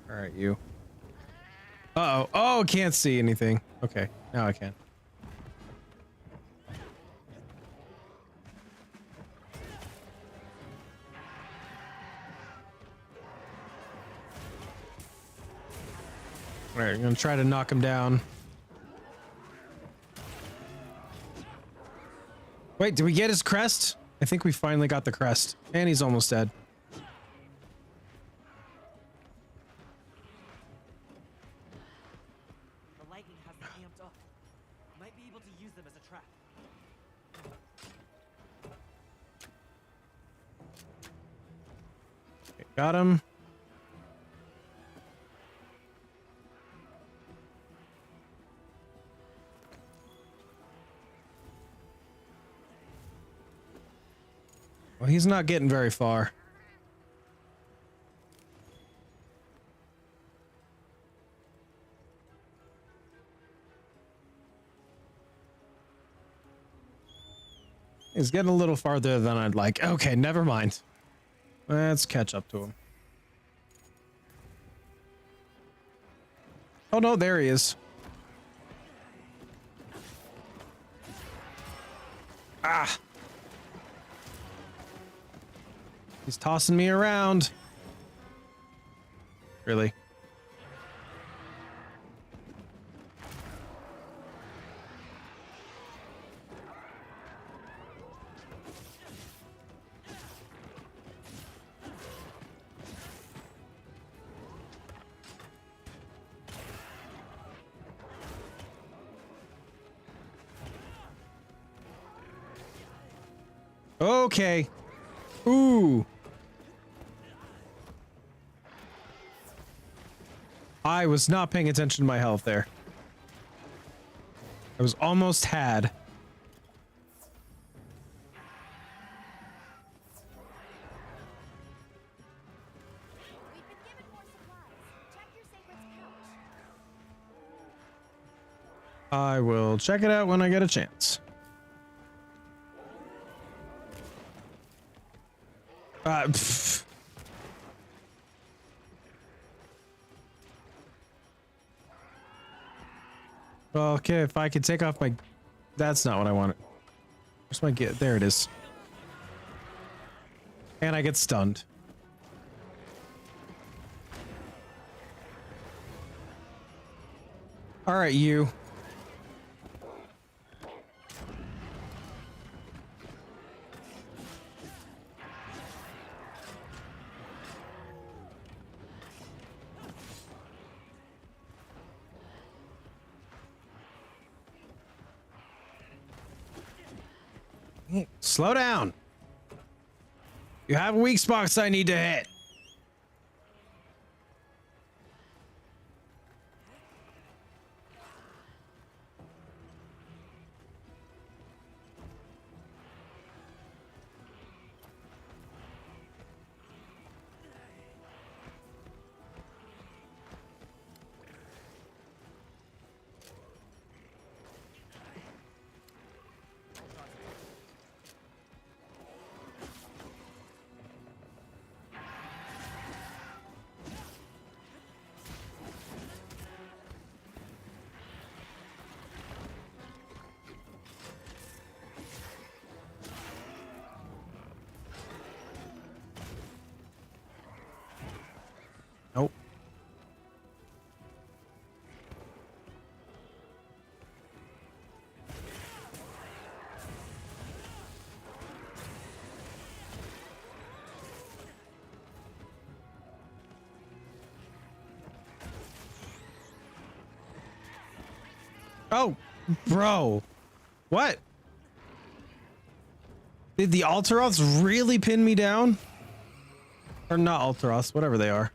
Speaker 1: All right, you. Uh-oh. Oh, can't see anything. Okay, now I can. All right, I'm gonna try to knock him down. Wait, did we get his crest? I think we finally got the crest. And he's almost dead.
Speaker 3: The lightning has them amped up. Might be able to use them as a trap.
Speaker 1: Okay, got him. Well, he's not getting very far. He's getting a little farther than I'd like. Okay, never mind. Let's catch up to him. Oh no, there he is. Ah! He's tossing me around. Really? Okay. Ooh. I was not paying attention to my health there. I was almost had. I will check it out when I get a chance. Okay, if I could take off my... That's not what I wanted. Where's my get? There it is. And I get stunned. All right, you. Slow down. You have weak spots I need to hit. Nope. Oh, bro. What? Did the Alteroths really pin me down? Or not Alteroths, whatever they are.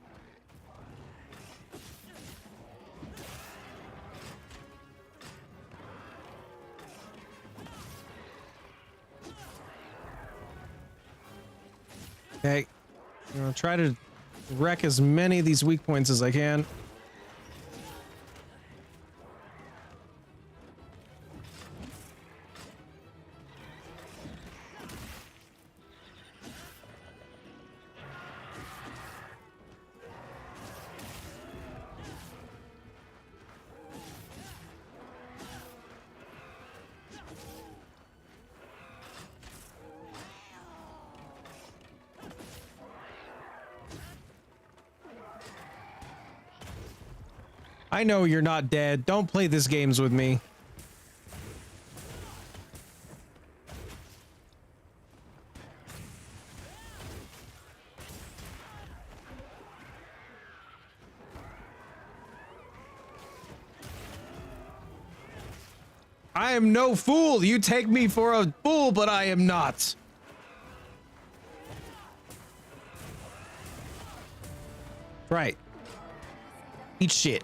Speaker 1: Okay, I'm gonna try to wreck as many of these weak points as I can. I know you're not dead. Don't play these games with me. I am no fool. You take me for a fool, but I am not. Right. Eat shit.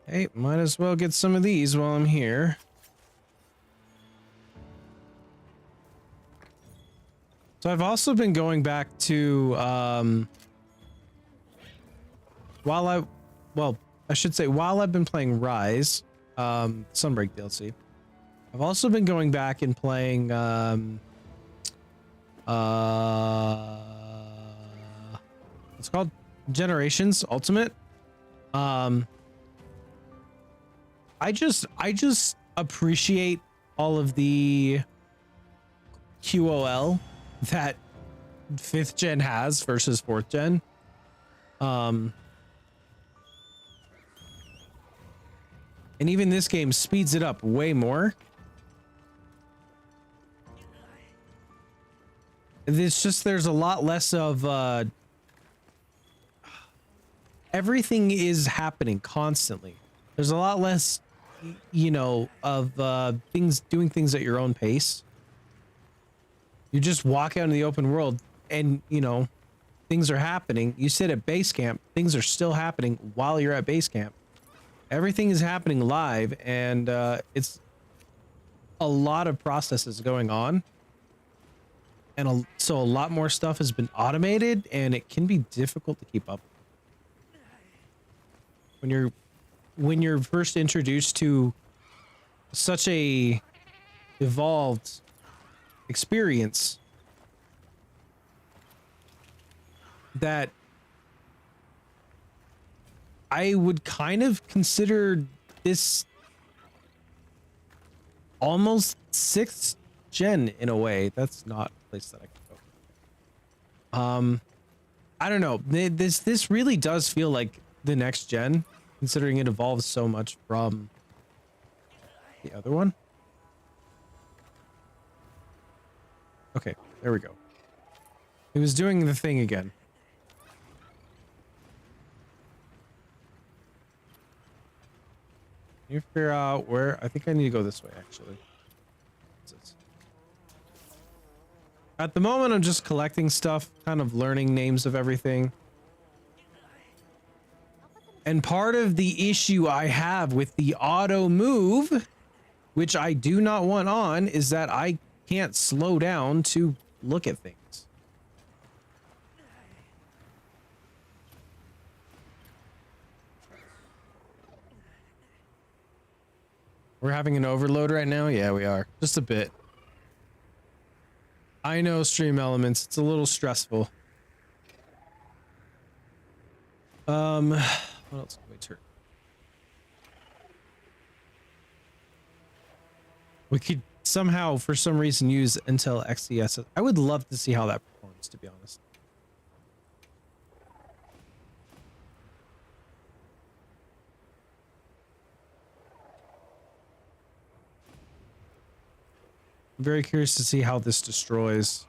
Speaker 1: Hey, might as well get some of these while I'm here. So I've also been going back to, while I've been playing Rise, Sunbreak DLC, I've also been going back and playing, it's called Generations Ultimate. I just appreciate all of the QOL that 5th gen has versus 4th gen. And even this game speeds it up way more. It's just there's a lot less of everything is happening constantly. There's a lot less, you know, of doing things at your own pace. You just walk out in the open world and, you know, things are happening. You sit at base camp, things are still happening while you're at base camp. Everything is happening live, and it's a lot of processes going on. And so a lot more stuff has been automated, and it can be difficult to keep up when you're first introduced to such a evolved experience that I would kind of consider this almost 6th gen in a way. That's not a place that I can go. I don't know. This really does feel like the next gen, considering it evolves so much from the other one. Okay, there we go. It was doing the thing again. Can you figure out where? I think I need to go this way, actually. What's this? At the moment, I'm just collecting stuff, kind of learning names of everything. And part of the issue I have with the auto move, which I do not want on, is that I can't slow down to look at things. We're having an overload right now? Yeah, we are. Just a bit. I know, stream elements. It's a little stressful. What else can we turn? We could somehow, for some reason, use Intel XeS. I would love to see how that performs, to be honest. I'm very curious to see how this destroys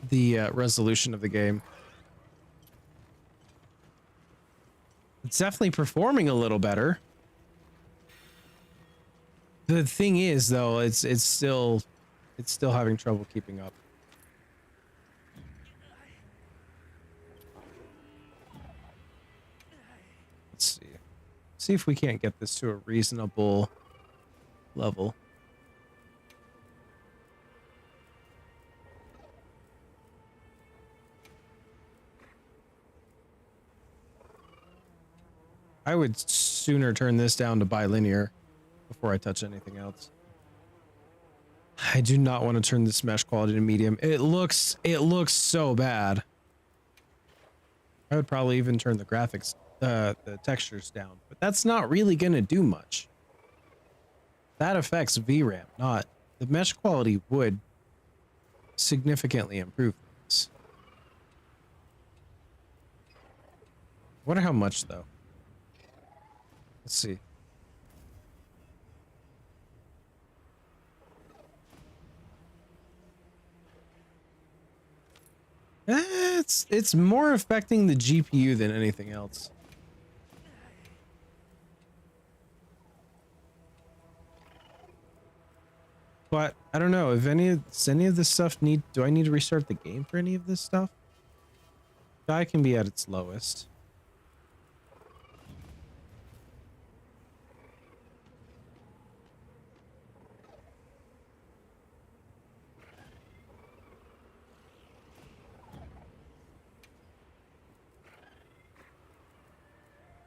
Speaker 1: the resolution of the game. It's definitely performing a little better. The thing is, though, it's still having trouble keeping up. Let's see. See if we can't get this to a reasonable level. I would sooner turn this down to bilinear before I touch anything else. I do not want to turn this mesh quality to medium. It looks so bad. I would probably even turn the graphics, the textures down, but that's not really going to do much. That affects VRAM, not the mesh quality would significantly improve this. Wonder how much though. Let's see. It's more affecting the GPU than anything else. But I don't know if any of this stuff do I need to restart the game for any of this stuff? Sky can be at its lowest.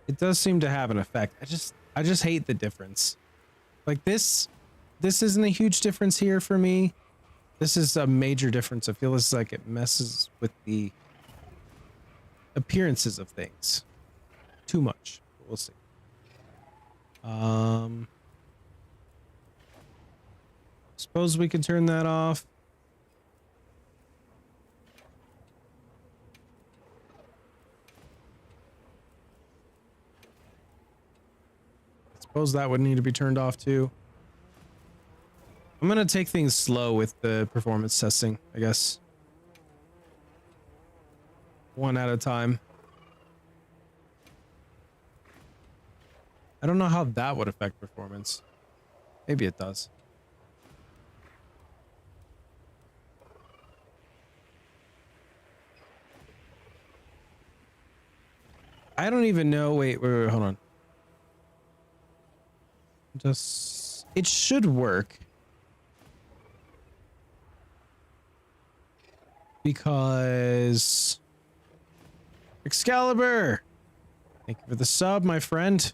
Speaker 1: It does seem to have an effect. I just hate the difference. Like this isn't a huge difference here for me. This is a major difference. I feel it's like it messes with the appearances of things too much. We'll see. Suppose we can turn that off. Suppose that would need to be turned off too. I'm gonna take things slow with the performance testing, I guess. One at a time. I don't know how that would affect performance. Maybe it does. I don't even know. Wait, hold on. Just, it should work. Because Excalibur, thank you for the sub, my friend.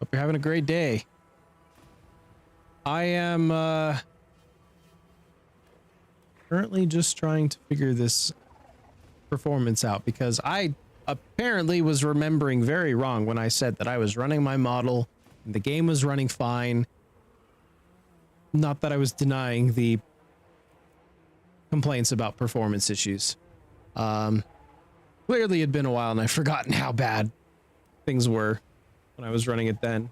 Speaker 1: Hope you're having a great day. I am currently just trying to figure this performance out because I apparently was remembering very wrong when I said that I was running my model and the game was running fine. Not that I was denying the complaints about performance issues. Clearly it'd been a while and I've forgotten how bad things were when I was running it then.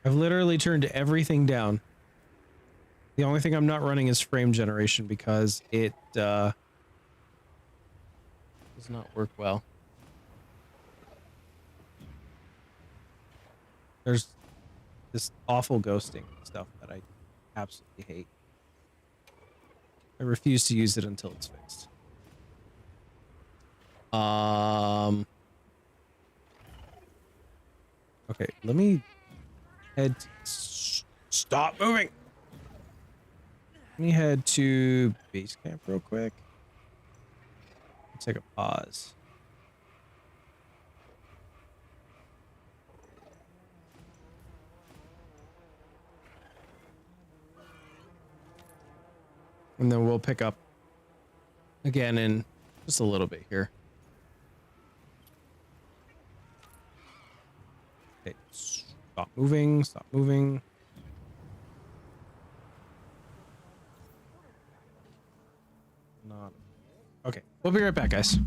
Speaker 1: I've literally turned everything down. The only thing I'm not running is frame generation because it does not work well. There's this awful ghosting stuff that I absolutely hate. I refuse to use it until it's fixed. Okay, let me head. Stop moving. Let me head to base camp real quick. Take a pause. And then we'll pick up again in just a little bit here. Okay, stop moving, stop moving. Okay, we'll be right back, guys.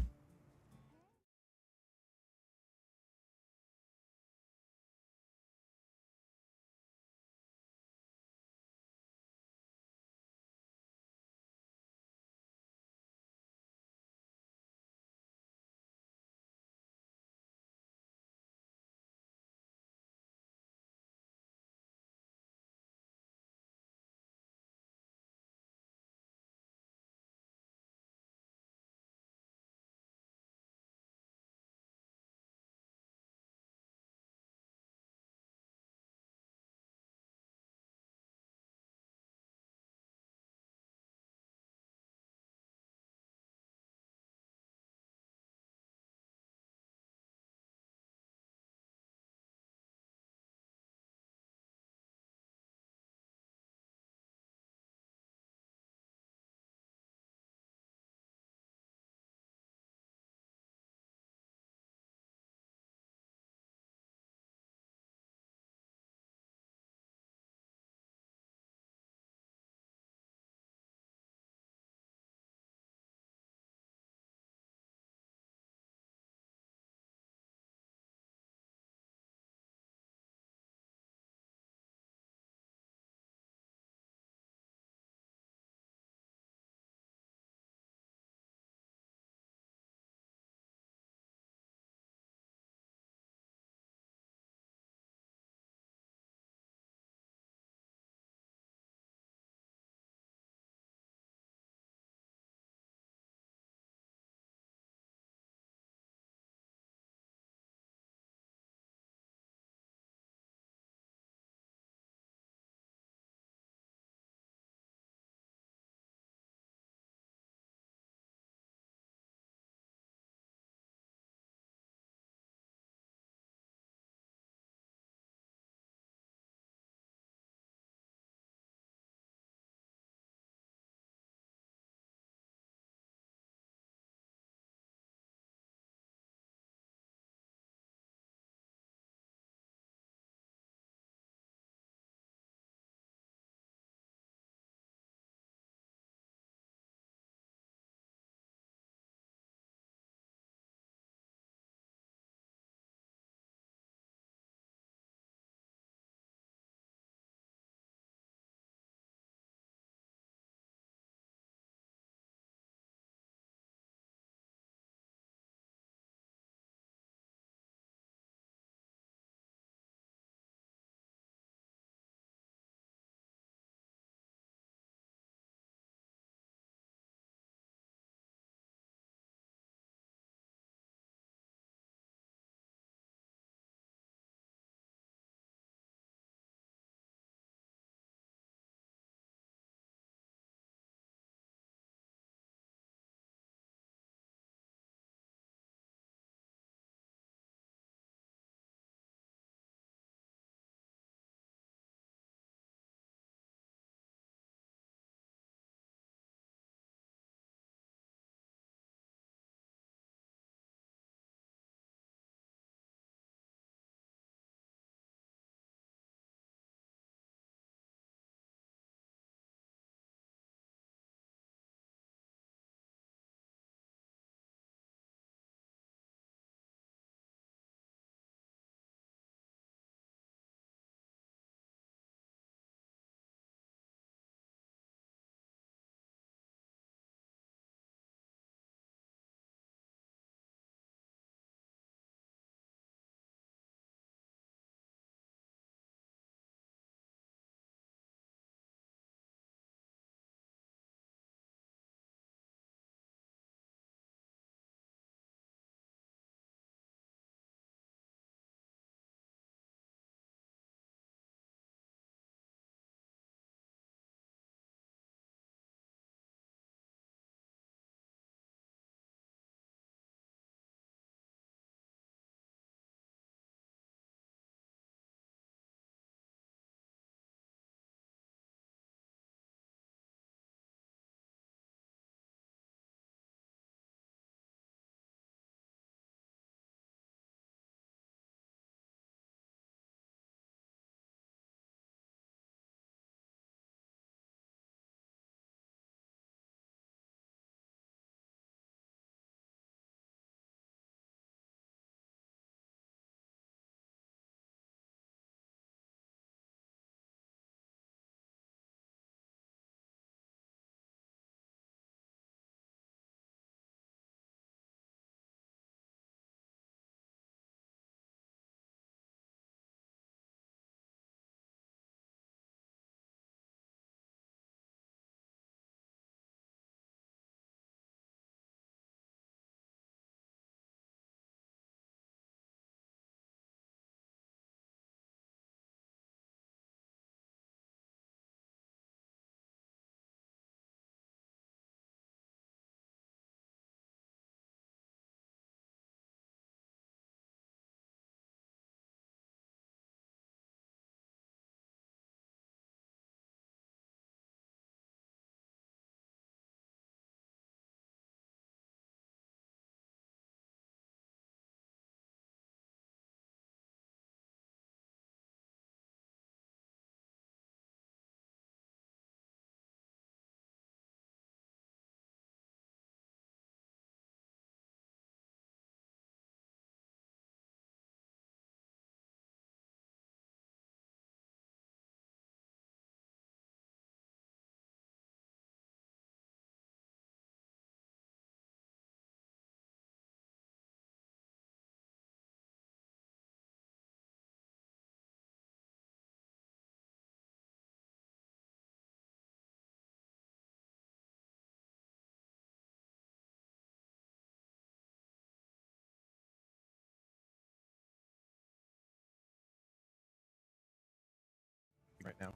Speaker 1: right now.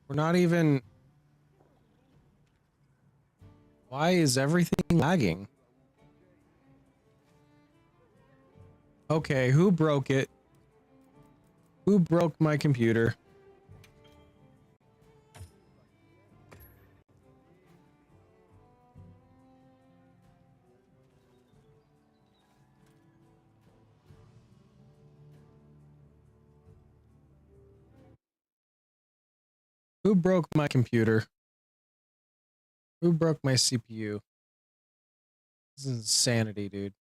Speaker 1: We're not even... Why is everything lagging? Okay, who broke it? Who broke my computer? Who broke my computer? Who broke my CPU? This is insanity, dude.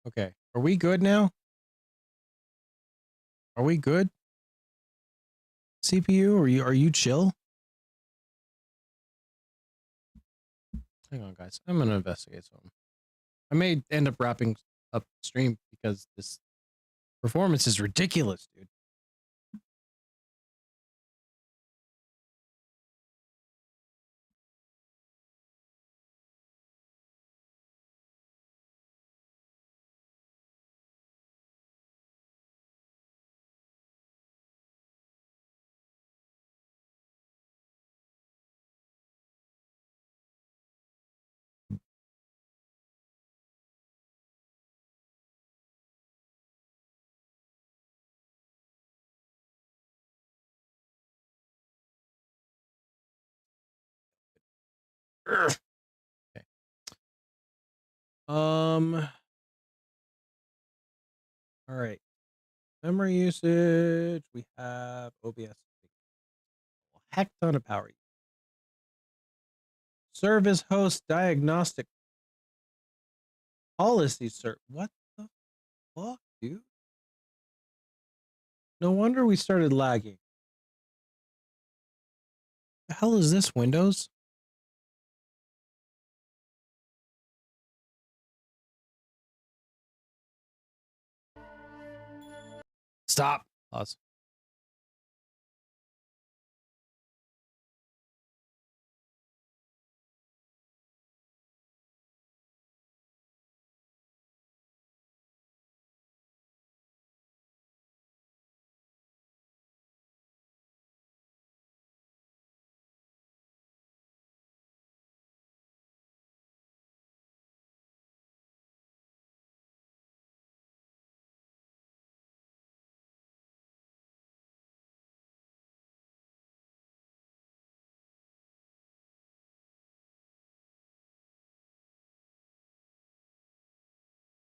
Speaker 1: Okay, are we good now? Are we good? CPU, are you chill? Hang on, guys. I'm gonna investigate something. I may end up wrapping up the stream because this performance is ridiculous, dude. Urgh. Okay. All right. Memory usage. We have OBS. A heck ton of power. Service host diagnostic policy, sir. What the fuck, dude? No wonder we started lagging. The hell is this, Windows? Stop. Pause.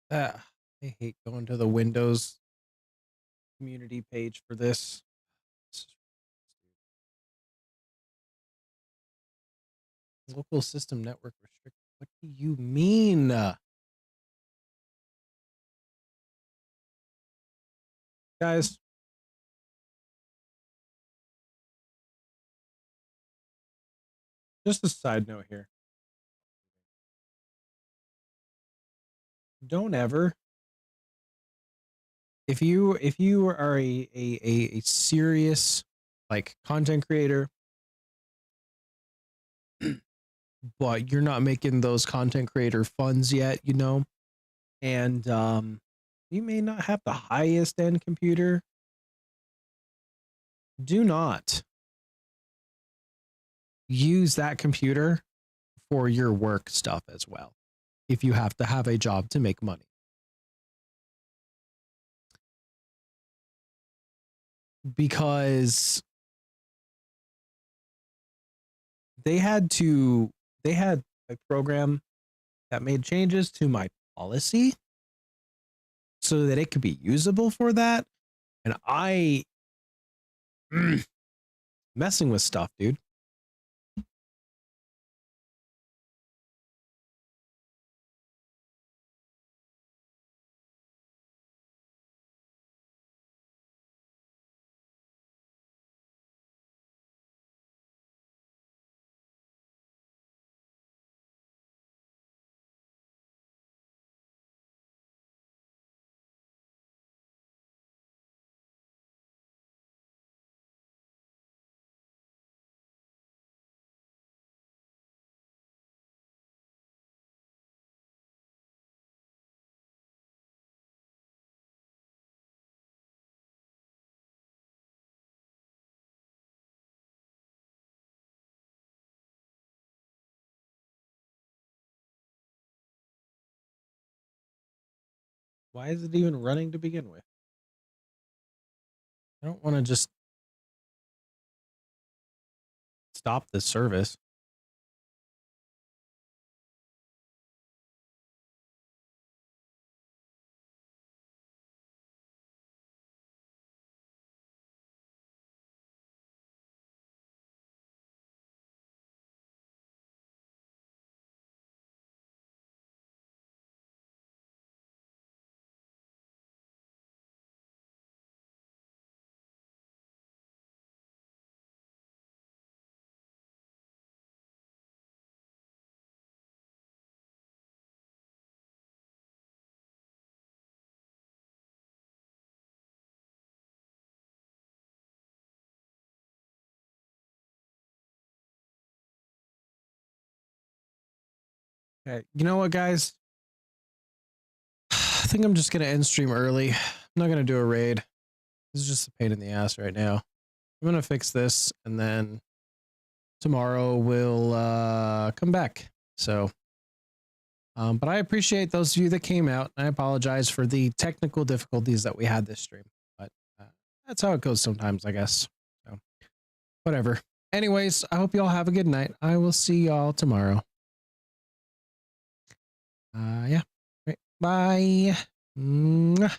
Speaker 1: I hate going to the Windows community page for this. Local system network restricted. What do you mean? Guys, just a side note here. Don't ever, if you are a serious like content creator, but you're not making those content creator funds yet, you know, and you may not have the highest end computer, do not use that computer for your work stuff as well if you have to have a job to make money. Because they had a program that made changes to my policy so that it could be usable for that, and I messing with stuff, dude. Why is it even running to begin with? I don't want to just stop the service. Okay, you know what, guys? I think I'm just gonna end stream early. I'm not gonna do a raid. This is just a pain in the ass right now. I'm gonna fix this and then tomorrow we'll come back. So but I appreciate those of you that came out. I apologize for the technical difficulties that we had this stream, but that's how it goes sometimes, I guess. So whatever. Anyways, I hope y'all have a good night. I will see y'all tomorrow. Yeah. Right. Bye. Mwah.